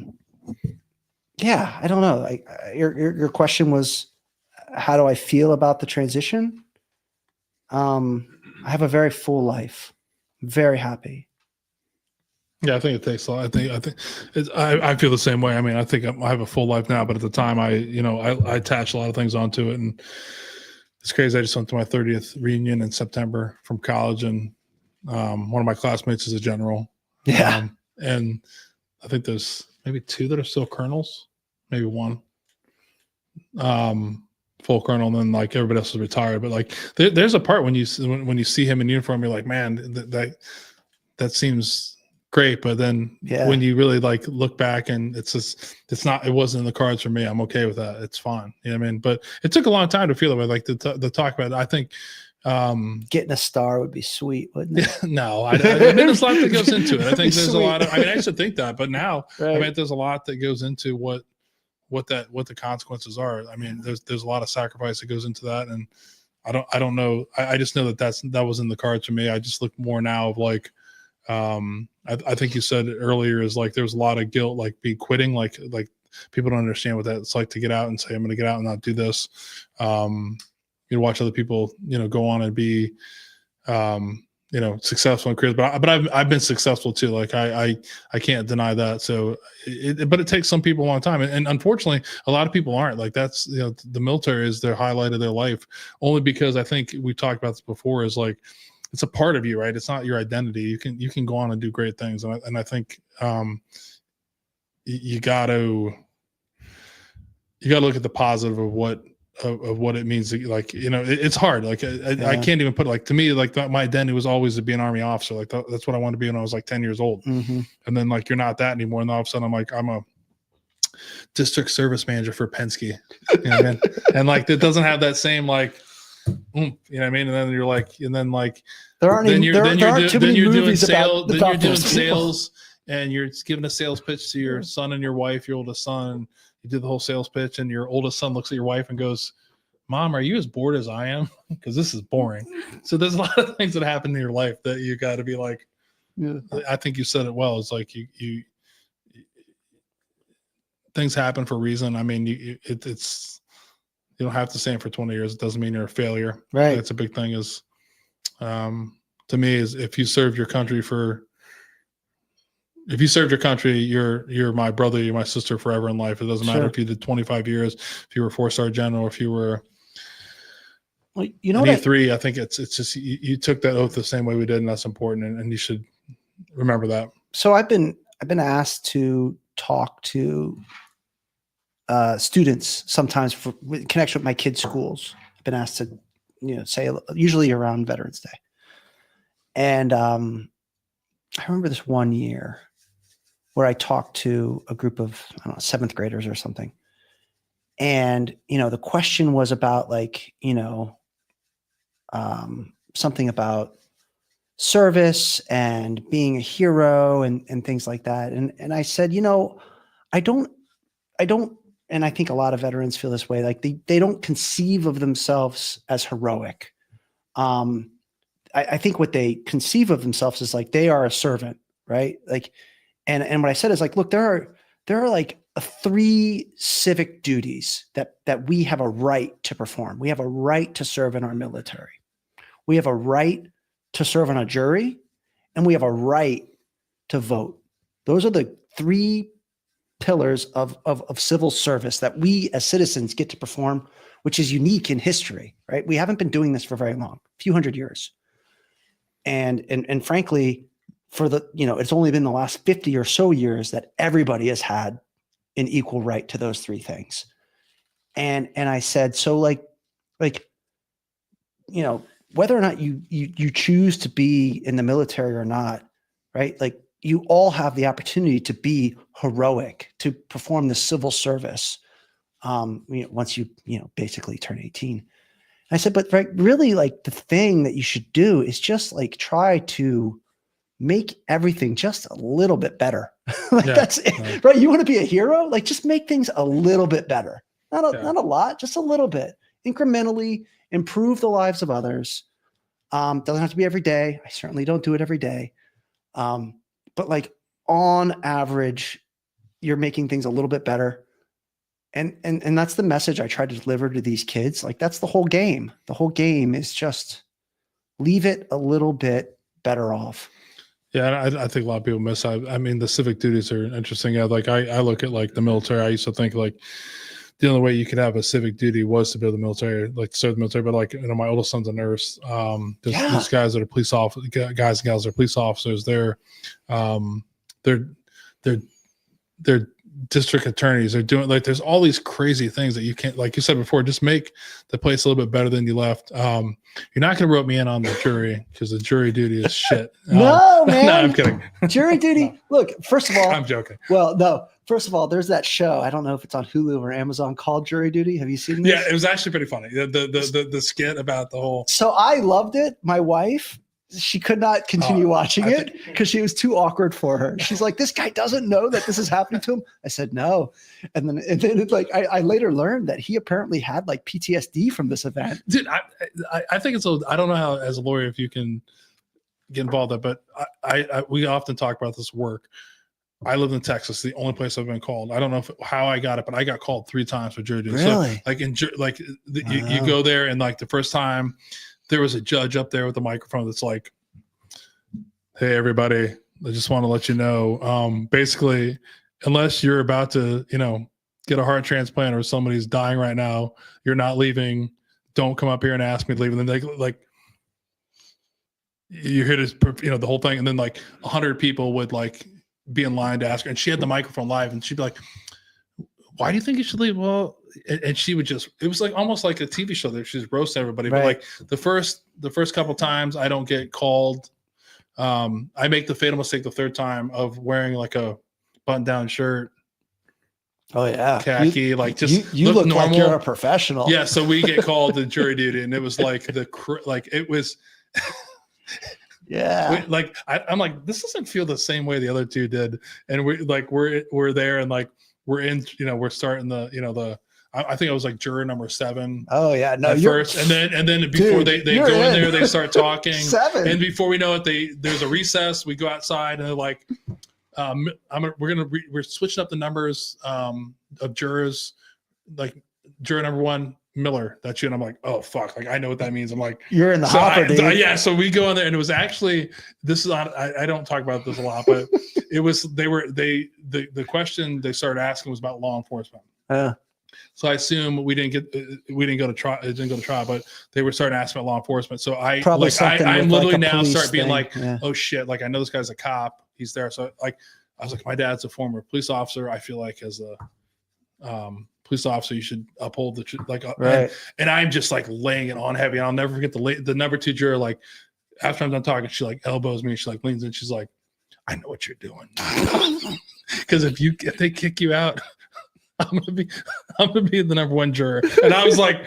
I don't know. Your question was, how do I feel about the transition? I have a very full life, very happy. Yeah, I think it takes a lot. I think I feel the same way. I mean, I think I have a full life now, but at the time I attach a lot of things onto it, and it's crazy. I just went to my 30th reunion in September from college, and one of my classmates is a general. Yeah. And I think there's maybe 2 that are still colonels, maybe 1. Full colonel, and then like everybody else is retired. But like there's a part when you see him in uniform, you're like, man, that seems great. But then when you really like look back, and it wasn't in the cards for me. I'm okay with that. It's fine. You know what I mean? But it took a long time to feel it. Like to talk about it. I think getting a star would be sweet, wouldn't it? No, I mean, there's a lot that goes into it. I think there's a lot of, I mean, I used to think that, but now I mean, there's a lot that goes into what the consequences are. I mean, there's a lot of sacrifice that goes into that. And I don't know. I just know that was in the cards for me. I just look more now of like, I think you said earlier is like, there was a lot of guilt, like quitting, like people don't understand what that's like to get out and say, I'm going to get out and not do this. You watch other people, go on and be, successful in careers, but I've been successful too. Like I can't deny that. So, but it takes some people a long time, and unfortunately, a lot of people aren't. Like that's the military is their highlight of their life, only because I think we talked about this before. Is like it's a part of you, right? It's not your identity. You can go on and do great things, and I think you got to look at the positive of what it means. Like, it's hard. Like I can't even put like, to me, like my identity was always to be an Army officer. Like that's what I wanted to be when I was like 10 years old. Mm-hmm. And then like, you're not that anymore. And all of a sudden I'm like, I'm a district service manager for Penske, you know what I mean? And like, it doesn't have that same, like, you know what I mean? And then you're like, there you're doing sales and you're giving a sales pitch to your son and your wife, your oldest son. You did the whole sales pitch, and your oldest son looks at your wife and goes, Mom, are you as bored as I am? Because this is boring. So there's a lot of things that happen in your life that you got to be like, I think you said it well. It's like you things happen for a reason. I mean, it's you don't have to stay in for 20 years. It doesn't mean you're a failure. Right. That's a big thing is, to me, is if you served your country you're my brother, you're my sister forever in life. It doesn't matter if you did 25 years, if you were a 4-star general, if you were an E3, I think it's just, you took that oath the same way we did, and that's important. And you should remember that. So I've been asked to talk to students sometimes in connection with my kids' schools. I've been asked to, say usually around Veterans Day. And I remember this one year where I talked to a group of, 7th graders or something. And, the question was about like, something about service and being a hero and things like that. And I said, I don't, and I think a lot of veterans feel this way, like they don't conceive of themselves as heroic. I think what they conceive of themselves is like, they are a servant, right? Like, and what I said is like, look, there are like 3 civic duties that we have a right to perform. We have a right to serve in our military. We have a right to serve on a jury, and we have a right to vote. Those are the 3 pillars of civil service that we as citizens get to perform, which is unique in history, right? We haven't been doing this for very long, a few hundred years. And frankly, for it's only been the last 50 or so years that everybody has had an equal right to those 3 things. And I said, so like, whether or not you choose to be in the military or not, right? Like you all have the opportunity to be heroic, to perform the civil service. Once you basically turn 18. I said, but really like the thing that you should do is just like try to make everything just a little bit better. That's it, right? You want to be a hero? Like just make things a little bit better. not a lot, just a little bit, incrementally improve the lives of others. Doesn't have to be every day. I certainly don't do it every day. But like on average, you're making things a little bit better. And that's the message I try to deliver to these kids. Like that's the whole game. The whole game is just leave it a little bit better off. Yeah, I think a lot of people miss. I mean, the civic duties are interesting. Yeah, like I look at like the military. I used to think like the only way you could have a civic duty was to be in the military, like serve the military. But like, my oldest son's a nurse. These guys that are police officers, guys and gals that are police officers. They're district attorneys. They're doing like there's all these crazy things that you can't, like you said before, just make the place a little bit better than you left. You're not going to rope me in on the jury because the jury duty is shit. No, man. No, I'm kidding. Jury duty. No. Look, first of all, I'm joking. Well, no. First of all, there's that show. I don't know if it's on Hulu or Amazon called Jury Duty. Have you seen this? Yeah, it was actually pretty funny. The skit about the whole. So I loved it. My wife, she could not continue watching it because she was too awkward for her. She's like, this guy doesn't know that this is happening to him. I said, no. And then it's like, I later learned that he apparently had like PTSD from this event. Dude, I think it's I don't know how, as a lawyer, if you can get involved in that, but we often talk about this work. I lived in Texas, the only place I've been called. I don't know how I got it, but I got called 3 times for jury duty. Really? So like you go there, and like the first time there was a judge up there with a microphone that's like, hey, everybody, I just want to let you know, basically, unless you're about to, get a heart transplant or somebody's dying right now, you're not leaving. Don't come up here and ask me to leave. And then like you hear this, the whole thing. And then like 100 people would like be in line to ask her. And she had the microphone live and she'd be like, why do you think you should leave? Well, and she would just, it was like almost like a TV show there. She's roasting everybody. Right. But like the first couple times I don't get called. I make the fatal mistake the third time of wearing like a button down shirt. Oh yeah. Khaki, you look normal. Like you're a professional. Yeah. So we get called to jury duty and it was like it was, yeah. I'm like, this doesn't feel the same way the other two did. And we're there and like, we're in, we're starting I think it was like juror number 7. Oh yeah. No, first. And then before they go in there, they start talking 7. And before we know it, there's a recess. We go outside and they're like, we're switching up the numbers of jurors. Like juror number 1, Miller, that's you. And I'm like, oh fuck. Like I know what that means. I'm like, you're in the hopper, dude. Yeah. So we go in there and it was actually, this is on, I don't talk about this a lot, but it was, the question they started asking was about law enforcement. So I assume we didn't go to trial. It didn't go to trial, but they were starting to ask about law enforcement. So I'm literally like now start being like, oh shit. Like I know this guy's a cop. He's there. So like, I was like, my dad's a former police officer. I feel like as a police officer, you should uphold the right. And I'm just like laying it on heavy. And I'll never forget the number 2 juror. Like after I'm done talking, she like elbows me. She like leans in. She's like, I know what you're doing. Because if they kick you out, I'm gonna be the number 1 juror. And I was like,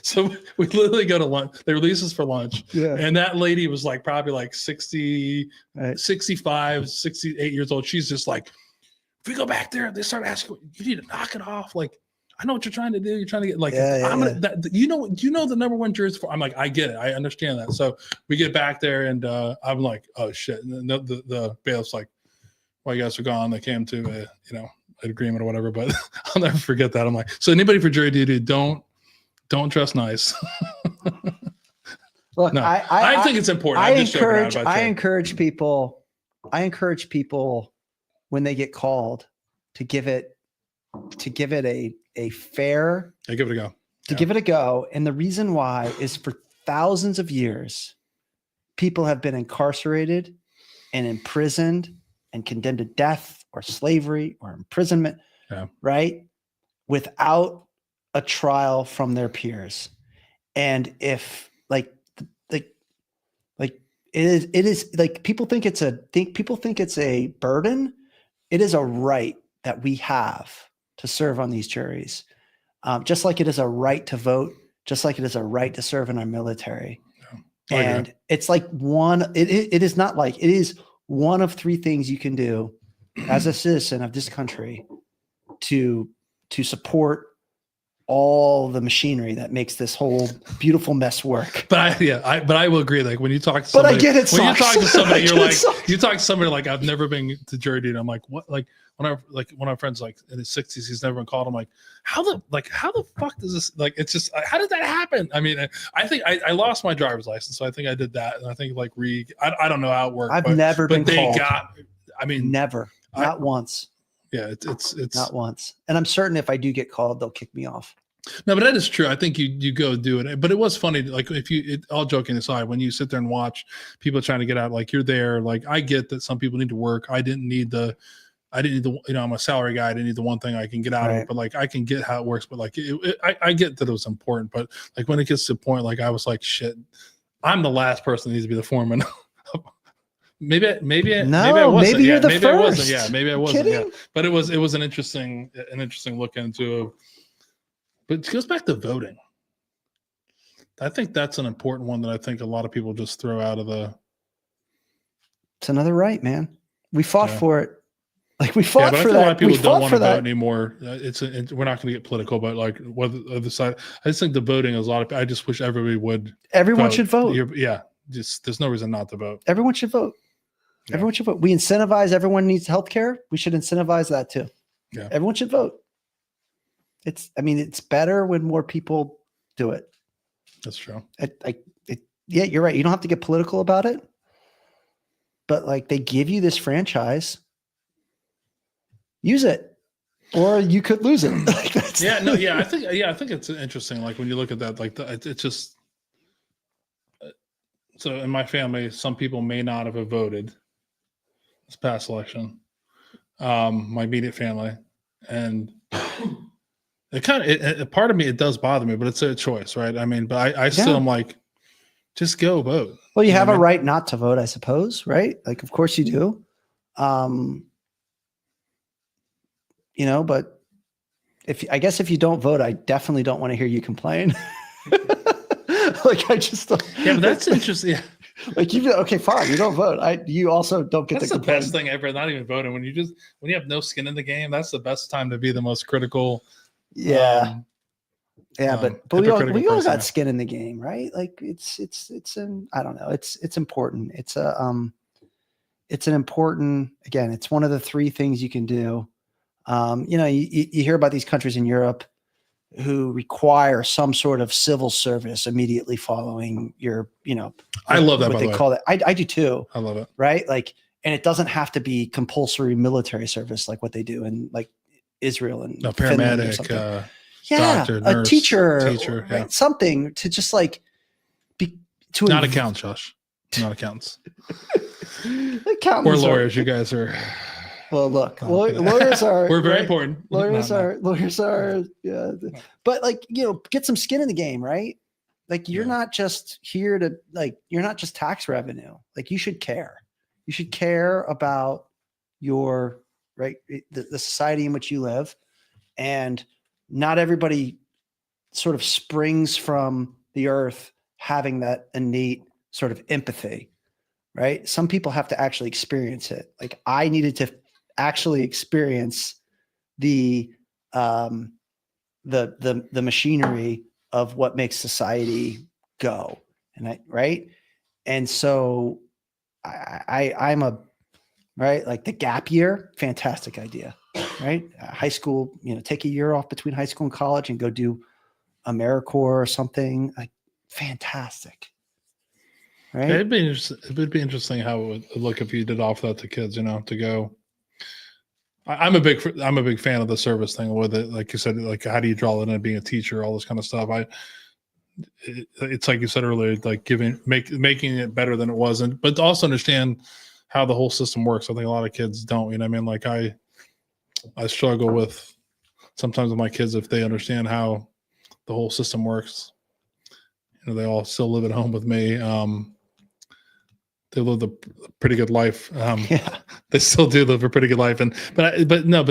so we literally go to lunch. They release us for lunch. Yeah. And that lady was like probably like 60, right. 65, 68 years old. She's just like, if we go back there, they start asking, you need to knock it off. Like, I know what you're trying to do. You're trying to get like, do you know the number 1 juror is for? I'm like, I get it. I understand that. So we get back there and I'm like, oh shit. And the bailiff's like, well, you guys are gone. They came to an agreement or whatever, but I'll never forget that. I'm like, so anybody for jury duty, don't dress nice. Look, no, I think it's important. I encourage people when they get called to give it a fair, give it a go. Give it a go. And the reason why is for thousands of years, people have been incarcerated and imprisoned and condemned to death or slavery or imprisonment, right? Without a trial from their peers. And if it is like people think it's a burden. It is a right that we have to serve on these juries. Just like it is a right to vote, just like it is a right to serve in our military. Yeah. And it's like it is one of 3 things you can do as a citizen of this country to support all the machinery that makes this whole beautiful mess work. But I will agree. Like when you talk to But somebody, I get it. when you Sucks. talk to somebody, you're like, sucks. you talk to somebody like, I've never been to jury duty. I'm like, what? Like when I like one of my friends like in his 60s, he's never been called. I'm like, how the fuck does this, like, it's just, how did that happen? I mean, I think I lost my driver's license, so I think I did that, and I think like I don't know how it worked. I've never been called. I mean, never, not once. Yeah, it's not once. And I'm certain if I do get called, they'll kick me off. No, but that is true. I think you go do it. But it was funny, like all joking aside, when you sit there and watch people trying to get out, like you're there, like I get that some people need to work. I didn't need the, I'm a salary guy. I didn't need the one thing I can get out of it, but like I can get how it works. But like I get that it was important. But like when it gets to the point, like I was like, shit, I'm the last person that needs to be the foreman. maybe I wasn't. Maybe you're the maybe first. I wasn't. Yeah, maybe I wasn't. Kidding? Yeah, but it was an interesting look into. But it goes back to voting. I think that's an important one that I think a lot of people just throw out of the. It's another right, man. We fought for it. Like we fought but for I think that. A lot of people don't want to vote that. anymore. We're not going to get political, but like whether the side, I just think the voting is a lot of. I just wish everybody would. Everyone should vote. Just there's no reason not to vote. Everyone should vote. Yeah. Everyone should vote. We incentivize everyone needs healthcare. We should incentivize that too. Yeah. Everyone should vote. It's better when more people do it. That's true. Yeah, you're right. You don't have to get political about it, but like they give you this franchise, use it, or you could lose it. I think it's interesting. Like when you look at that, like it's just. So in my family, some people may not have voted this past election. My immediate family, and. It kind of part of me, it does bother me, but it's a choice, right? I mean, but I still am like, just go vote. Well, you have a right not to vote, I suppose, right? Like, of course you do. But if you don't vote, I definitely don't want to hear you complain. Like I just don't. Yeah, but that's interesting. Yeah. Like okay, fine, you don't vote. You also don't get that's the best thing ever. Not even voting when you have no skin in the game. That's the best time to be the most critical. Yeah. But we all got skin in the game, right? Like it's I don't know. It's important. It's an important, again, it's one of the three things you can do. You hear about these countries in Europe who require some sort of civil service immediately following your, I love that. What they call it. I do too. I love it. Right. Like, and it doesn't have to be compulsory military service like what they do in like Israel and paramedic, doctor, nurse, a teacher, right? Something to just like be to not accountants, Josh, not accountants. Accountants or lawyers. You guys are. Well, look, lawyers are. We're very important. Lawyers are. Yeah, but like get some skin in the game, right? Like you're not just here to you're not just tax revenue. Like you should care. You should care about your the society in which you live, and not everybody sort of springs from the earth having that innate sort of empathy, right? Some people have to actually experience it. Like I needed to actually experience the machinery of what makes society go. And so I'm a, right. Like the gap year, fantastic idea, right? High school, take a year off between high school and college and go do AmeriCorps or something, like fantastic. Right. It would be interesting how it would look if you did offer that to kids, to go. I'm a big fan of the service thing with it. Like you said, like how do you draw it in being a teacher, all this kind of stuff. It's like you said earlier, like making it better than it wasn't, but to also understand how the whole system works. I think a lot of kids don't, like I struggle with sometimes with my kids, if they understand how the whole system works, they all still live at home with me. They lived a pretty good life. They still do live a pretty good life. But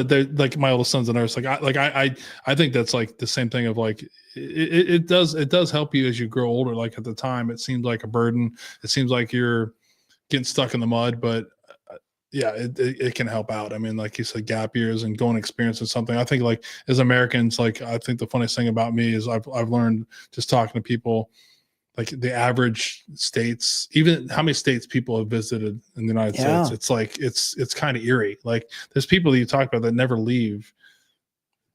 they're like my oldest son's a nurse. I think that's like the same thing of like, it does help you as you grow older. Like at the time, it seems like a burden. It seems like you're getting stuck in the mud, but yeah, it can help out. I mean, like you said, gap years and going experiencing something. I think like as Americans, like I think the funniest thing about me is I've learned just talking to people, like the average states, even how many states people have visited in the United States. It's like it's kind of eerie. Like there's people that you talk about that never leave.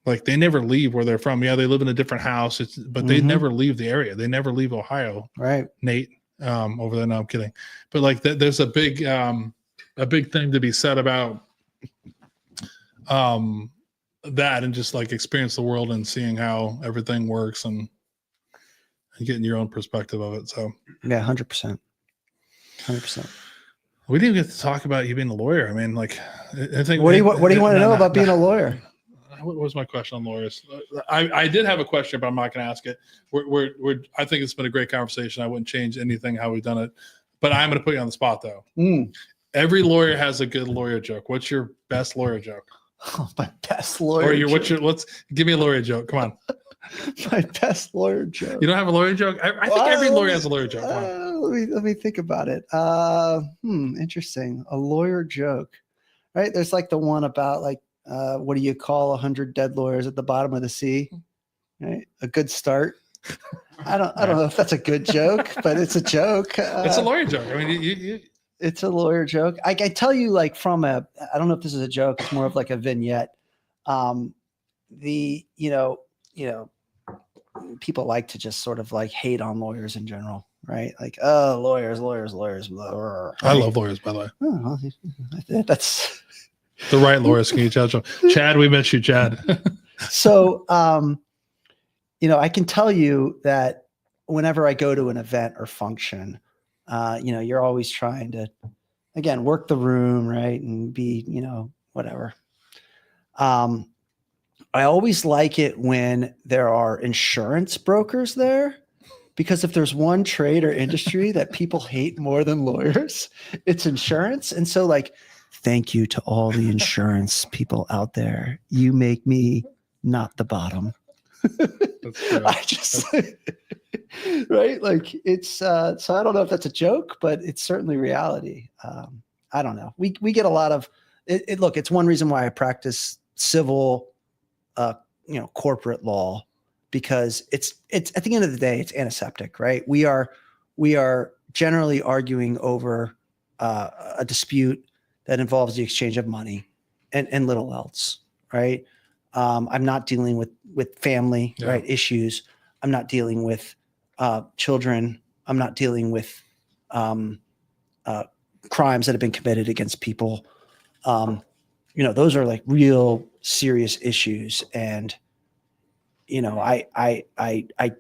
Like they never leave where they're from. Yeah, they live in a different house, but they never leave the area. They never leave Ohio. Right, Nate, over there. No, I'm kidding. But like there's a big thing to be said about that, and just like experience the world and seeing how everything works and getting your own perspective of it. So yeah, 100%. We didn't get to talk about you being a lawyer. I mean, like, I think. What do you want to know about being a lawyer? What was my question on lawyers? I did have a question, but I'm not going to ask it. I think it's been a great conversation. I wouldn't change anything how we've done it, but I'm going to put you on the spot though. Every lawyer has a good lawyer joke. What's your best lawyer joke? Oh, my best lawyer joke. Let's give me a lawyer joke. Come on. My best lawyer joke. You don't have a lawyer joke? I think every lawyer has a lawyer joke. Let me think about it. Interesting. A lawyer joke, right? There's like the one about like, what do you call 100 dead lawyers at the bottom of the sea? Right? A good start. I don't know if that's a good joke, but it's a joke. It's a lawyer joke. I mean, it's a lawyer joke. I tell you, like I don't know if this is a joke. It's more of like a vignette. People like to just sort of like hate on lawyers in general, right? Like, oh, lawyers. Right? I love lawyers, by the way. Oh, that's the right lawyers. Can you judge them? Chad, we miss you, Chad. So, I can tell you that whenever I go to an event or function, you're always trying to, again, work the room, right? And be, whatever. I always like it when there are insurance brokers there, because if there's one trade or industry that people hate more than lawyers, it's insurance. And so like, thank you to all the insurance people out there. You make me not the bottom. I just, right? Like it's, so I don't know if that's a joke, but it's certainly reality. I don't know. We get a lot of it. Look, it's one reason why I practice civil, corporate law, because it's at the end of the day, it's antiseptic, right? We are generally arguing over a dispute that involves the exchange of money and little else, right? I'm not dealing with family, right, issues. I'm not dealing with children. I'm not dealing with crimes that have been committed against people. Those are like real serious issues. And, I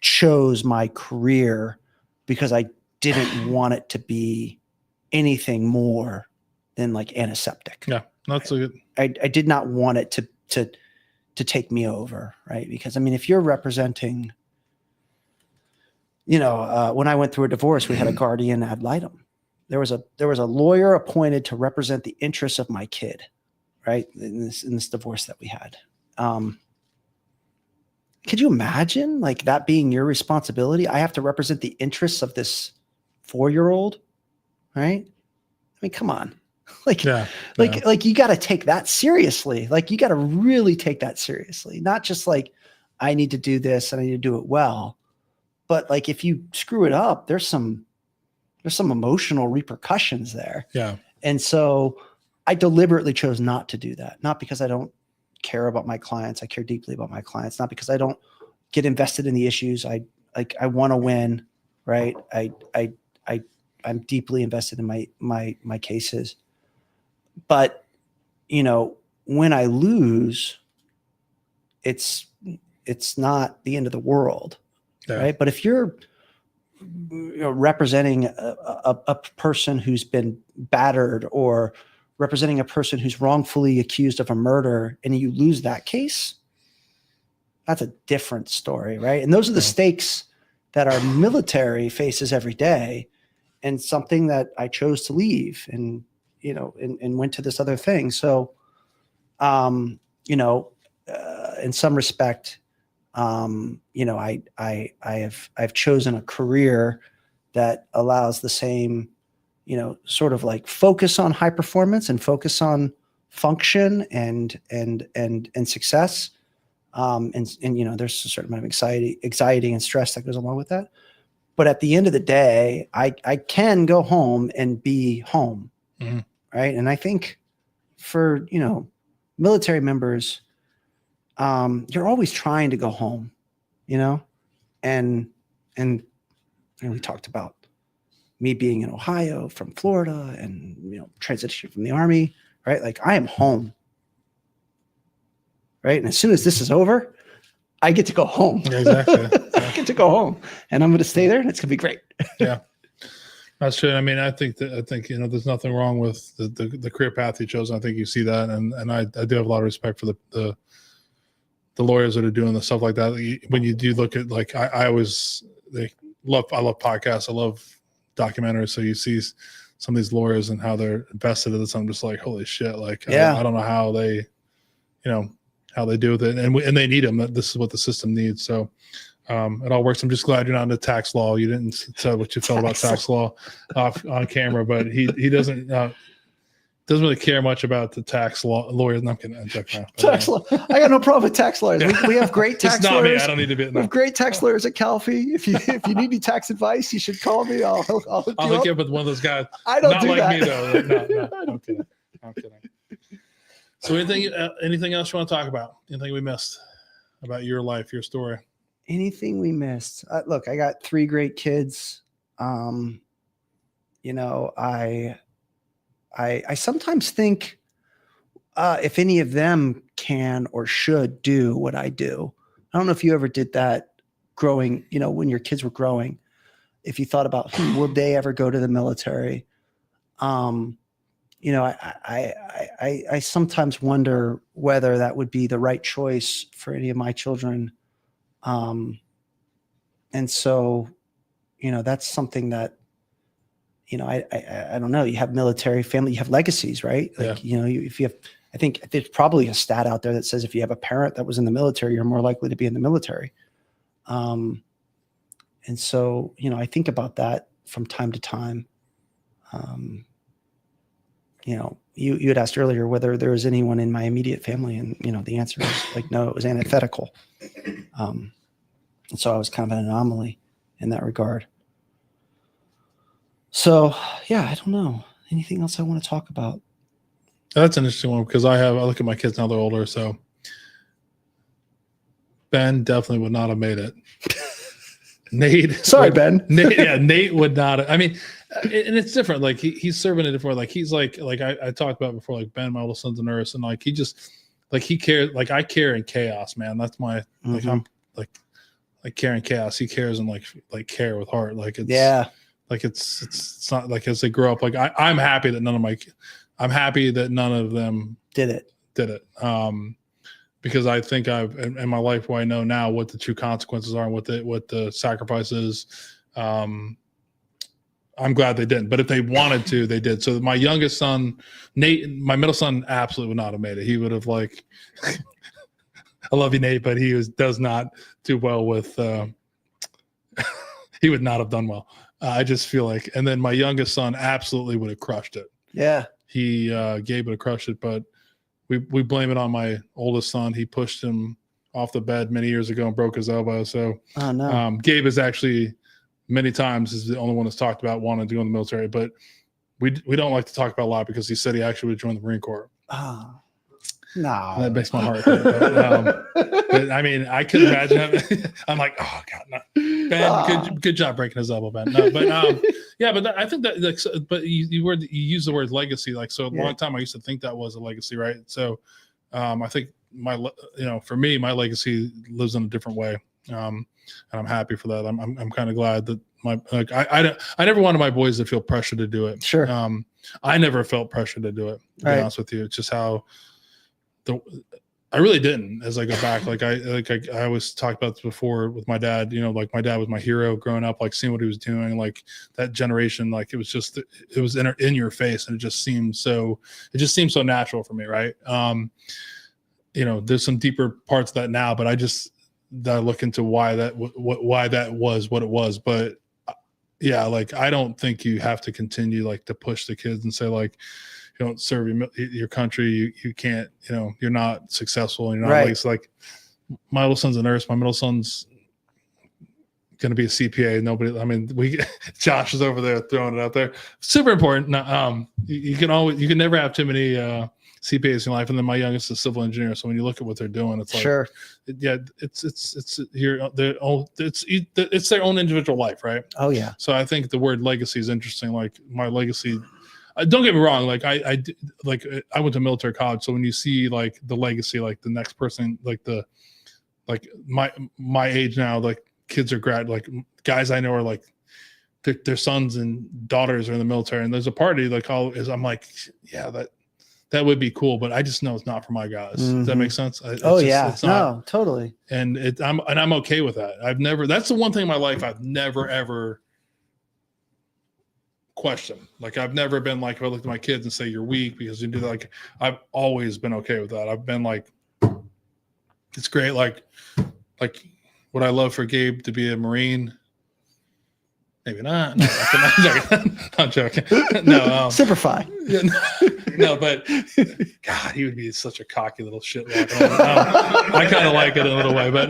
chose my career because I didn't want it to be anything more than like antiseptic. Yeah, that's a good. I did not want it to take me over, right? Because I mean, if you're representing, when I went through a divorce, we had a guardian ad litem. There was a lawyer appointed to represent the interests of my kid, right? In this divorce that we had. Could you imagine like that being your responsibility? I have to represent the interests of this 4-year-old, right? I mean, come on. Like you got to take that seriously. Like you got to really take that seriously. Not just like, I need to do this and I need to do it well, but like, if you screw it up, there's some emotional repercussions there. Yeah. And so I deliberately chose not to do that. Not because I don't care about my clients. I care deeply about my clients. Not because I don't get invested in the issues. I want to win, right? I'm deeply invested in my cases. But, when I lose, it's not the end of the world, right? But if you're representing a person who's been battered, or representing a person who's wrongfully accused of a murder, and you lose that case, that's a different story, right? And those are the stakes that our military faces every day, and something that I chose to leave and went to this other thing. So, in some respect, I've chosen a career that allows the same, sort of like focus on high performance and focus on function and success. And there's a certain amount of anxiety and stress that goes along with that. But at the end of the day, I can go home and be home. Mm-hmm. Right. And I think for, military members, you're always trying to go home, and we talked about me being in Ohio from Florida and, transitioning from the Army, right? Like I am home. Right. And as soon as this is over, I get to go home. Yeah, exactly. I get to go home and I'm going to stay there and it's going to be great. Yeah, that's true. I mean, I think there's nothing wrong with the career path you chose. I think you see that. And I do have a lot of respect for the lawyers that are doing the stuff like that. When you do look at, like, I love podcasts. I love documentaries. So you see some of these lawyers and how they're invested in this. I'm just like, holy shit. Like, yeah. I don't know how they, how they do with it, and they need them. This is what the system needs. So it all works. I'm just glad you're not into tax law. You didn't say what you felt about tax law off on camera, but he doesn't really care much about the tax law lawyers. No, I'm kidding. Tax law. I got no problem with tax lawyers. We have great tax lawyers. Me. I don't need to be. We have great tax lawyers at Calfee. If you need any tax advice, you should call me. I'll hook you up with one of those guys. I don't not do like that. Me though. No, I'm kidding. So anything else you want to talk about? Anything we missed about your life, your story? Anything we missed? Look, I got 3 great kids. I sometimes think if any of them can or should do what I do. I don't know if you ever did that growing, when your kids were growing, if you thought about would they ever go to the military? I sometimes wonder whether that would be the right choice for any of my children. And so, that's something that, I don't know. You have military family, you have legacies, right? Like, if you have, I think there's probably a stat out there that says if you have a parent that was in the military, you're more likely to be in the military. And so, I think about that from time to time. You had asked earlier whether there was anyone in my immediate family, and the answer is like no, it was antithetical. And so I was kind of an anomaly in that regard. So yeah, I don't know. Anything else I want to talk about? That's an interesting one because I look at my kids now, they're older, so Ben definitely would not have made it. Nate. Sorry, Ben. Nate would not. I mean, and it's different. Like he's serving a different. Like he's like I talked about before. Like Ben, my little son's a nurse, and like he just like he cares. Like I care in chaos, man. That's my like I'm like care in chaos. He cares and like care with heart. Like it's Like it's not like as they grow up. Like I'm happy that I'm happy that none of them did it. Because I think I've in my life where I know now what the true consequences are and what the sacrifice is. I'm glad they didn't, but if they wanted to, they did. So my youngest son, Nate, my middle son, absolutely would not have made it. He would have I love you, Nate, but he does not do well with. He would not have done well. I just feel like, and then my youngest son absolutely would have crushed it. Yeah, Gabe would have crushed it, but. We blame it on my oldest son. He pushed him off the bed many years ago and broke his elbow. So Gabe is actually many times is the only one that's talked about wanting to go in the military, but we don't like to talk about a lot because he said he actually would join the Marine Corps. Oh, no. And that makes my heart hurt. But I mean, I could imagine having, I'm like, oh God, no. Ben, good job breaking his elbow, Ben. No, but yeah, but I think that, like, but you use the word legacy, like, so a long time I used to think that was a legacy, right? So I think for me, my legacy lives in a different way, and I'm happy for that. I'm kind of glad that I never wanted my boys to feel pressure to do it. Sure. I never felt pressure to do it. To be honest with you, it's just how I really didn't. As I go back, I always talked about this before with my dad. Like my dad was my hero growing up. Like seeing what he was doing, like that generation, like it was in your face, and it just seemed so natural for me, right? There's some deeper parts of that now, but I look into why that was what it was. But yeah, like I don't think you have to continue like to push the kids and say like, you don't serve your country, you can't, you're not successful, and you're not Right. like, it's like my little son's a nurse, my middle son's going to be a CPA. Nobody, I mean, Josh is over there throwing it out there. Super important. You can never have too many CPAs in your life. And then my youngest is a civil engineer. So when you look at what they're doing, it's like, sure, yeah, it's their own individual life. Right. Oh yeah. So I think the word legacy is interesting. Like my legacy, don't get me wrong. Like I went to military college. So when you see like the legacy, like the next person, like my age now, like kids are like guys I know are like their sons and daughters are in the military, and there's a party like I'm like, yeah, that would be cool, but I just know it's not for my guys. Does that make sense? It's not, no, totally. And I'm okay with that. That's the one thing in my life I've never ever questioned. Like I've never been like, if I look at my kids and say you're weak because you do that, like I've always been okay with that. I've been like, it's great. Like would I love for Gabe to be a Marine? Maybe not. No, I'm joking. No, Simplify. No, but God, he would be such a cocky little shit. I kind of like it a little way, but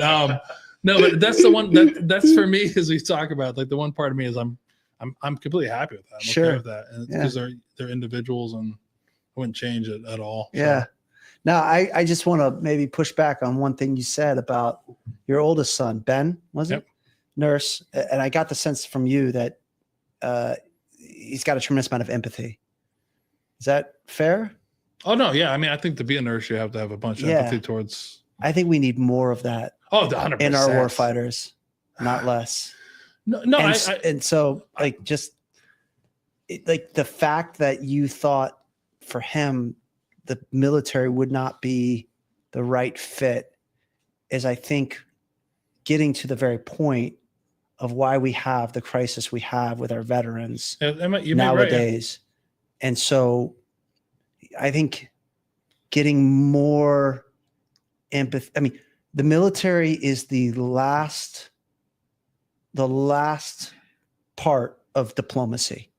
no, but that's the one that's for me, as we talk about, like the one part of me is I'm completely happy with that. I'm okay with that, and because they're individuals, and I wouldn't change it at all. Yeah. So. Now, I just want to maybe push back on one thing you said about your oldest son, Ben, was it? Nurse. And I got the sense from you that he's got a tremendous amount of empathy. Is that fair? Oh, no. Yeah. I mean, I think to be a nurse, you have to have a bunch of empathy towards. I think we need more of that. Oh, 100%. In our warfighters, not less. No. And so like like the fact that you thought for him, the military would not be the right fit is, I think, getting to the very point of why we have the crisis we have with our veterans nowadays. Right. And so I think getting more empathy. I mean, the military is the last part of diplomacy,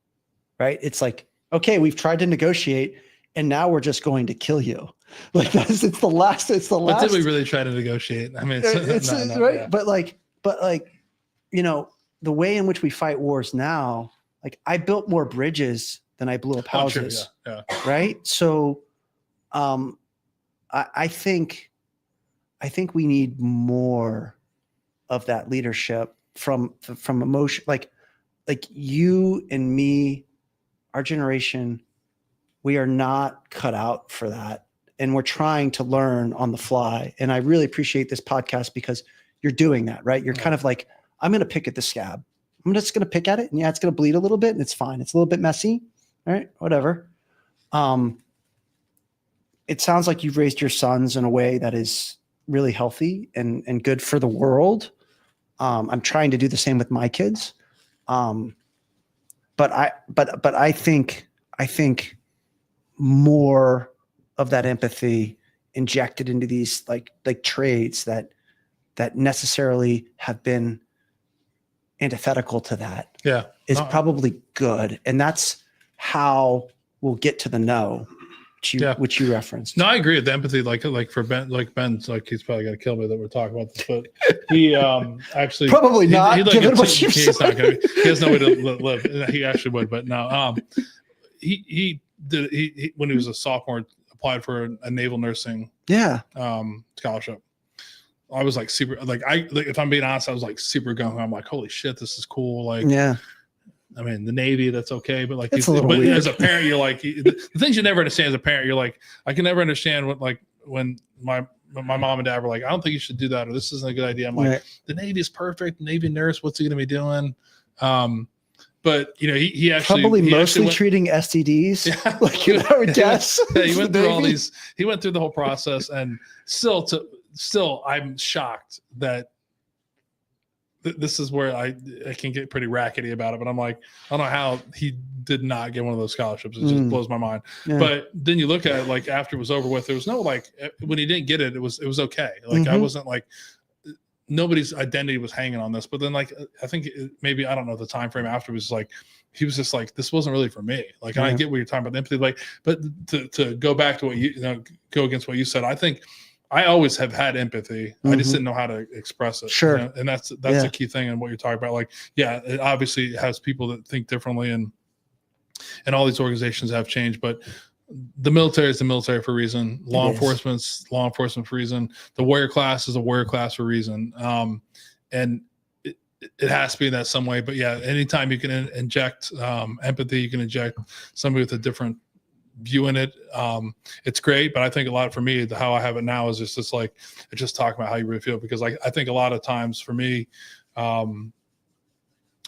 right? It's like, okay, we've tried to negotiate, and now we're just going to kill you. Like it's the last. But did we really try to negotiate? I mean, it's right. Yeah. But like, the way in which we fight wars now, like I built more bridges than I blew up houses. Yeah. Right. So, I think we need more of that leadership from emotion. Like you and me, our generation, we are not cut out for that. And we're trying to learn on the fly. And I really appreciate this podcast because you're doing that, right? You're kind of like, I'm going to pick at the scab. I'm just going to pick at it. And yeah, it's going to bleed a little bit and it's fine. It's a little bit messy. All right, whatever. It sounds like you've raised your sons in a way that is really healthy and good for the world. I'm trying to do the same with my kids. But I think more of that empathy injected into these like trades that necessarily have been antithetical to that is probably good. And that's how we'll get to the no, which you referenced. No, I agree with the empathy. Like for Ben, Ben's like, he's probably going to kill me that we're talking about this, but he actually probably not. He has no way to live. He actually would, but no. He did. When he was a sophomore, applied for a naval nursing scholarship. I was like super, if I'm being honest, I was like super gung. I'm like, holy shit, this is cool. Like, I mean, the Navy, that's okay, but like, but as a parent, you're like, the things you never understand as a parent, you're like, I can never understand when my mom and dad were like, I don't think you should do that, or this isn't a good idea. I'm like, the Navy is perfect. Navy nurse, what's he going to be doing? But he actually probably mostly treating STDs. Yeah. Like I would guess. He went through all these. He went through the whole process, and still, I'm shocked that this is where I can get pretty rackety about it. But I'm like, I don't know how he did not get one of those scholarships. It just blows my mind. Yeah. But then you look at it, like after it was over with, there was no when he didn't get it, it was okay. Like I wasn't like nobody's identity was hanging on this. But then like, I think maybe, I don't know the time frame after, was like, he was just like, this wasn't really for me. Like, and I get what you're talking about, empathy. Like, but to go back to what you know, go against what you said, I think I always have had empathy. I just didn't know how to express it. Sure. You know? And that's a key thing in what you're talking about. Like, yeah, it obviously has people that think differently, and all these organizations have changed, but the military is the military for a reason. Law enforcement for a reason. The warrior class is a warrior class for a reason. And it has to be in that some way. But yeah, anytime you can inject empathy, you can inject somebody with a different view in it. It's great. But I think a lot for me, how I have it now is just like, it's just talking about how you really feel. Because I think a lot of times for me, as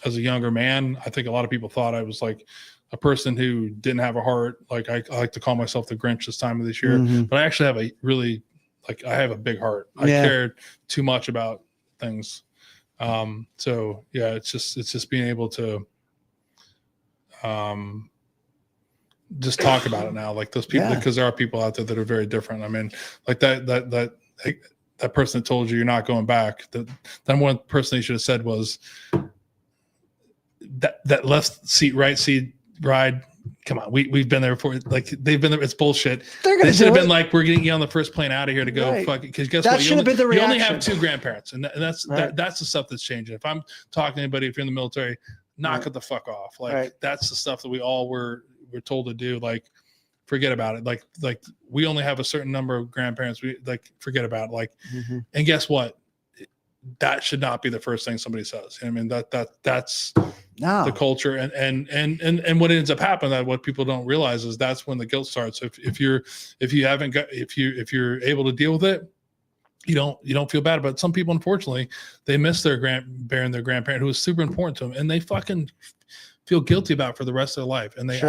a younger man, I think a lot of people thought I was like a person who didn't have a heart. Like I like to call myself the Grinch this time of this year, but I actually have a really, like, I have a big heart. I cared too much about things. So yeah, it's just being able to, just talk about it now. Like those people, because there are people out there that are very different. I mean, like that person that told you you're not going back, that one person you should have said was that left seat, right seat ride. Come on, we've been there before. Like they've been there. It's bullshit. They should have been like, we're getting you on the first plane out of here to go. Fuck it. Because guess what? You only have 2 grandparents, and that's that's the stuff that's changing. If I'm talking to anybody, if you're in the military, knock it the fuck off. Like that's the stuff that we all were told to do. Like forget about it. Like we only have a certain number of grandparents. We like forget about it. Like, and guess what? That should not be the first thing somebody says. I mean, that's the culture, and what ends up happening, that what people don't realize is that's when the guilt starts. If you're able to deal with it, you don't feel bad about it. Some people, unfortunately, they miss their grandparent who was super important to them, and they fucking feel guilty about it for the rest of their life. And they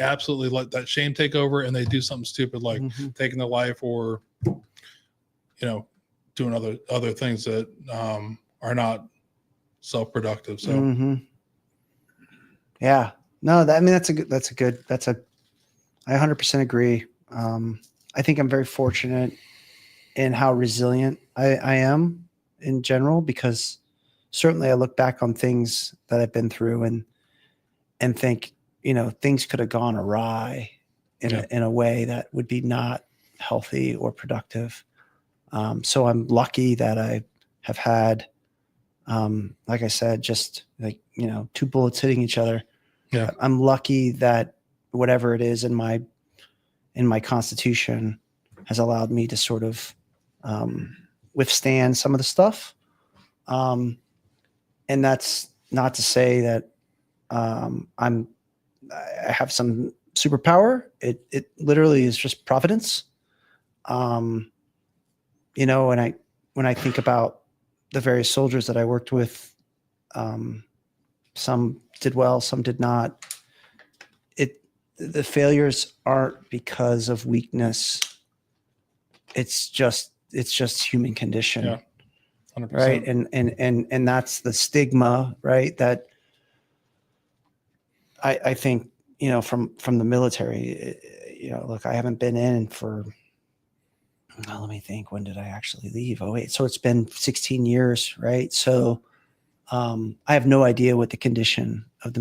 absolutely let that shame take over, and they do something stupid like taking their life, or doing other things that are not self-productive. So yeah, no, I mean, I 100% agree. I think I'm very fortunate in how resilient I am in general, because certainly I look back on things that I've been through and think, things could have gone awry in a way that would be not healthy or productive. So I'm lucky that I have had, like I said, just like, 2 bullets hitting each other. Yeah. I'm lucky that whatever it is in my constitution has allowed me to sort of, withstand some of the stuff. And that's not to say that, I have some superpower. It literally is just providence. When I think about the various soldiers that I worked with, some did well, some did not. The failures aren't because of weakness. It's just human condition. Yeah. 100%. Right. And that's the stigma, right? That I think, from the military, look, I haven't been in for, let me think, when did I actually leave? Oh, wait. So it's been 16 years, right? So I have no idea what the condition of the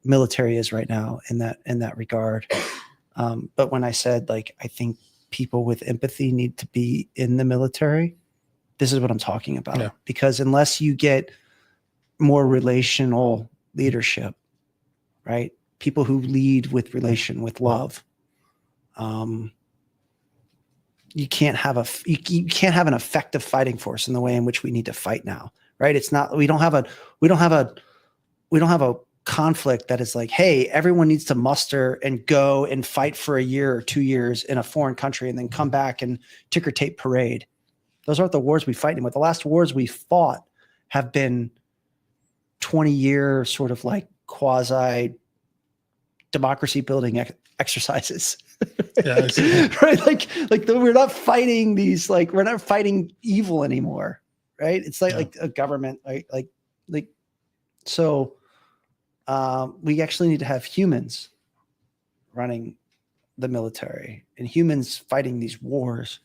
military is right now in that regard. But when I said, like, I think people with empathy need to be in the military, this is what I'm talking about. Yeah. Because unless you get more relational leadership, right? People who lead with love, you can't have an effective fighting force in the way in which we need to fight now, right? It's not, we don't have a conflict that is like, hey, everyone needs to muster and go and fight for a year or 2 years in a foreign country and then come back and ticker tape parade. Those aren't the wars we fight anymore. The last wars we fought have been 20-year sort of like quasi democracy building exercises. Yeah, right. Like we're not fighting these, like, we're not fighting evil anymore. Right. It's like a government, right? So we actually need to have humans running the military and humans fighting these wars,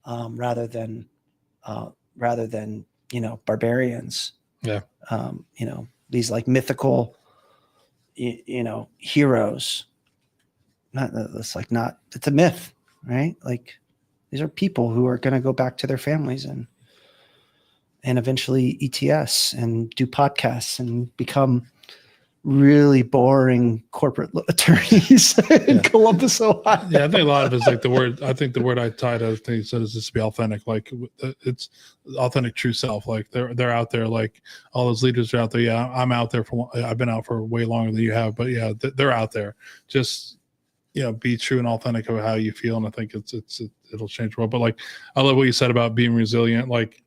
rather than barbarians. Yeah. These like mythical, heroes. It's a myth, right? Like these are people who are going to go back to their families and eventually ETS and do podcasts and become really boring corporate attorneys in Columbus, Ohio. Yeah, I think a lot of it's like the word I tied to things said is just to be authentic. Like it's authentic, true self. Like they're out there. Like all those leaders are out there. Yeah, I'm out there I've been out for way longer than you have, but yeah, they're out there. Just be true and authentic of how you feel, and I think it'll change the world. But like, I love what you said about being resilient. Like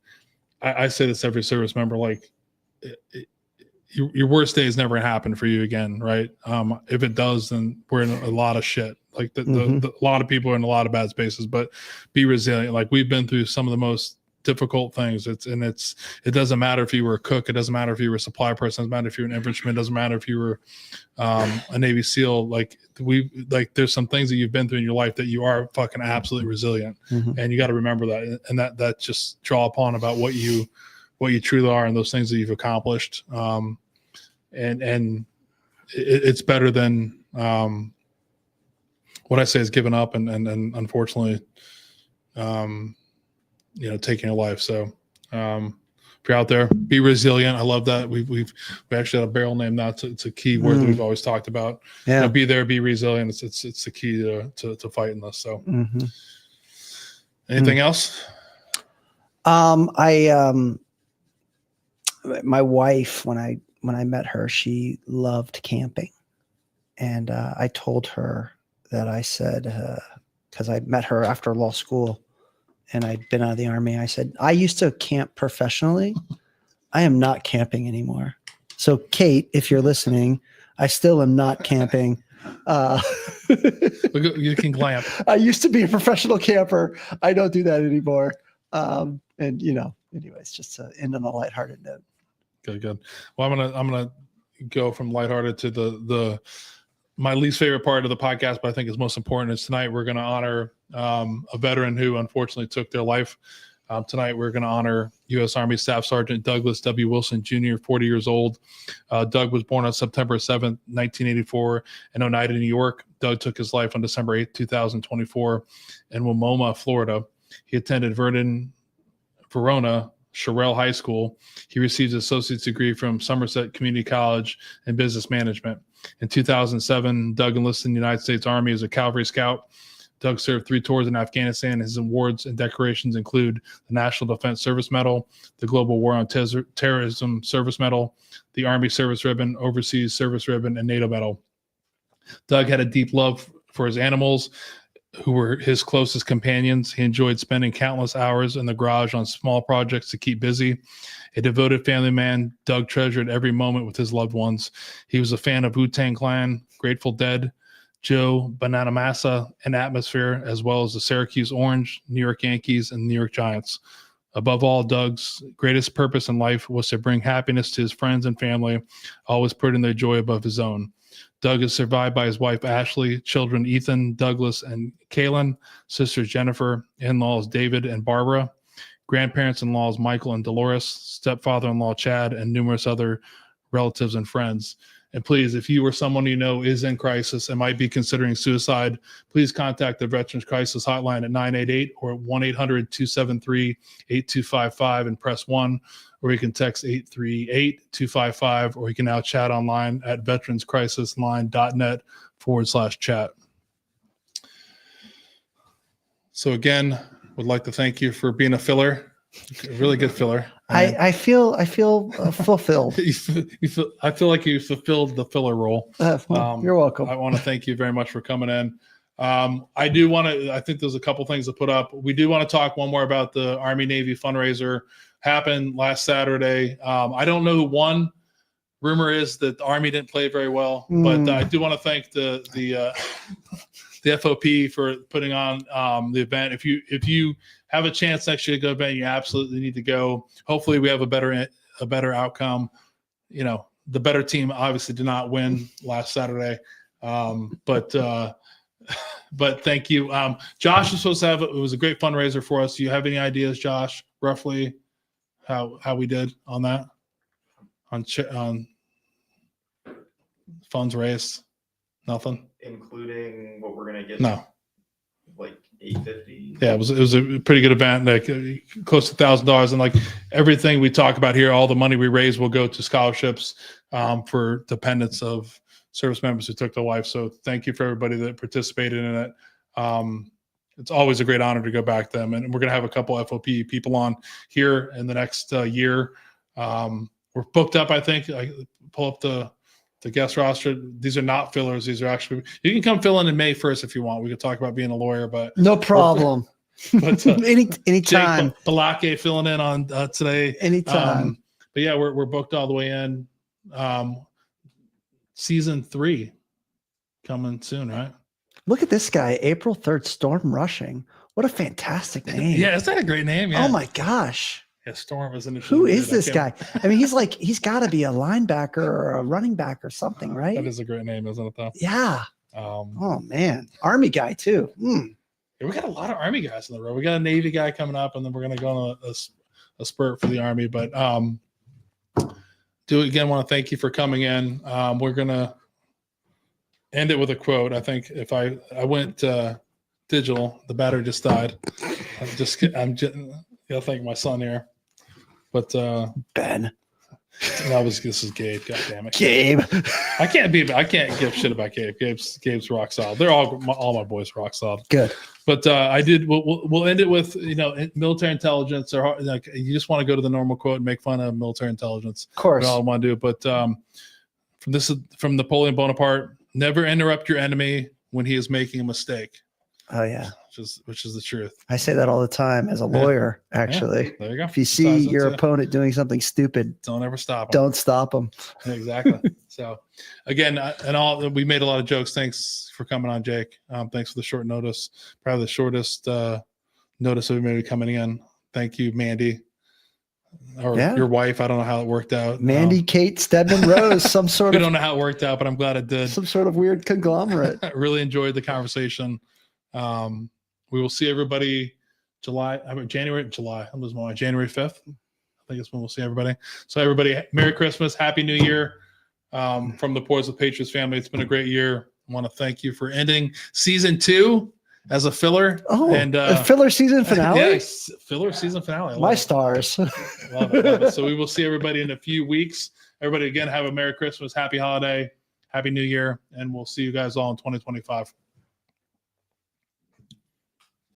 I say this to every service member. Like your worst day is never gonna happen for you again, right? If it does, then we're in a lot of shit. Like a lot of people are in a lot of bad spaces, but be resilient. Like we've been through some of the most difficult things. It doesn't matter if you were a cook, it doesn't matter if you were a supply person, it doesn't matter if you're an infantryman, it doesn't matter if you were a Navy SEAL. Like there's some things that you've been through in your life that you are fucking absolutely resilient, and you got to remember that, and that just draw upon about what you truly are and those things that you've accomplished. And it's better than what I say is giving up and unfortunately, taking your life. So if you're out there, be resilient. I love that. We actually had a barrel name now. It's a key word that we've always talked about. Yeah. Be there, be resilient. It's the key to fighting this. So anything else? My wife, when I met her, she loved camping. And I told her that I said, because I met her after law school and I'd been out of the Army, I said, I used to camp professionally. I am not camping anymore. So Kate, if you're listening, I still am not camping. You can glamp. I used to be a professional camper. I don't do that anymore. Anyways, just to end on a lighthearted note. Good. Well, I'm gonna go from lighthearted to my least favorite part of the podcast, but I think is most important. Is tonight we're going to honor a veteran who unfortunately took their life. Tonight we're going to honor U.S. Army Staff Sergeant Douglas W. Wilson Jr., 40 years old. Doug was born on September 7th, 1984 in Oneida, New York. Doug took his life on December 8th, 2024 in Wimoma, Florida. He attended Verona Sherrill High School. He received his associate's degree from Somerset Community College in business management. In 2007, Doug enlisted in the United States Army as a cavalry scout. Doug served 3 tours in Afghanistan. His awards and decorations include the National Defense Service Medal, the Global War on Terrorism Service Medal, the Army Service Ribbon, Overseas Service Ribbon, and NATO Medal. Doug had a deep love for his animals, who were his closest companions. He enjoyed spending countless hours in the garage on small projects to keep busy. A devoted family man, Doug treasured every moment with his loved ones. He was a fan of Wu-Tang Clan, Grateful Dead, Joe Bonamassa, and Atmosphere, as well as the Syracuse Orange, New York Yankees, and New York Giants. Above all, Doug's greatest purpose in life was to bring happiness to his friends and family, always putting their joy above his own. Doug is survived by his wife, Ashley, children, Ethan, Douglas, and Kaylin, sisters, Jennifer, in-laws, David and Barbara, grandparents-in-laws, Michael and Dolores, stepfather-in-law, Chad, and numerous other relatives and friends. And please, if you or someone you know is in crisis and might be considering suicide, please contact the Veterans Crisis Hotline at 988 or 1-800-273-8255 and press 1, or you can text 838-255, or you can now chat online at veteranscrisisline.net/chat. So again, would like to thank you for being a filler, a really good filler. I feel fulfilled. I feel like you fulfilled the filler role. You're welcome. I want to thank you very much for coming in. I think there's a couple things to put up. We do want to talk one more about the Army Navy fundraiser. Happened last Saturday. I don't know who won. Rumor is that the Army didn't play very well, but I do want to thank the FOP for putting on the event. If you have a chance next year to go to the event, you absolutely need to go. Hopefully we have a better outcome. The better team obviously did not win last Saturday. But thank you. Josh was supposed to have, it was a great fundraiser for us. Do you have any ideas, Josh, roughly how we did on that on funds raised? Nothing, including what we're gonna get. no. Like 850. Yeah, it was a pretty good event, like close to $1,000, and like everything we talk about here, all the money we raise will go to scholarships for dependents of service members who took their life. So thank you for everybody that participated in it. It's always a great honor to go back to them, and we're going to have a couple FOP people on here in the next year. We're booked up, I think. I pull up the guest roster. These are not fillers. These are actually, you can come fill in May 1st if you want. We could talk about being a lawyer, but no problem. But Anytime. Jake Balake filling in on today. Anytime. But yeah, we're booked all the way in. Season 3 coming soon, right? Look at this guy, April 3rd, Storm Rushing. What a fantastic name. Yeah, is that a great name? Yeah. Oh my gosh. Yeah, Storm is an Who is this guy? I mean, he's got to be a linebacker or a running back or something, right? That is a great name, isn't it, though? Yeah. Oh, man. Army guy, too. Yeah, we got a lot of Army guys in the row. We got a Navy guy coming up, and then we're going to go on a spurt for the Army. But want to thank you for coming in. We're going to end it with a quote. I think if I went digital, the battery just died. I'm gotta thank my son here. But Ben. This is Gabe. God damn it. Gabe. I can't give shit about Gabe. Gabe's rock solid. They're all my boys rock solid. Good. But we'll end it with military intelligence, or like you just want to go to the normal quote and make fun of military intelligence. Of course. That's all I want to do. But from Napoleon Bonaparte, never interrupt your enemy when he is making a mistake. Oh yeah. Which is the truth. I say that all the time as a lawyer, actually. Yeah, there you go. If you see your opponent doing something stupid, don't ever stop him. Don't stop them. Exactly. So again, we made a lot of jokes. Thanks for coming on, Jake. Thanks for the short notice. Probably the shortest notice of maybe coming in. Thank you, Mandy. Or your wife. I don't know how it worked out. Mandy, Kate, Stedman, Rose, some sort we of. don't know how it worked out, but I'm glad it did. Some sort of weird conglomerate. I really enjoyed the conversation. We will see everybody January 5th. I think it's when we'll see everybody. So everybody, Merry Christmas, Happy New Year from the Boys of Patriots family. It's been a great year. I want to thank you for ending season 2 as a filler. Oh, and a filler season finale? Yes, filler season finale. My stars. Love it. So we will see everybody in a few weeks. Everybody, again, have a Merry Christmas, Happy Holiday, Happy New Year, and we'll see you guys all in 2025.